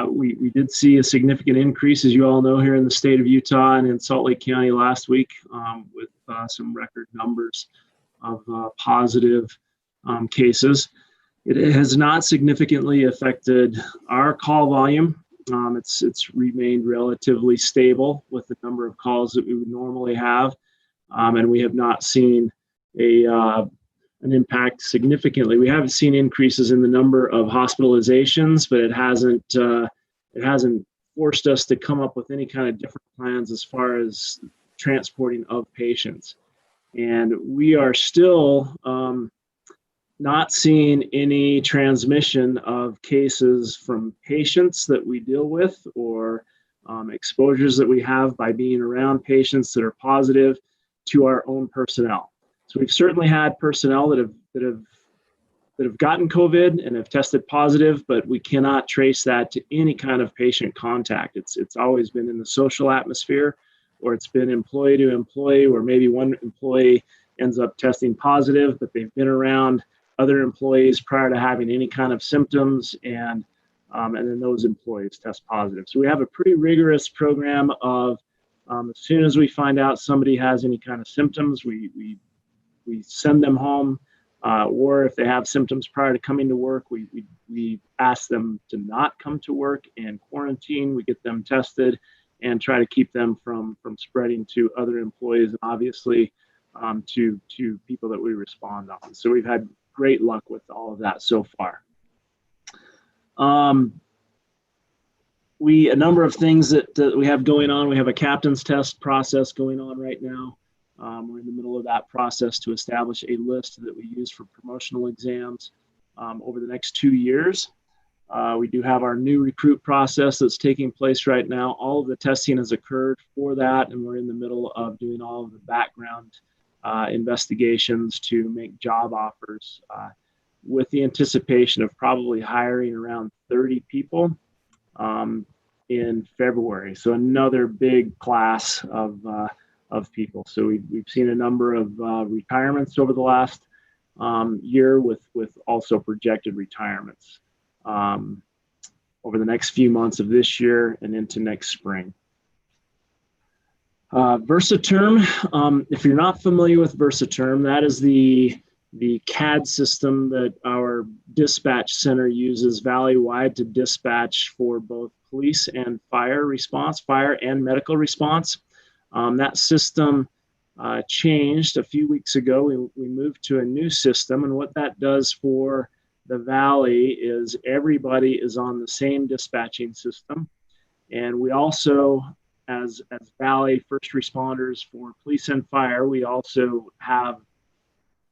We did see a significant increase, as you all know, here in the state of Utah and in Salt Lake County last week with some record numbers of positive cases. It has not significantly affected our call volume. It's remained relatively stable with the number of calls that we would normally have, and we have not seen an impact significantly. We haven't seen increases in the number of hospitalizations, but it hasn't forced us to come up with any kind of different plans as far as transporting of patients. And we are still not seeing any transmission of cases from patients that we deal with or exposures that we have by being around patients that are positive to our own personnel. So we've certainly had personnel that have gotten COVID and have tested positive, but we cannot trace that to any kind of patient contact. It's always been in the social atmosphere, or it's been employee to employee, where maybe one employee ends up testing positive, but they've been around other employees prior to having any kind of symptoms, and then those employees test positive. So we have a pretty rigorous program of as soon as we find out somebody has any kind of symptoms, we send them home, or if they have symptoms prior to coming to work, we ask them to not come to work and quarantine. We get them tested and try to keep them from spreading to other employees, and obviously to people that we respond on. So we've had great luck with all of that so far. A number of things that we have going on. We have a captain's test process going on right now. We're in the middle of that process to establish a list that we use for promotional exams over the next 2 years. We do have our new recruit process that's taking place right now. All of the testing has occurred for that, and we're in the middle of doing all of the background investigations to make job offers with the anticipation of probably hiring around 30 people in February. So another big class of people. So we've seen a number of retirements over the last year with also projected retirements over the next few months of this year and into next spring. VersaTerm, if you're not familiar with VersaTerm, that is the CAD system that our dispatch center uses valley-wide to dispatch for both police and fire response, fire and medical response. That system changed a few weeks ago. We moved to a new system, and what that does for the Valley is everybody is on the same dispatching system. And we also as Valley first responders for police and fire, we also have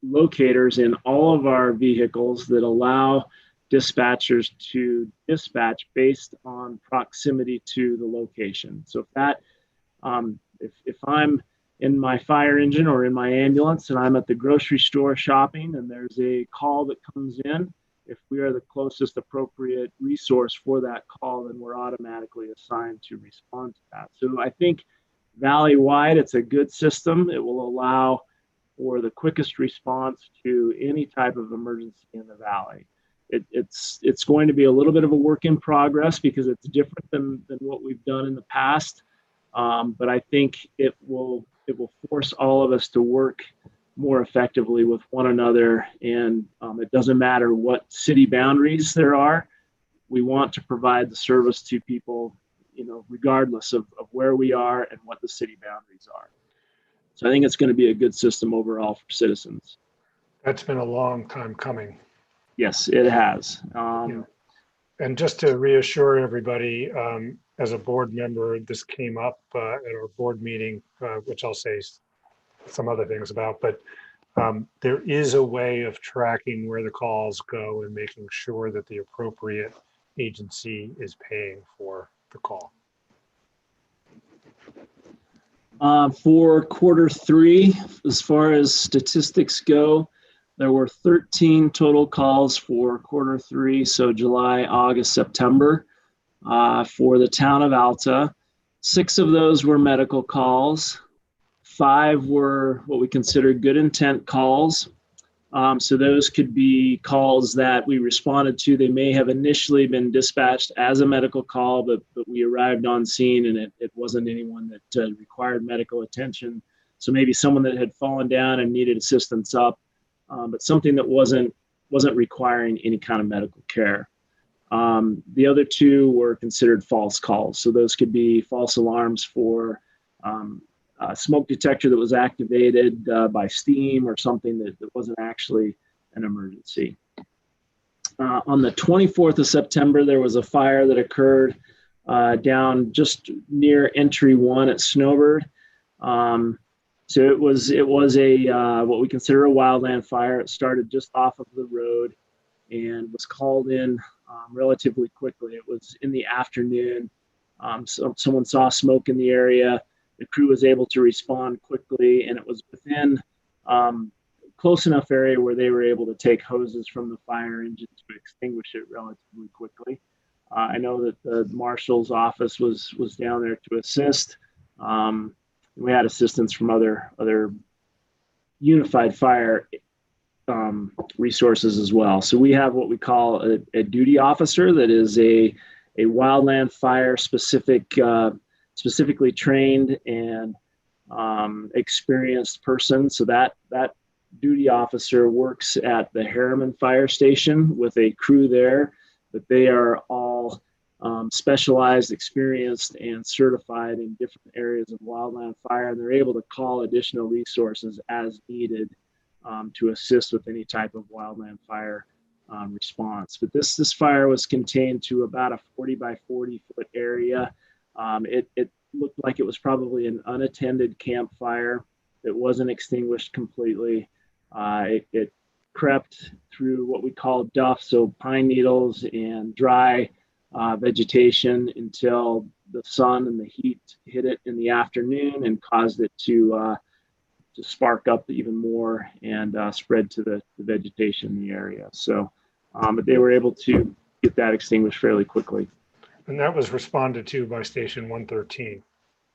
locators in all of our vehicles that allow dispatchers to dispatch based on proximity to the location. So if I'm in my fire engine or in my ambulance and I'm at the grocery store shopping and there's a call that comes in, if we are the closest appropriate resource for that call, then we're automatically assigned to respond to that. So I think Valley-wide, it's a good system. It will allow for the quickest response to any type of emergency in the Valley. It's going to be a little bit of a work in progress because it's different than what we've done in the past. But I think it will force all of us to work more effectively with one another. And it doesn't matter what city boundaries there are. We want to provide the service to people, regardless of where we are and what the city boundaries are. So I think it's going to be a good system overall for citizens.
That's been a long time coming.
Yes, it has.
And just to reassure everybody, as a board member, this came up at our board meeting, which I'll say some other things about, but there is a way of tracking where the calls go and making sure that the appropriate agency is paying for the call.
For Q3, as far as statistics go, there were 13 total calls for Q3, so July, August, September, for the town of Alta. 6 of those were medical calls. 5 were what we consider good intent calls. So those could be calls that we responded to. They may have initially been dispatched as a medical call, but we arrived on scene and it wasn't anyone that required medical attention. So maybe someone that had fallen down and needed assistance up, but something that wasn't requiring any kind of medical care. The other 2 were considered false calls. So those could be false alarms for a smoke detector that was activated by steam or something that wasn't actually an emergency. On the 24th of September, there was a fire that occurred down just near entry 1 at Snowbird. So it was a what we consider a wildland fire. It started just off of the road and was called in relatively quickly. It was in the afternoon. So someone saw smoke in the area. The crew was able to respond quickly, and it was within close enough area where they were able to take hoses from the fire engine to extinguish it relatively quickly. I know that the marshal's office was down there to assist. We had assistance from other unified fire resources as well. So we have what we call a duty officer that is a wildland fire specifically trained and experienced person. So that duty officer works at the Harriman Fire Station with a crew there, but they are all specialized, experienced, and certified in different areas of wildland fire, and they're able to call additional resources as needed to assist with any type of wildland fire response. But this fire was contained to about a 40 by 40 foot area. It looked like it was probably an unattended campfire that wasn't extinguished completely. It crept through what we call duff, so pine needles and dry vegetation until the sun and the heat hit it in the afternoon and caused it to spark up even more and spread to the vegetation in the area. So, but they were able to get that extinguished fairly quickly.
And that was responded to by Station 113.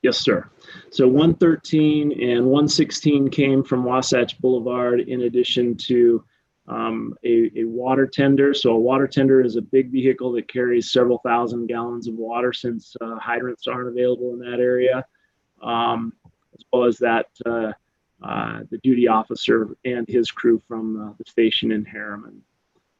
Yes, sir. So 113 and 116 came from Wasatch Boulevard in addition to a water tender. So a water tender is a big vehicle that carries several thousand gallons of water since hydrants aren't available in that area, as well as that the duty officer and his crew from the station in Harriman.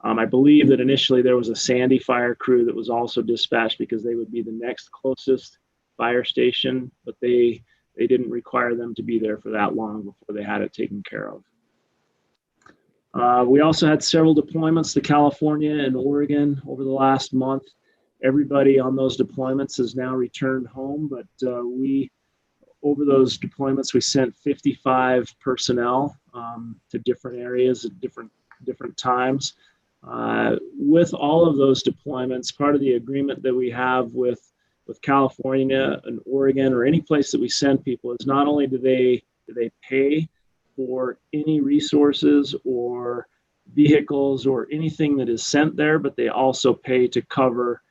I believe that initially there was a Sandy fire crew that was also dispatched because they would be the next closest fire station, but they didn't require them to be there for that long before they had it taken care of. We also had several deployments to California and Oregon over the last month. Everybody on those deployments has now returned home, but over those deployments, we sent 55 personnel to different areas at different times. With all of those deployments, part of the agreement that we have with California and Oregon or any place that we send people is not only do they pay for any resources or vehicles or anything that is sent there, but they also pay to cover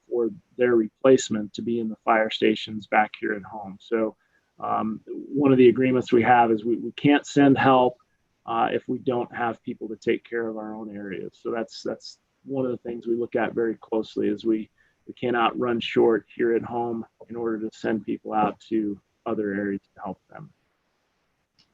for their replacement to be in the fire stations back here at home. So one of the agreements we have is we can't send help if we don't have people to take care of our own areas. So that's one of the things we look at very closely is we cannot run short here at home in order to send people out to other areas to help them.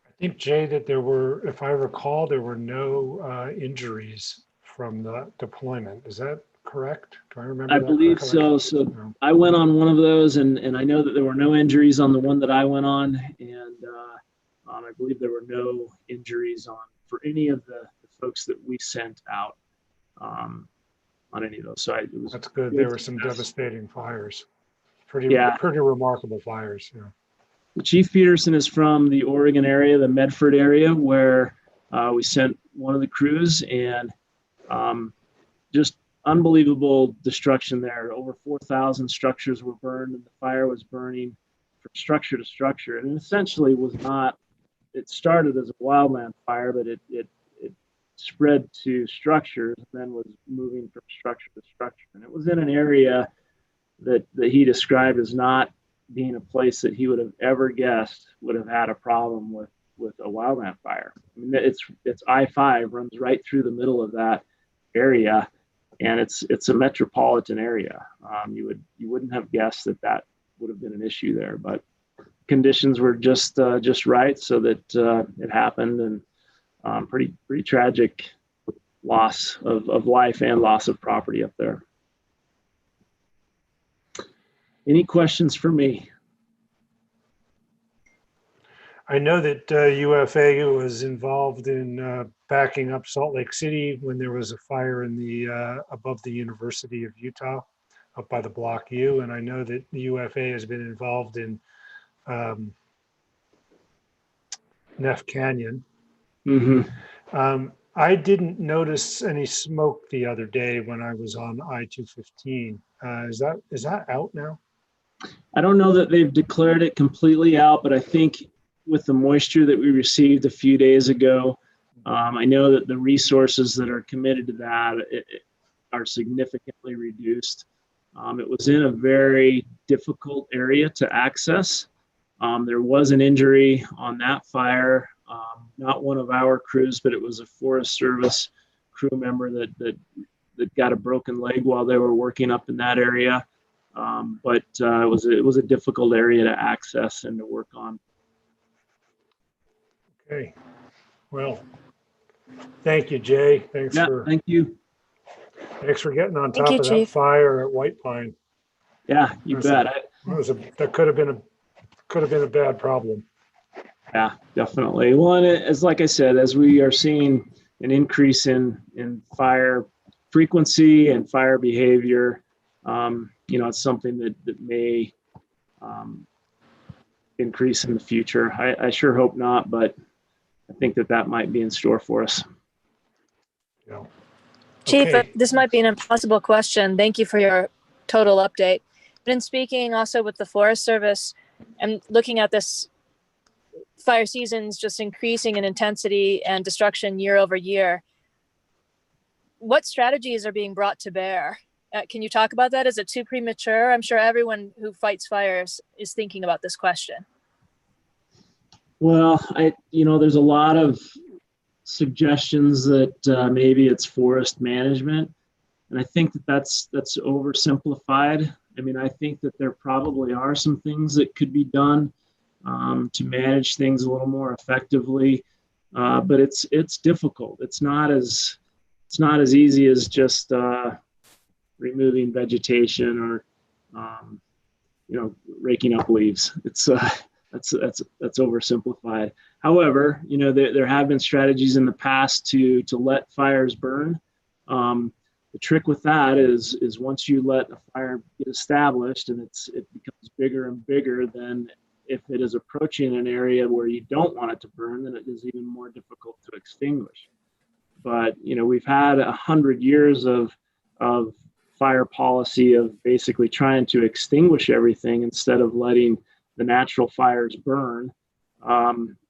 I think, Jay, that there were, if I recall, there were no injuries from the deployment. Is that correct? Do I remember
I
that
believe
correctly?
so.
No.
I went on one of those, and I know that there were no injuries on the one that I went on, and I believe there were no injuries for any of the folks that we sent out on any of those. So
That's good. There were some devastating fires. Pretty remarkable fires. Yeah.
Chief Peterson is from the Oregon area, the Medford area, where we sent one of the crews, and just unbelievable destruction there. Over 4,000 structures were burned, and the fire was burning from structure to structure. And it essentially was not, it started as a wildland fire, but it spread to structures and then was moving from structure to structure. And it was in an area that he described as not being a place that he would have ever guessed would have had a problem with a wildland fire. I mean, it's I-5 runs right through the middle of that area, and it's a metropolitan area. You wouldn't have guessed that would have been an issue there, but conditions were just right so that it happened, and pretty tragic loss of life and loss of property up there. Any questions for me?
I know that UFA was involved in backing up Salt Lake City when there was a fire in the above the University of Utah, up by the Block U, and I know that the UFA has been involved in Neff Canyon.
Mm-hmm.
I didn't notice any smoke the other day when I was on I-215. Is that out now?
I don't know that they've declared it completely out, but I think with the moisture that we received a few days ago, I know that the resources that are committed to that are significantly reduced. It was in a very difficult area to access. There was an injury on that fire, not one of our crews, but it was a Forest Service crew member that got a broken leg while they were working up in that area. But it was a difficult area to access and to work on.
Okay. Well, thank you, Jay. Thank you. Thanks for getting on top of that fire at White Pine.
Yeah, you bet.
That could have been a bad problem.
Yeah, definitely. Well, and as like I said, as we are seeing an increase in fire frequency and fire behavior, it's something that may increase in the future. I sure hope not, but I think that might be in store for us.
Yeah.
Chief,
Okay.
this might be an impossible question. Thank you for your total update. But in speaking also with the Forest Service and looking at this fire seasons just increasing in intensity and destruction year over year, what strategies are being brought to bear? Can you talk about that? Is it too premature? I'm sure everyone who fights fires is thinking about this question.
Well, there's a lot of suggestions that maybe it's forest management, and I think that's oversimplified. I mean, I think that there probably are some things that could be done to manage things a little more effectively, but it's difficult. It's not as easy as just removing vegetation or raking up leaves. It's that's oversimplified. However, there have been strategies in the past to let fires burn. the trick with that is once you let a fire get established and it becomes bigger and bigger, then if it is approaching an area where you don't want it to burn, then it is even more difficult to extinguish. But we've had 100 years of fire policy of basically trying to extinguish everything instead of letting the natural fires burn.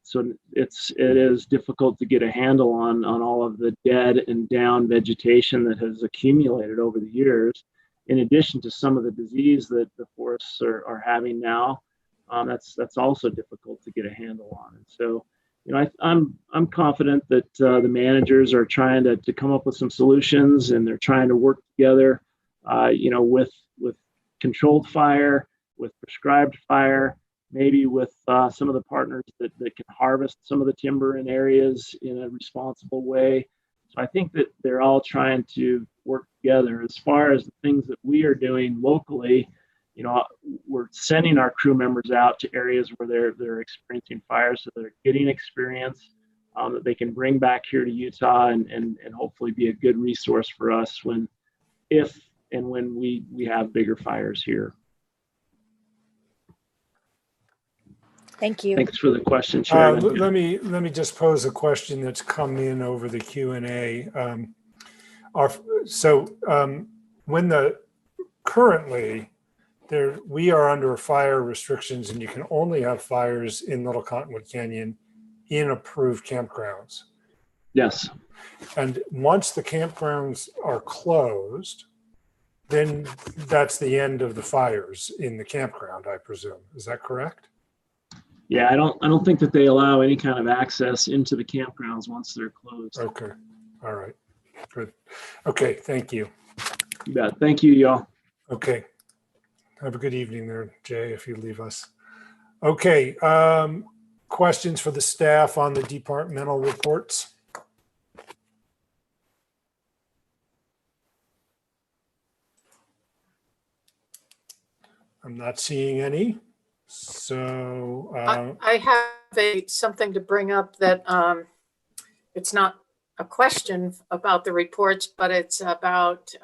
So it is difficult to get a handle on all of the dead and down vegetation that has accumulated over the years, in addition to some of the disease that the forests are having now. That's also difficult to get a handle on. And so, I'm confident that the managers are trying to come up with some solutions, and they're trying to work together, with controlled fire, with prescribed fire, maybe with some of the partners that can harvest some of the timber in areas in a responsible way. So I think that they're all trying to work together. As far as the things that we are doing locally, we're sending our crew members out to areas where they're experiencing fires, so they're getting experience that they can bring back here to Utah and hopefully be a good resource for us if and when we have bigger fires here.
Thank you.
Thanks for the question, Chairman.
Let me just pose a question that's come in over the Q&A. Currently we are under fire restrictions, and you can only have fires in Little Cottonwood Canyon in approved campgrounds.
Yes.
And once the campgrounds are closed, then that's the end of the fires in the campground, I presume. Is that correct?
Yeah, I don't think that they allow any kind of access into the campgrounds once they're closed.
Okay. All right. Good. Okay. Thank you.
You bet. Thank you, y'all.
Okay. Have a good evening there, Jay, if you leave us. Okay. Questions for the staff on the departmental reports? I'm not seeing any. So
I have something to bring up that it's not a question about the reports, but it's about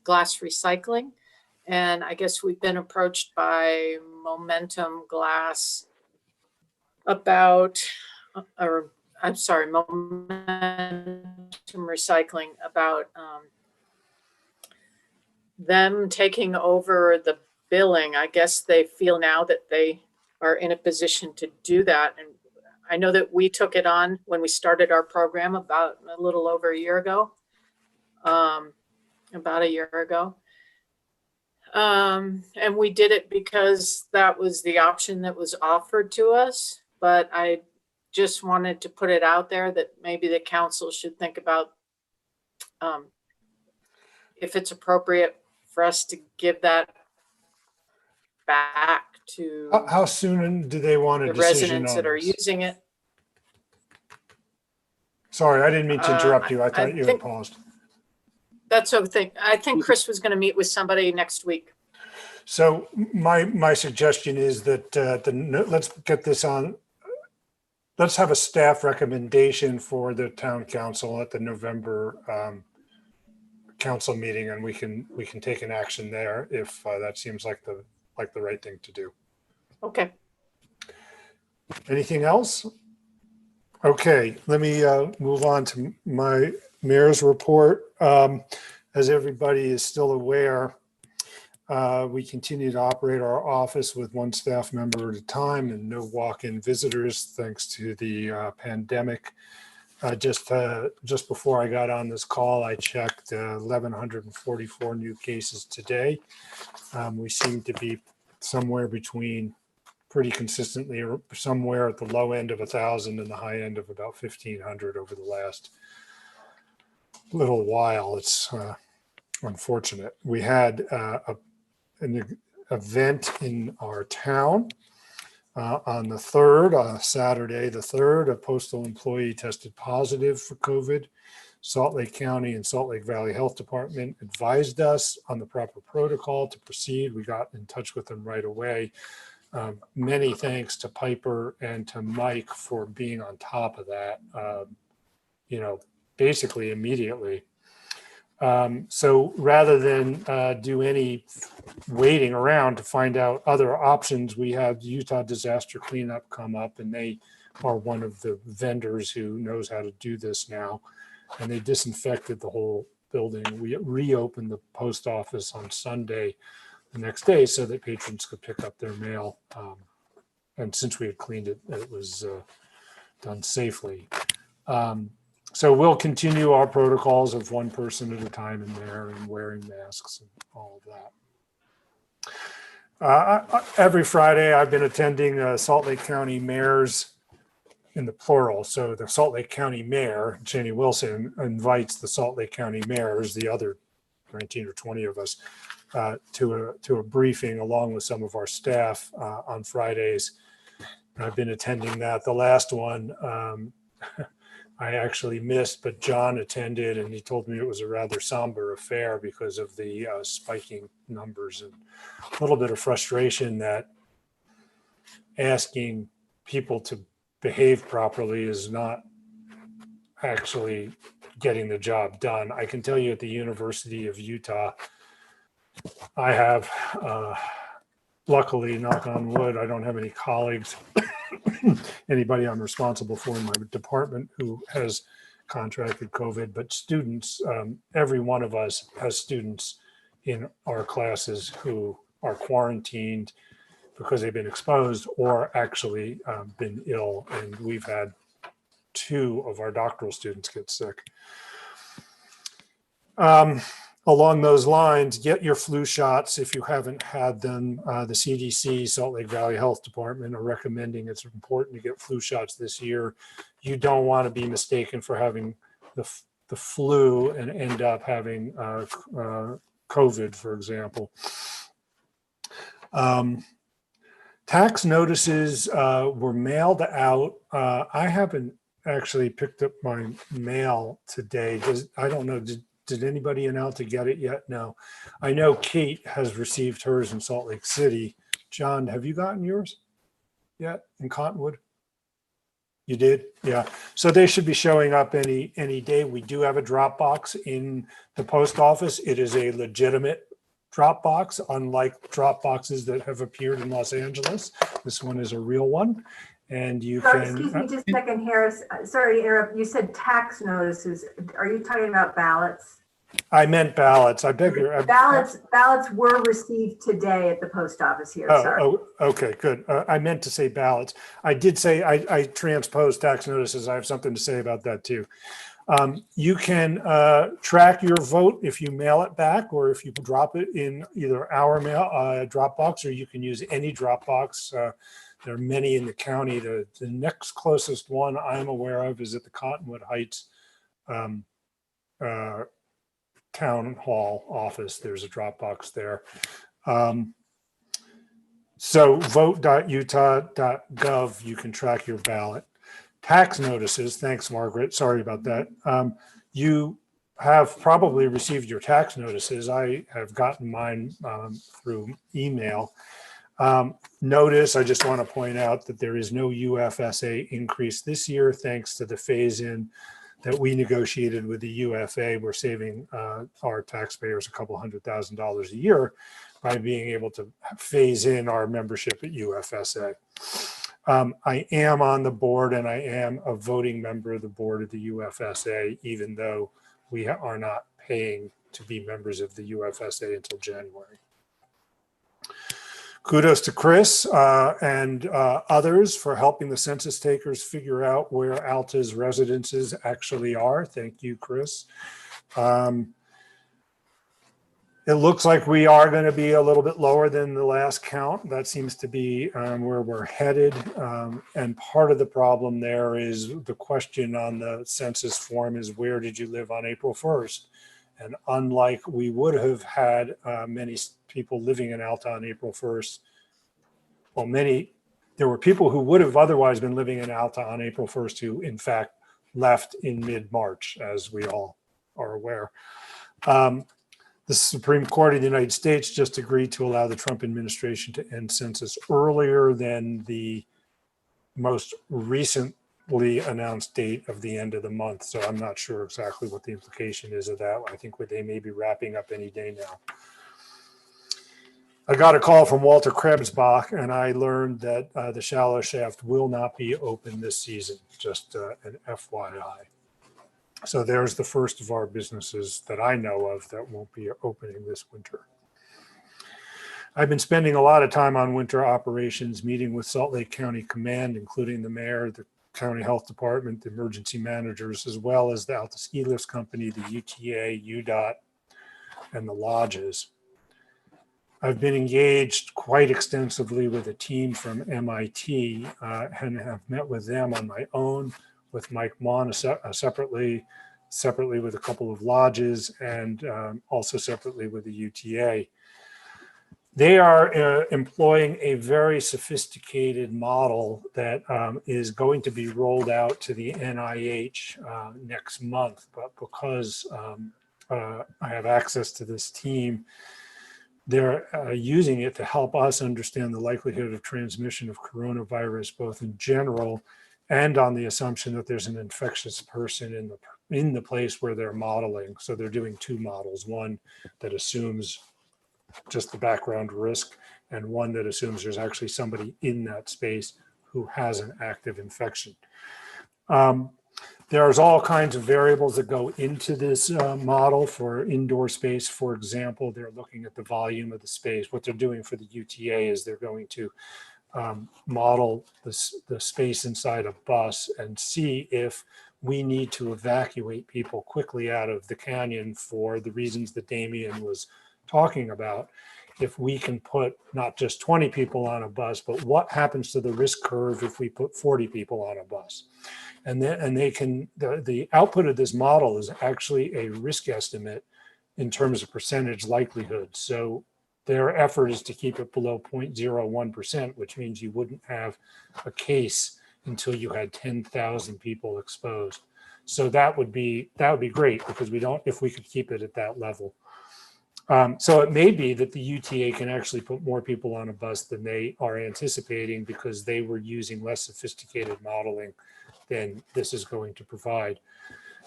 glass recycling. And I guess we've been approached by Momentum Glass Momentum Recycling about them taking over the billing. I guess they feel now that they are in a position to do that. And I know that we took it on when we started our program about a little over a year ago. And we did it because that was the option that was offered to us. But I just wanted to put it out there that maybe the council should think about if it's appropriate for us to give that back to
how soon do they want a
the
decision
residents
on
that are
this?
using it.
Sorry, I didn't mean to interrupt you. I thought you had
think
paused.
that's a thing. I think Chris was going to meet with somebody next week.
So my suggestion is that let's get this on. Let's have a staff recommendation for the town council at the November council meeting, and we can take an action there if that seems like the right thing to do.
Okay.
Anything else? Okay, let me move on to my mayor's report. As everybody is still aware, we continue to operate our office with one staff member at a time and no walk-in visitors thanks to the pandemic. Just before I got on this call, I checked 1,144 new cases today. We seem to be somewhere between pretty consistently somewhere at the low end of 1,000 and the high end of about 1,500 over the last little while. It's unfortunate. We had an event in our town on the 3rd, Saturday the 3rd. A postal employee tested positive for COVID. Salt Lake County and Salt Lake Valley Health Department advised us on the proper protocol to proceed. We got in touch with them right away. Many thanks to Piper and to Mike for being on top of that, basically immediately. So rather than do any waiting around to find out other options, we have Utah Disaster Cleanup come up, and they are one of the vendors who knows how to do this now. And they disinfected the whole building. We reopened the post office on Sunday, the next day, so that patrons could pick up their mail. And since we had cleaned it, it was done safely. So we'll continue our protocols of one person at a time in there and wearing masks and all of that. Every Friday, I've been attending Salt Lake County Mayor's, in the plural. So the Salt Lake County Mayor, Cheney Wilson, invites the Salt Lake County Mayors, the other 19 or 20 of us, to a briefing along with some of our staff on Fridays. I've been attending that. The last one I actually missed, but John attended, and he told me it was a rather somber affair because of the spiking numbers and a little bit of frustration that asking people to behave properly is not actually getting the job done. I can tell you at the University of Utah, I have, luckily, knock on wood, I don't have any colleagues, anybody I'm responsible for in my department who has contracted COVID, but students, every one of us has students in our classes who are quarantined because they've been exposed or actually been ill. And we've had 2 of our doctoral students get sick. Along those lines, get your flu shots if you haven't had them. The CDC, Salt Lake Valley Health Department, are recommending it's important to get flu shots this year. You don't want to be mistaken for having the flu and end up having COVID, for example. Tax notices were mailed out. I haven't actually picked up my mail today. I don't know, did anybody in Alta get it yet? No. I know Kate has received hers in Salt Lake City. John, have you gotten yours yet in Cottonwood? You did? Yeah. So they should be showing up any day. We do have a drop box in the post office. It is a legitimate drop box, unlike drop boxes that have appeared in Los Angeles. This one is a real one. And you can.
Excuse me just a second, Harris. Sorry to interrupt. You said tax notices. Are you talking about ballots?
I meant ballots. I beg your.
Ballots were received today at the post office here. Sorry.
Oh, okay, good. I meant to say ballots. I did say I transposed tax notices. I have something to say about that too. You can track your vote if you mail it back or if you drop it in either our mail Dropbox, or you can use any Dropbox. There are many in the county. The next closest one I'm aware of is at the Cottonwood Heights Town Hall office. There's a Dropbox there. So vote.utah.gov, you can track your ballot. Tax notices, thanks, Margaret. Sorry about that. You have probably received your tax notices. I have gotten mine through email. Notice, I just want to point out that there is no UFSA increase this year, thanks to the phase-in that we negotiated with the UFA. We're saving our taxpayers a couple $100,000 a year by being able to phase in our membership at UFSA. I am on the board and I am a voting member of the board of the UFSA, even though we are not paying to be members of the UFSA until January. Kudos to Chris and others for helping the census takers figure out where Alta's residences actually are. Thank you, Chris. It looks like we are going to be a little bit lower than the last count. That seems to be where we're headed. And part of the problem there is the question on the census form is, where did you live on April 1st? And unlike we would have had many people living in Alta on April 1st, well, there were people who would have otherwise been living in Alta on April 1st who in fact left in mid-March, as we all are aware. The Supreme Court of the United States just agreed to allow the Trump administration to end census earlier than the most recent publicly announced date of the end of the month. So I'm not sure exactly what the implication is of that. I think they may be wrapping up any day now. I got a call from Walter Krebsbach, and I learned that the shallow shaft will not be open this season, just an FYI. So there's the first of our businesses that I know of that won't be opening this winter. I've been spending a lot of time on winter operations, meeting with Salt Lake County Command, including the mayor, the county health department, the emergency managers, as well as the Alta Ski Lifts Company, the UTA, UDOT, and the lodges. I've been engaged quite extensively with a team from MIT and have met with them on my own, with Mike Mon separately with a couple of lodges, and also separately with the UTA. They are employing a very sophisticated model that is going to be rolled out to the NIH next month. But because I have access to this team, they're using it to help us understand the likelihood of transmission of coronavirus, both in general and on the assumption that there's an infectious person in the place where they're modeling. So they're doing two models, one that assumes just the background risk, and one that assumes there's actually somebody in that space who has an active infection. There's all kinds of variables that go into this model for indoor space. For example, they're looking at the volume of the space. What they're doing for the UTA is they're going to model the space inside a bus and see if we need to evacuate people quickly out of the canyon for the reasons that Damien was talking about. If we can put not just 20 people on a bus, but what happens to the risk curve if we put 40 people on a bus? And they can, the output of this model is actually a risk estimate in terms of percentage likelihood. So their effort is to keep it below 0.01%, which means you wouldn't have a case until you had 10,000 people exposed. So that would be great, because if we could keep it at that level. So it may be that the UTA can actually put more people on a bus than they are anticipating, because they were using less sophisticated modeling than this is going to provide.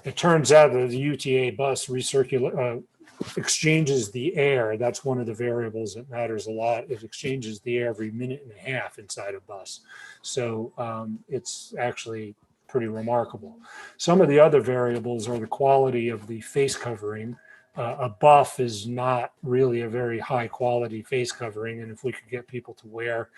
It turns out that the UTA bus exchanges the air. That's one of the variables that matters a lot. It exchanges the air every minute and a half inside a bus. So it's actually pretty remarkable. Some of the other variables are the quality of the face covering. A buff is not really a very high quality face covering. And if we could get people to wear,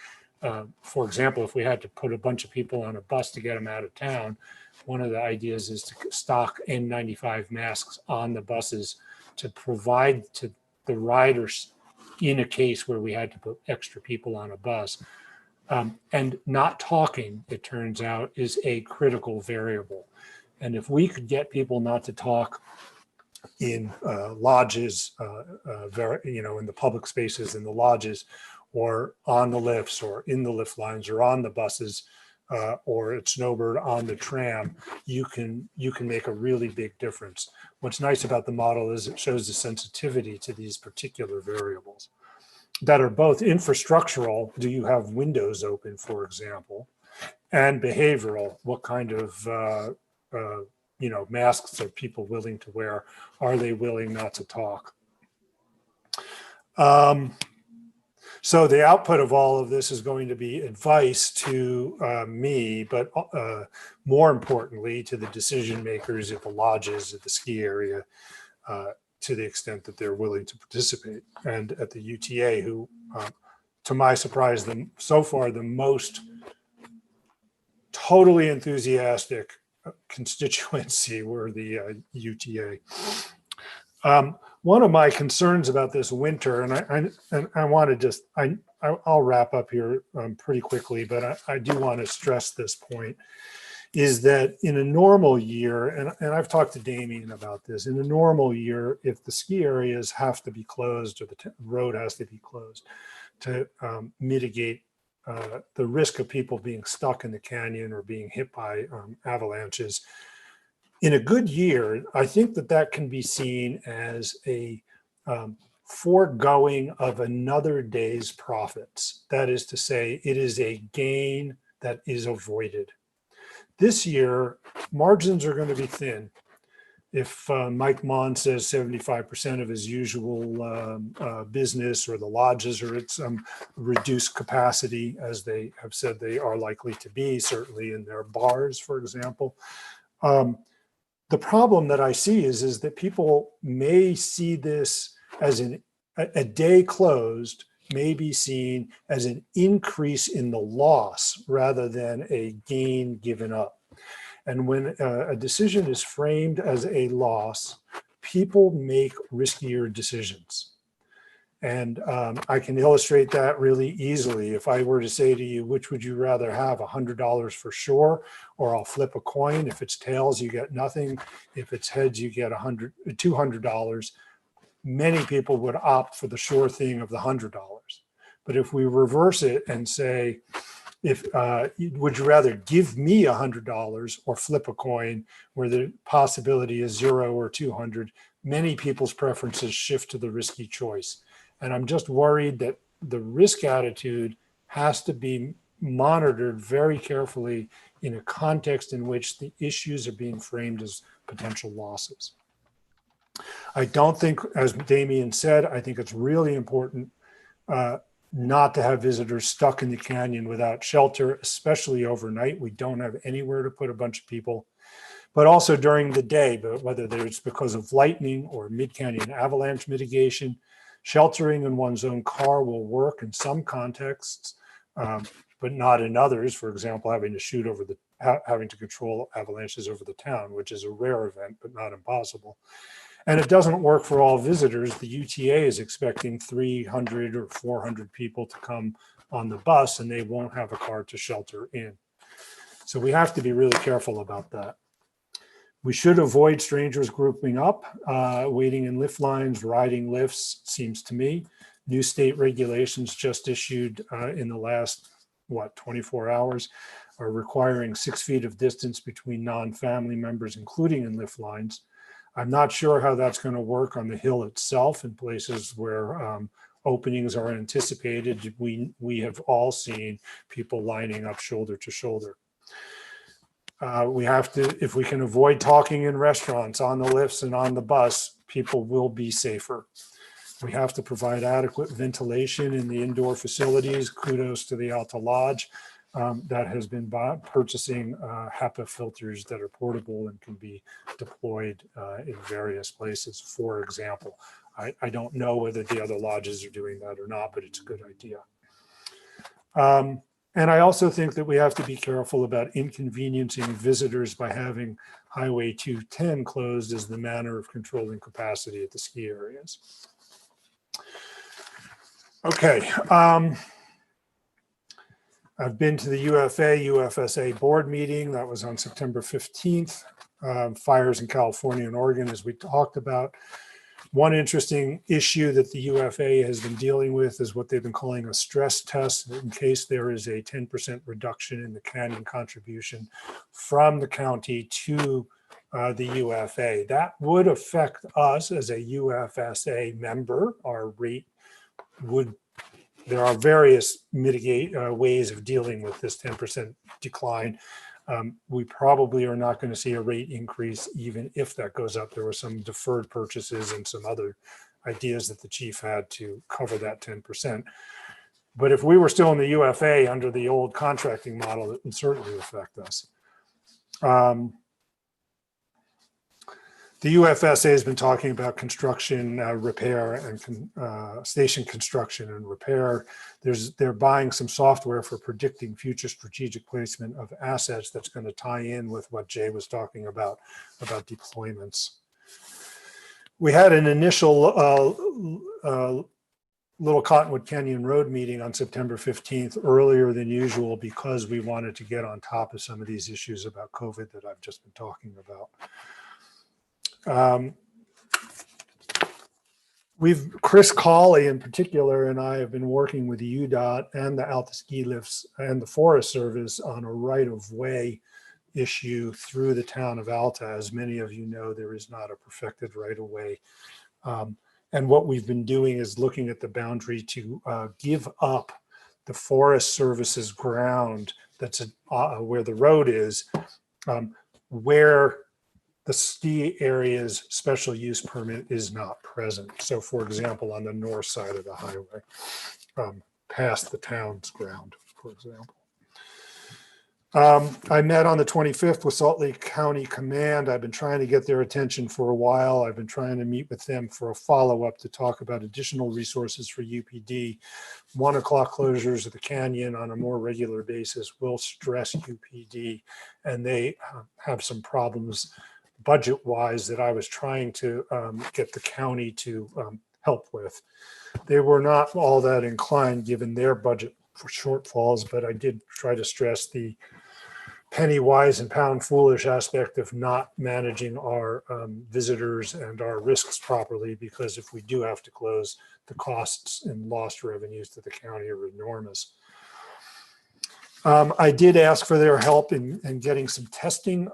for example, if we had to put a bunch of people on a bus to get them out of town, one of the ideas is to stock N95 masks on the buses to provide to the riders in a case where we had to put extra people on a bus. And not talking, it turns out, is a critical variable. And if we could get people not to talk in lodges, in the public spaces in the lodges, or on the lifts, or in the lift lines, or on the buses, or at Snowbird on the tram, you can make a really big difference. What's nice about the model is it shows the sensitivity to these particular variables that are both infrastructural. Do you have windows open, for example, and behavioral? What kind of masks are people willing to wear? Are they willing not to talk? So the output of all of this is going to be advice to me, but more importantly to the decision makers at the lodges, at the ski area, to the extent that they're willing to participate. And at the UTA, who, to my surprise, so far the most totally enthusiastic constituency were the UTA. One of my concerns about this winter, and I want to just, I'll wrap up here pretty quickly, but I do want to stress this point, is that in a normal year, and I've talked to Damien about this, in a normal year, if the ski areas have to be closed or the road has to be closed to mitigate the risk of people being stuck in the canyon or being hit by avalanches, in a good year, I think that can be seen as a foregoing of another day's profits. That is to say, it is a gain that is avoided. This year, margins are going to be thin. If Mike Mon says 75% of his usual business, or the lodges are at some reduced capacity, as they have said they are likely to be, certainly in their bars, for example. The problem that I see is that people may see this as a day closed may be seen as an increase in the loss rather than a gain given up. And when a decision is framed as a loss, people make riskier decisions. And I can illustrate that really easily. If I were to say to you, which would you rather have, $100 for sure, or I'll flip a coin? If it's tails, you get nothing. If it's heads, you get $200. Many people would opt for the sure thing of the $100. But if we reverse it and say, would you rather give me $100 or flip a coin where the possibility is 0 or 200? Many people's preferences shift to the risky choice. And I'm just worried that the risk attitude has to be monitored very carefully in a context in which the issues are being framed as potential losses. I don't think, as Damien said, I think it's really important not to have visitors stuck in the canyon without shelter, especially overnight. We don't have anywhere to put a bunch of people, but also during the day, but whether it's because of lightning or mid-canyon avalanche mitigation, sheltering in one's own car will work in some contexts, but not in others. For example, having to control avalanches over the town, which is a rare event, but not impossible. And it doesn't work for all visitors. The UTA is expecting 300 or 400 people to come on the bus, and they won't have a car to shelter in. So we have to be really careful about that. We should avoid strangers grouping up, waiting in lift lines, riding lifts, seems to me. New state regulations just issued in the last, 24 hours are requiring 6 feet of distance between non-family members, including in lift lines. I'm not sure how that's going to work on the hill itself in places where openings are anticipated. We have all seen people lining up shoulder to shoulder. We have to, if we can avoid talking in restaurants, on the lifts and on the bus, people will be safer. We have to provide adequate ventilation in the indoor facilities. Kudos to the Alta Lodge that has been purchasing HEPA filters that are portable and can be deployed in various places. For example, I don't know whether the other lodges are doing that or not, but it's a good idea. And I also think that we have to be careful about inconveniencing visitors by having Highway 210 closed as the manner of controlling capacity at the ski areas. Okay. I've been to the UFSA board meeting. That was on September 15th. Fires in California and Oregon, as we talked about. One interesting issue that the UFA has been dealing with is what they've been calling a stress test in case there is a 10% reduction in the canyon contribution from the county to the UFA. That would affect us as a UFSA member. Our rate would, there are various ways of dealing with this 10% decline. We probably are not going to see a rate increase even if that goes up. There were some deferred purchases and some other ideas that the chief had to cover that 10%. But if we were still in the UFA under the old contracting model, it would certainly affect us. The UFSA has been talking about construction, repair, and station construction and repair. They're buying some software for predicting future strategic placement of assets that's going to tie in with what Jay was talking about deployments. We had an initial Little Cottonwood Canyon Road meeting on September 15th, earlier than usual, because we wanted to get on top of some of these issues about COVID that I've just been talking about. Chris Cawley in particular and I have been working with the UDOT and the Alta ski lifts and the Forest Service on a right-of-way issue through the town of Alta. As many of you know, there is not a perfected right-of-way. And what we've been doing is looking at the boundary to give up the Forest Service's ground that's where the road is where the ski area's special use permit is not present. So for example, on the north side of the highway, past the town's ground, for example. I met on the 25th with Salt Lake County Command. I've been trying to get their attention for a while. I've been trying to meet with them for a follow-up to talk about additional resources for UPD. 1 o'clock closures of the canyon on a more regular basis will stress UPD, and they have some problems budget-wise that I was trying to get the county to help with. They were not all that inclined given their budget for shortfalls, but I did try to stress the penny wise and pound foolish aspect of not managing our visitors and our risks properly, because if we do have to close, the costs and lost revenues to the county are enormous. I did ask for their help in getting some testing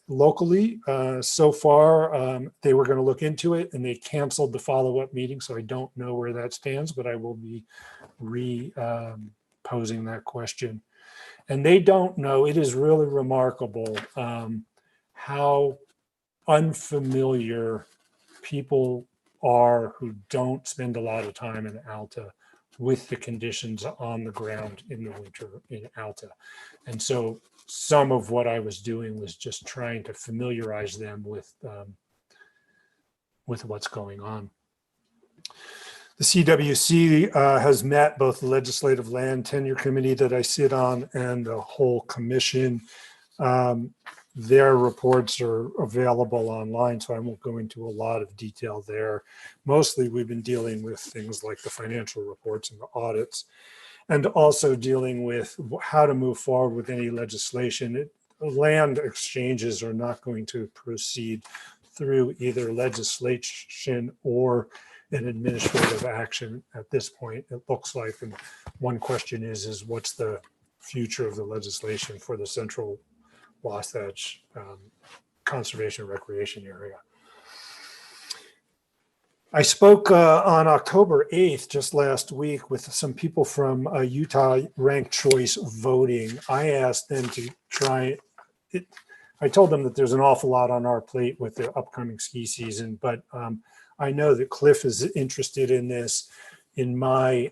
locally. So far, they were going to look into it and they canceled the follow-up meeting. So I don't know where that stands, but I will be posing that question. And they don't know. It is really remarkable how unfamiliar people are who don't spend a lot of time in Alta with the conditions on the ground in the winter in Alta. And so some of what I was doing was just trying to familiarize them with what's going on. The CWC has met, both the Legislative Land Tenure Committee that I sit on and the whole commission. Their reports are available online, so I won't go into a lot of detail there. Mostly we've been dealing with things like the financial reports and the audits, and also dealing with how to move forward with any legislation. Land exchanges are not going to proceed through either legislation or an administrative action at this point, it looks like. And one question is what's the future of the legislation for the Central Wasatch Conservation Recreation Area? I spoke on October 8th, just last week, with some people from Utah Ranked Choice Voting. I asked them to try it. I told them that there's an awful lot on our plate with the upcoming ski season, but I know that Cliff is interested in this. In my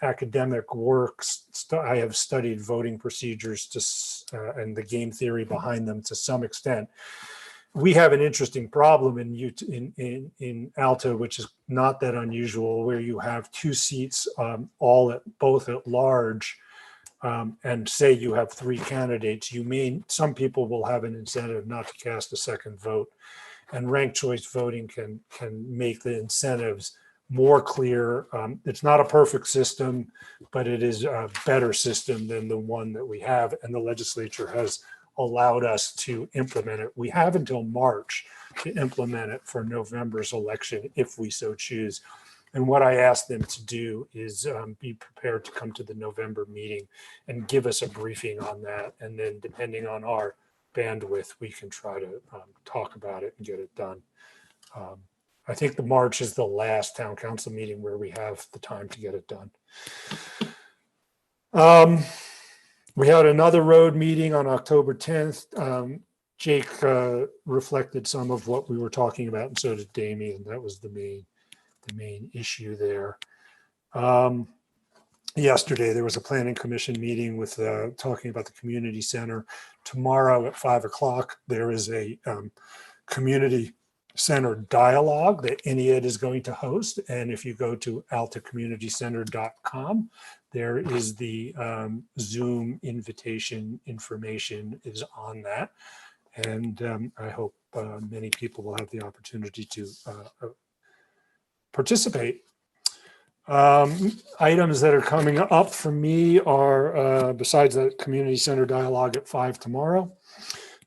academic works, I have studied voting procedures and the game theory behind them to some extent. We have an interesting problem in Alta, which is not that unusual, where you have two seats both at large, and say you have three candidates. Some people will have an incentive not to cast a second vote. And ranked choice voting can make the incentives more clear. It's not a perfect system, but it is a better system than the one that we have. And the legislature has allowed us to implement it. We have until March to implement it for November's election, if we so choose. And what I asked them to do is be prepared to come to the November meeting and give us a briefing on that. And then depending on our bandwidth, we can try to talk about it and get it done. I think the March is the last town council meeting where we have the time to get it done. We had another road meeting on October 10th. Jake reflected some of what we were talking about, and so did Damien. That was the main issue there. Yesterday, there was a planning commission meeting with talking about the community center. Tomorrow at 5 o'clock, there is a community center dialogue that INEAD is going to host. And if you go to altacommunitycenter.com, there is the Zoom invitation information is on that. And I hope many people will have the opportunity to participate. Items that are coming up for me are, besides the community center dialogue at 5 tomorrow,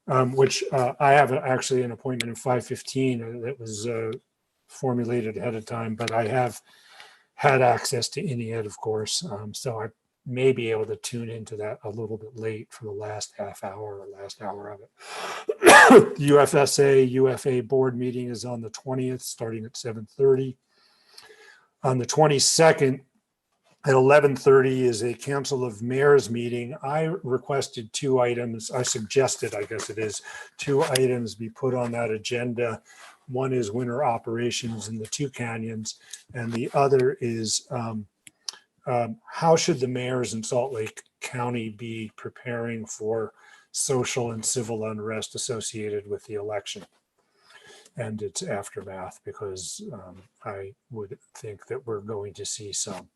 which I have actually an appointment at 5:15 that was formulated ahead of time, but I have had access to INEAD, of course, so I may be able to tune into that a little bit late for the last half hour or last hour of it. The UFSA UFA board meeting is on the 20th, starting at 7:30. On the 22nd, At 11:30 is a Council of Mayors meeting. I requested 2 items. I suggested, I guess it is, 2 items be put on that agenda. One is winter operations in the 2 canyons, and the other is how should the mayors in Salt Lake County be preparing for social and civil unrest associated with the election and its aftermath, because I would think that we're going to see some.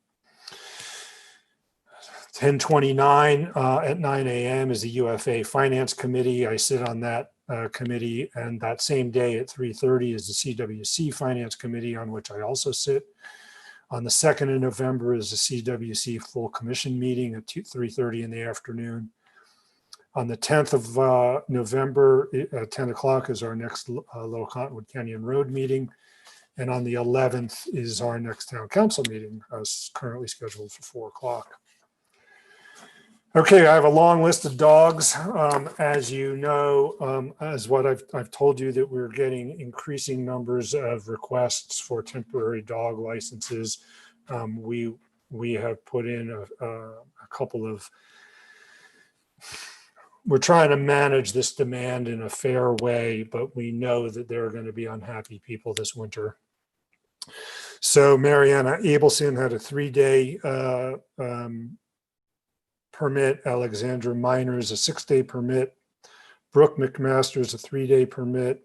10:29 at 9 a.m. is the UFA Finance Committee. I sit on that committee, and that same day at 3:30 is the CWC Finance Committee, on which I also sit. On the 2nd of November is the CWC Full Commission meeting at 3:30 in the afternoon. On the 10th of November at 10 o'clock is our next Little Cottonwood Canyon Road meeting. And on the 11th is our next town council meeting, currently scheduled for 4 o'clock. Okay, I have a long list of dogs. As you know, as what I've told you, that we're getting increasing numbers of requests for temporary dog licenses. We have put in a couple of, we're trying to manage this demand in a fair way, but we know that there are going to be unhappy people this winter. So Mariana Abelson had a 3-day permit. Alexandra Miners a 6-day permit. Brooke McMaster's a 3-day permit.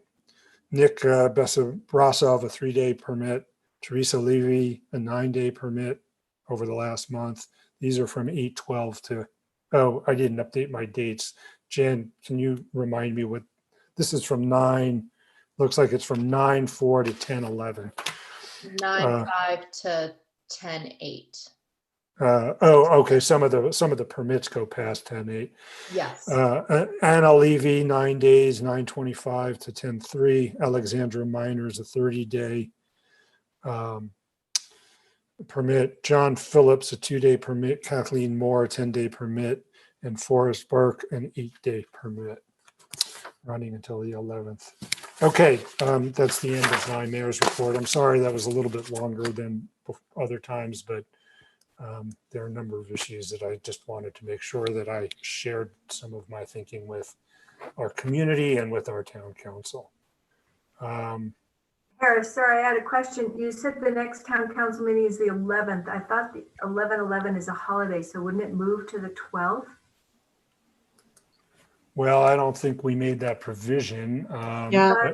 Nick Besabrasov a 3-day permit. Teresa Levy a 9-day permit over the last month. These are from 8/12 to, oh, I didn't update my dates. Jen, can you remind me what, this is from 9, looks like it's from 9/4 to 10/11.
9/5 to 10/8.
Okay. Some of the permits go past 10/8.
Yes.
Anna Levy, 9 days, 9/25 to 10/3. Alexandra Miners, a 30-day permit. John Phillips, a 2-day permit. Kathleen Moore, a 10-day permit. And Forrest Burke, an 8-day permit, running until the 11th. Okay, that's the end of my mayor's report. I'm sorry that was a little bit longer than other times, but there are a number of issues that I just wanted to make sure that I shared some of my thinking with our community and with our town council.
Harris, sorry, I had a question. You said the next town council meeting is the 11th. I thought the 11/11 is a holiday, so wouldn't it move to the 12th?
Well, I don't think we made that provision.
Yeah,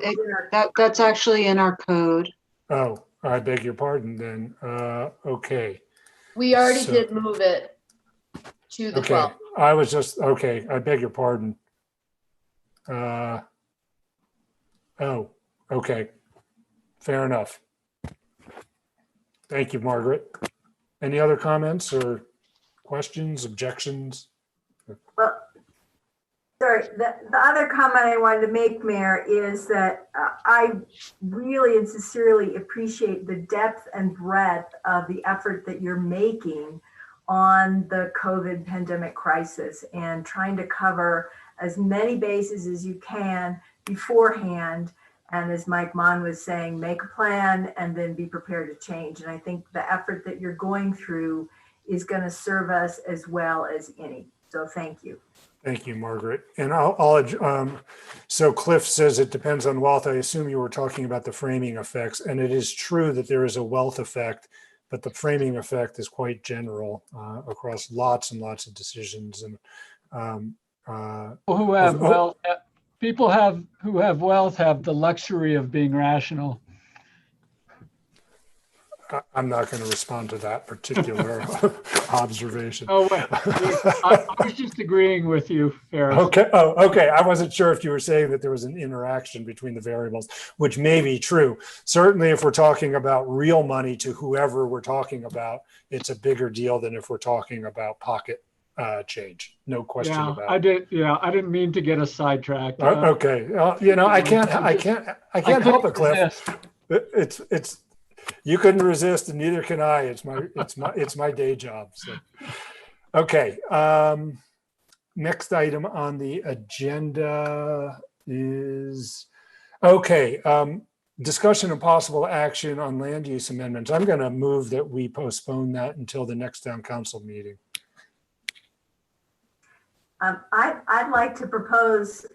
that's actually in our code.
Oh, I beg your pardon then. Okay.
We already
So-
did move it to the
Okay,
12th.
I was just, okay, I beg your pardon. Oh, okay. Fair enough. Thank you, Margaret. Any other comments or questions, objections?
Well, sorry, the other comment I wanted to make, Mayor, is that I really and sincerely appreciate the depth and breadth of the effort that you're making on the COVID pandemic crisis and trying to cover as many bases as you can beforehand. And as Mike Mon was saying, make a plan and then be prepared to change. And I think the effort that you're going through is going to serve us as well as any. So thank you.
Thank you, Margaret. And so Cliff says it depends on wealth. I assume you were talking about the framing effects, and it is true that there is a wealth effect, but the framing effect is quite general across lots and lots of decisions. And
Who have wealth, people who have wealth have the luxury of being rational.
I'm not going to respond to that particular observation.
Oh, wait. I was just agreeing with you, Harris.
Okay. Oh, okay. I wasn't sure if you were saying that there was an interaction between the variables, which may be true. Certainly, if we're talking about real money to whoever we're talking about, it's a bigger deal than if we're talking about pocket change. No question about it.
I didn't mean to get us sidetracked.
Okay. I can't help it, Cliff. It's you couldn't resist, and neither can I. It's my day job. So, okay. Next item on the agenda is discussion and possible action on land use amendments. I'm going to move that we postpone that until the next town council meeting.
I'd like to propose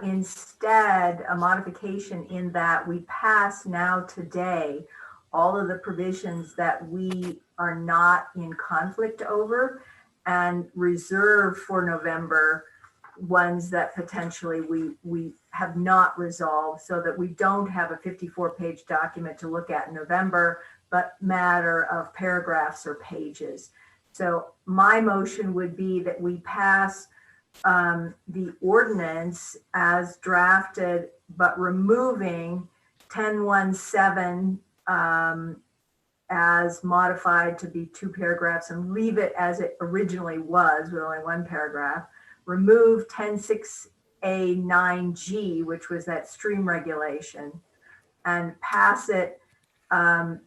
instead a modification in that we pass now today all of the provisions that we are not in conflict over and reserve for November ones that potentially we have not resolved, so that we don't have a 54-page document to look at in November, but matter of paragraphs or pages. So my motion would be that we pass the ordinance as drafted, but removing 1017 as modified to be 2 paragraphs, and leave it as it originally was with only 1 paragraph. Remove 106A9G, which was that stream regulation, and pass it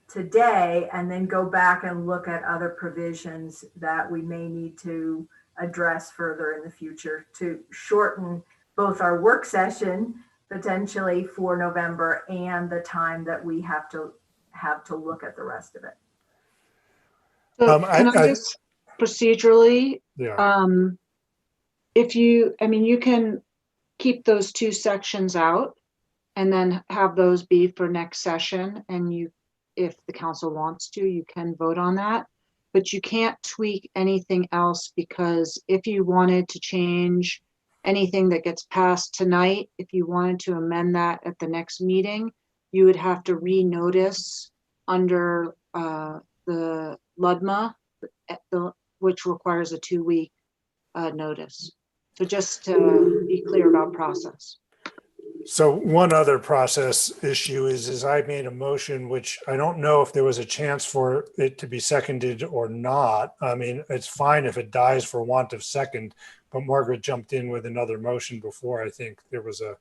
today, and then go back and look at other provisions that we may need to address further in the future to shorten both our work session potentially for November and the time that we have to look at the rest of it.
So can I just procedurally,
Yeah.
if you, I mean, you can keep those 2 sections out and then have those be for next session. And you, if the council wants to, you can vote on that, but you can't tweak anything else, because if you wanted to change anything that gets passed tonight, if you wanted to amend that at the next meeting, you would have to renotice under the LUDMA, which requires a 2-week notice. So just to be clear about process.
So one other process issue is I made a motion, which I don't know if there was a chance for it to be seconded or not. I mean, it's fine if it dies for want of second, but Margaret jumped in with another motion before I think there was a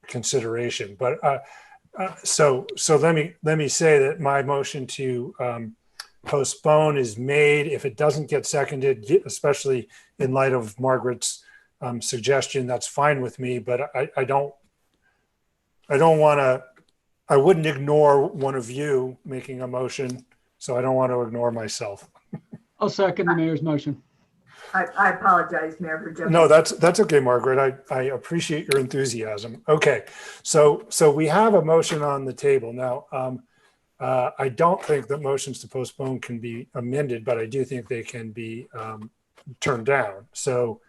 consideration. But so let me say that my motion to postpone is made. If it doesn't get seconded, especially in light of Margaret's suggestion, that's fine with me. But I don't want to, I wouldn't ignore one of you making a motion, so I don't want to ignore myself.
I'll second the mayor's motion.
I apologize, Mayor, for jumping.
No, that's okay, Margaret. I appreciate your enthusiasm. Okay, so we have a motion on the table now. I don't think that motions to postpone can be amended, but I do think they can be turned down. So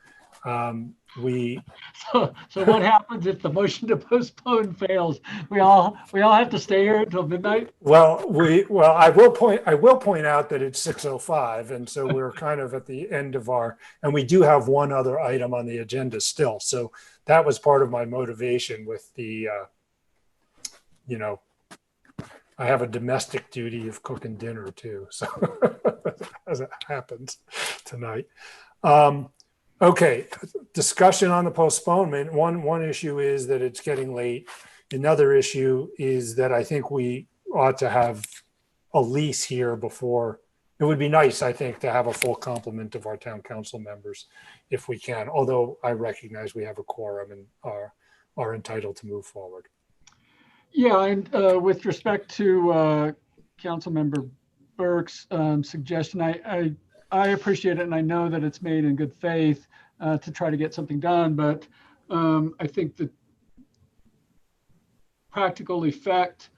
So what happens if the motion to postpone fails? We all have to stay here until midnight?
Well, I will point out that it's 6:05, and so we're kind of at the end of and we do have one other item on the agenda still. So that was part of my motivation with the, I have a domestic duty of cooking dinner too. So as it happens tonight. Okay, discussion on the postponement. One issue is that it's getting late. Another issue is that I think we ought to have a lease here before. It would be nice, I think, to have a full complement of our town council members if we can, although I recognize we have a quorum and are entitled to move forward.
Yeah, and with respect to Councilmember Burke's suggestion, I appreciate it, and I know that it's made in good faith to try to get something done, but I think the practical effect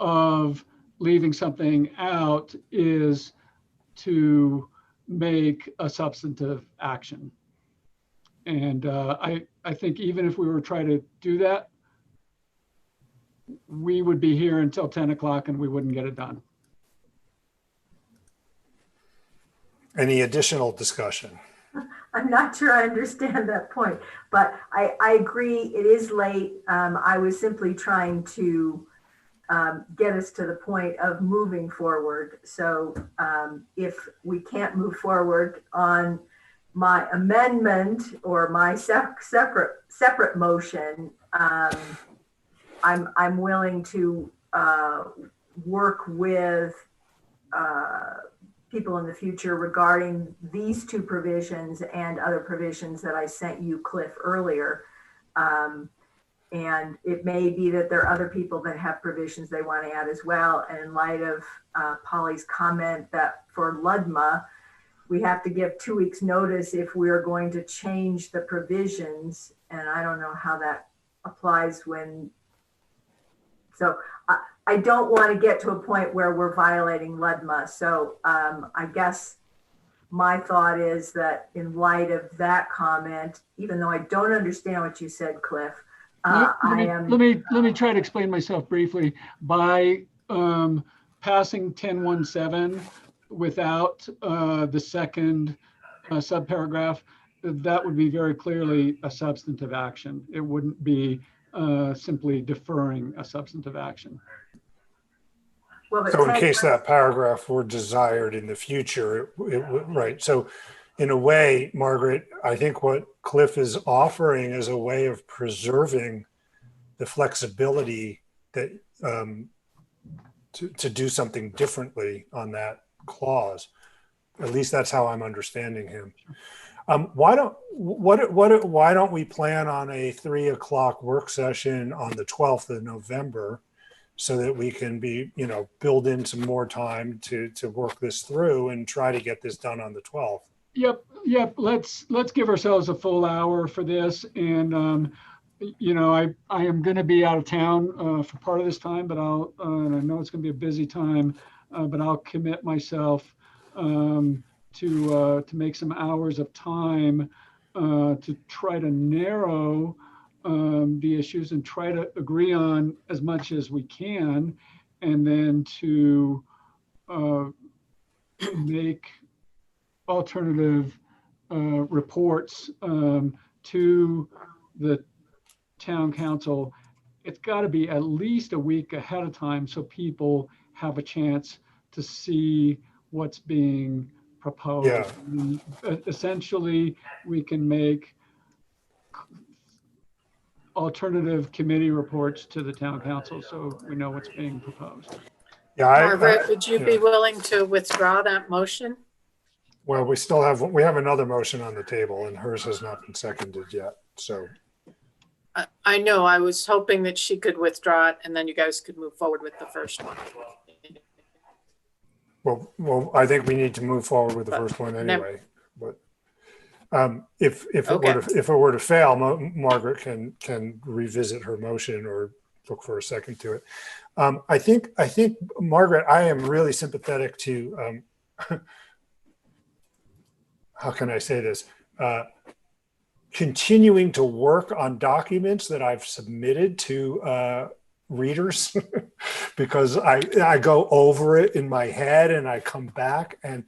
of leaving something out is to make a substantive action. And I think even if we were trying to do that, we would be here until 10 o'clock and we wouldn't get it done.
Any additional discussion?
I'm not sure I understand that point, but I agree it is late. I was simply trying to get us to the point of moving forward. So if we can't move forward on my amendment or my separate motion, I'm willing to work with people in the future regarding these 2 provisions and other provisions that I sent you, Cliff, earlier, And it may be that there are other people that have provisions they want to add as well. And in light of Polly's comment that for Ludma, we have to give 2 weeks notice if we're going to change the provisions. And I don't know how that applies when, so I don't want to get to a point where we're violating Ludma. So I guess my thought is that in light of that comment, even though I don't understand what you said, Cliff,
let me try to explain myself briefly. By passing 1017 without the second subparagraph, that would be very clearly a substantive action. It wouldn't be simply deferring a substantive action.
Well,
So in case that paragraph were desired in the future, right. So in a way, Margaret, I think what Cliff is offering is a way of preserving the flexibility that to do something differently on that clause. At least that's how I'm understanding him. Why don't we plan on a 3 o'clock work session on the 12th of November so that we can build in some more time to work this through and try to get this done on the 12th.
Yep. Let's give ourselves a full hour for this. And, I am going to be out of town for part of this time, but and I know it's going to be a busy time, but I'll commit myself to make some hours of time to try to narrow the issues and try to agree on as much as we can, and then to make alternative reports to the town council. It's got to be at least a week ahead of time so people have a chance to see what's being proposed.
Yeah.
And essentially, we can make alternative committee reports to the town council so we know what's being proposed.
Yeah,
Margaret, would you be willing to withdraw that motion?
Well, we have another motion on the table and hers has not been seconded yet. So
I know, I was hoping that she could withdraw it and then you guys could move forward with the first one.
well, I think we need to move forward with the first one anyway. But if it were to fail, Margaret can revisit her motion or look for a second to it. I think Margaret, I am really sympathetic to how can I say this? Continuing to work on documents that I've submitted to readers because I go over it in my head and I come back. And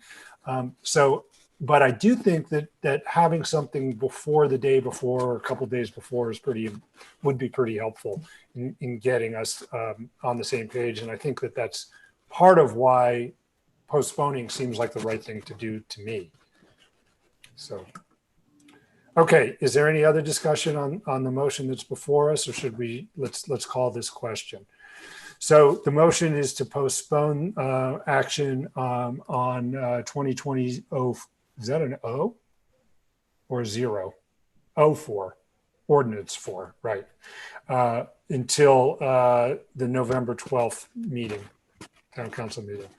but I do think that having something before the day before or a couple of days before would be pretty helpful in getting us on the same page. And I think that's part of why postponing seems like the right thing to do to me. So. Okay, is there any other discussion on the motion that's before us, or should we, let's call this question. So the motion is to postpone action on 2020, is that an O or 0? 04, ordinance 4, right. Until the November 12th meeting, town council meeting.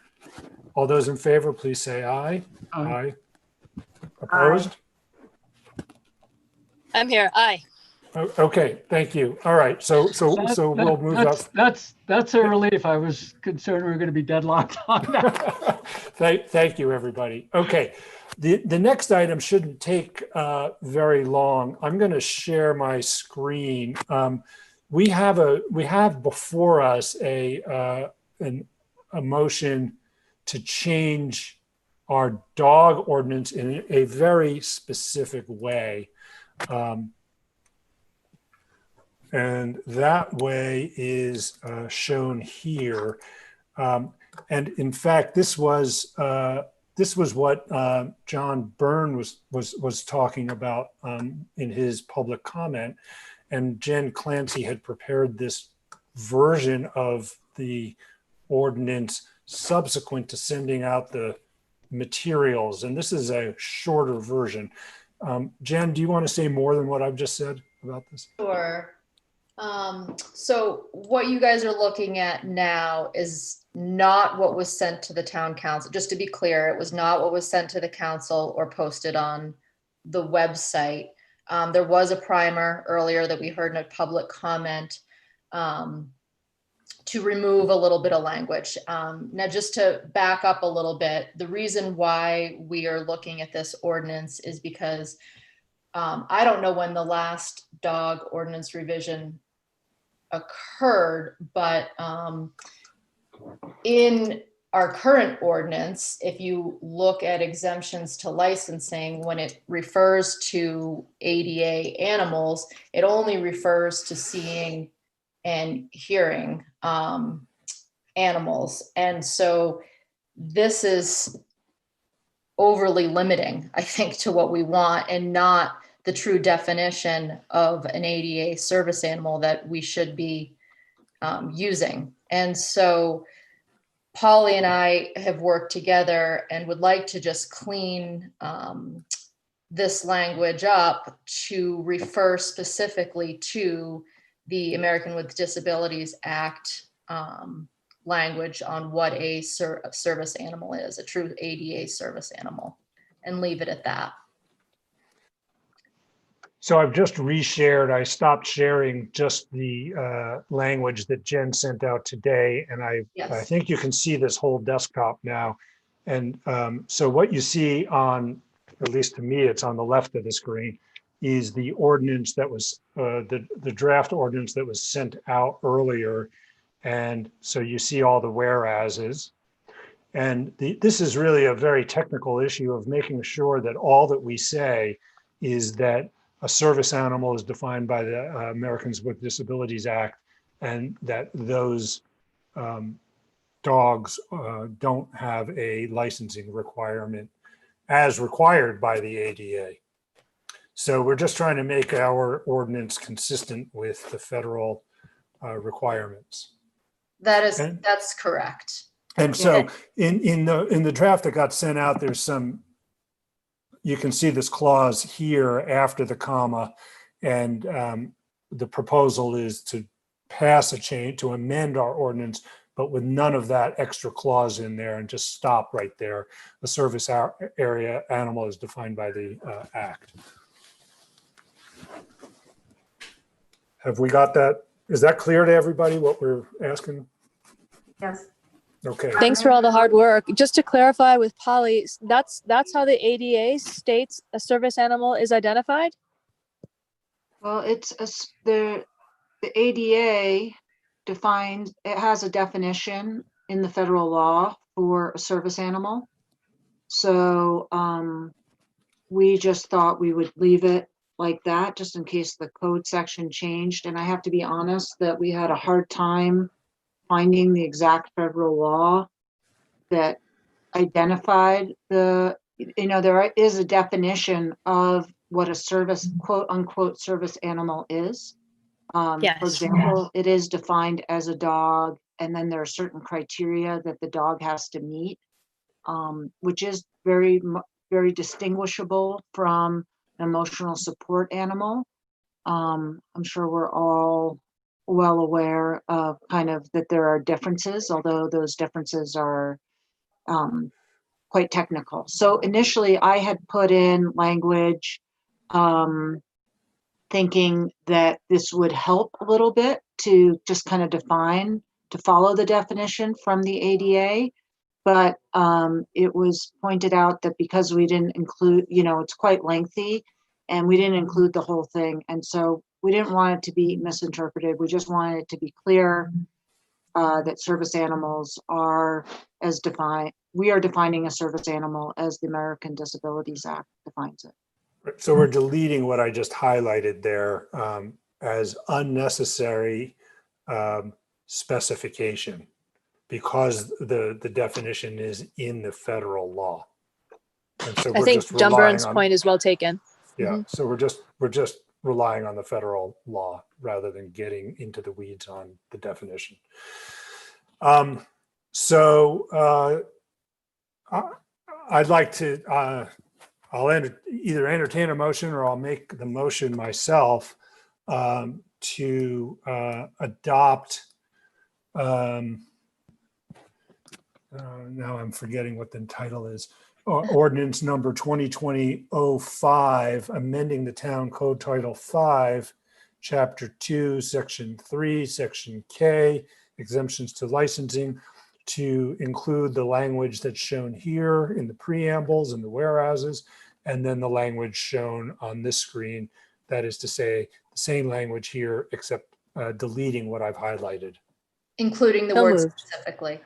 All those in favor, please say aye. Aye. Opposed?
Aye.
I'm here. Aye.
Okay, thank you. All right, so we'll move up.
That's a relief. I was concerned we were going to be deadlocked on that.
Thank you, everybody. Okay, the next item shouldn't take very long. I'm going to share my screen. We have before us a motion to change our dog ordinance in a very specific way. And that way is shown here. And in fact, this was what John Byrne was talking about in his public comment. And Jen Clancy had prepared this version of the ordinance subsequent to sending out the materials. And this is a shorter version. Jen, do you want to say more than what I've just said about this?
Sure. So what you guys are looking at now is not what was sent to the town council. Just to be clear, it was not what was sent to the council or posted on the website. There was a primer earlier that we heard in a public comment to remove a little bit of language. Now, just to back up a little bit, the reason why we are looking at this ordinance is because I don't know when the last dog ordinance revision occurred, but in our current ordinance, if you look at exemptions to licensing, when it refers to ADA animals, it only refers to seeing and hearing animals. And so this is overly limiting, I think, to what we want, and not the true definition of an ADA service animal that we should be using. And so Polly and I have worked together and would like to just clean this language up to refer specifically to the American with Disabilities Act language on what a service animal is, a true ADA service animal, and leave it at that.
So I've just reshared. I stopped sharing just the language that Jen sent out today, and I think you can see this whole desktop now. And so what you see on, at least to me, it's on the left of the screen, is the ordinance that was the draft ordinance that was sent out earlier. And so you see all the whereases. And this is really a very technical issue of making sure that all that we say is that a service animal is defined by the Americans with Disabilities Act, and that those dogs don't have a licensing requirement as required by the ADA. So we're just trying to make our ordinance consistent with the federal requirements.
That's correct.
And so in the draft that got sent out, there's some, you can see this clause here after the comma, and the proposal is to pass a change, to amend our ordinance, but with none of that extra clause in there, and just stop right there. The service area animal is defined by the act. Have we got that? Is that clear to everybody what we're asking?
Yes.
Okay.
Thanks for all the hard work. Just to clarify with Polly, that's how the ADA states a service animal is identified?
Well, it's the ADA defines, it has a definition in the federal law for a service animal. So we just thought we would leave it like that, just in case the code section changed. And I have to be honest that we had a hard time finding the exact federal law that identified there is a definition of what a service, quote unquote, service animal is.
Yes.
For example, it is defined as a dog, and then there are certain criteria that the dog has to meet, which is very, very distinguishable from an emotional support animal. I'm sure we're all well aware of kind of that there are differences, although those differences are quite technical. So initially I had put in language thinking that this would help a little bit to just kind of define, to follow the definition from the ADA. But it was pointed out that because we didn't include, it's quite lengthy, and we didn't include the whole thing. And so we didn't want it to be misinterpreted. We just wanted it to be clear that service animals are as defined. We are defining a service animal as the American Disabilities Act defines it.
So we're deleting what I just highlighted there as unnecessary specification, because the definition is in the federal law. And so
I think John Byrne's point is well taken.
Yeah, so we're just relying on the federal law rather than getting into the weeds on the definition. I'd like to, I'll either entertain a motion or I'll make the motion myself to adopt, now I'm forgetting what the title is, ordinance number 2020-05, amending the town code title 5, chapter 2, section 3, section K, exemptions to licensing, to include the language that's shown here in the preambles and the whereases, and then the language shown on this screen. That is to say, the same language here, except deleting what I've highlighted.
Including the
So
word
moved.
specifically.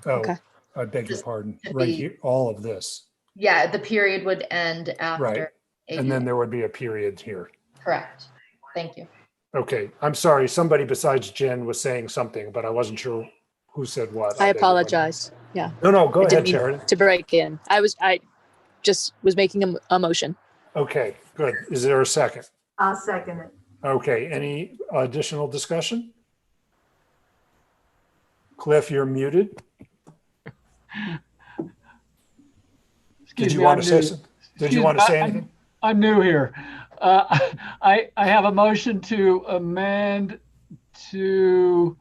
Oh,
Okay.
I beg your
Just
pardon.
to
Right
be-
here, all of this.
Yeah, the period would end
Right.
after.
And then there would be a period here.
Correct. Thank you.
Okay, I'm sorry. Somebody besides Jen was saying something, but I wasn't sure who said what.
I
beg your pardon.
apologize. Yeah.
No, go
I didn't
ahead,
mean
Sheridan.
to break in. I just was making a motion.
Okay, good. Is there a second?
I'll second it.
Okay, any additional discussion? Cliff, you're muted. Did you want to say something? Did you want to say anything?
I'm new here. I have a motion to amend to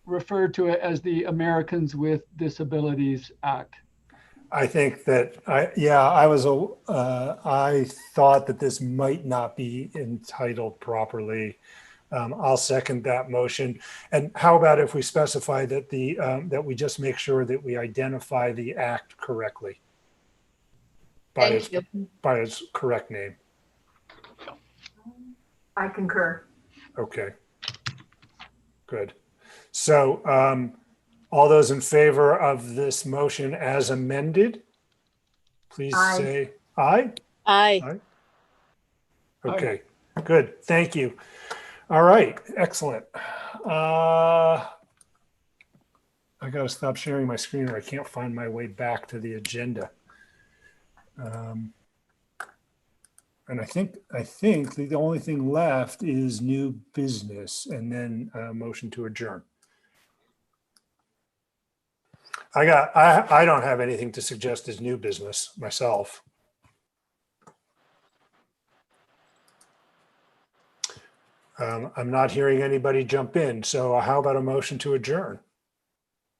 refer to it as the Americans with Disabilities Act.
I think that I thought that this might not be entitled properly. I'll second that motion. And how about if we specify that that we just make sure that we identify the act correctly by its correct name.
I concur.
Okay. Good. So all those in favor of this motion as amended, please
Aye.
say aye.
Aye.
Okay, good. Thank you. All right, excellent. I got to stop sharing my screen or I can't find my way back to the agenda. And I think the only thing left is new business and then a motion to adjourn. I don't have anything to suggest as new business myself. I'm not hearing anybody jump in. So how about a motion to adjourn?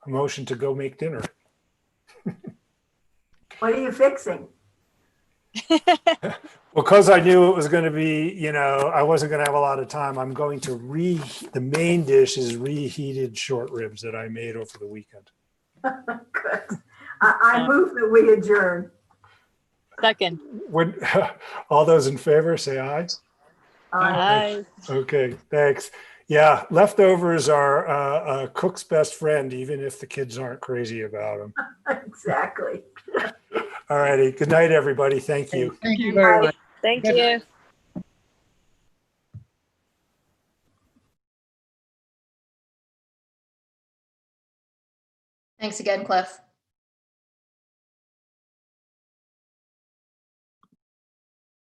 A motion to go make dinner.
What are you fixing?
Because I knew it was going to be, I wasn't going to have a lot of time. I'm going to the main dish is reheated short ribs that I made over the weekend.
Good. I move that we adjourn.
Second.
All those in favor say aye.
Aye.
Okay, thanks. Yeah, leftovers are a cook's best friend, even if the kids aren't crazy about them.
Exactly.
All righty. Good night, everybody. Thank you.
Thank you very much.
Thank you.
Thanks again, Cliff.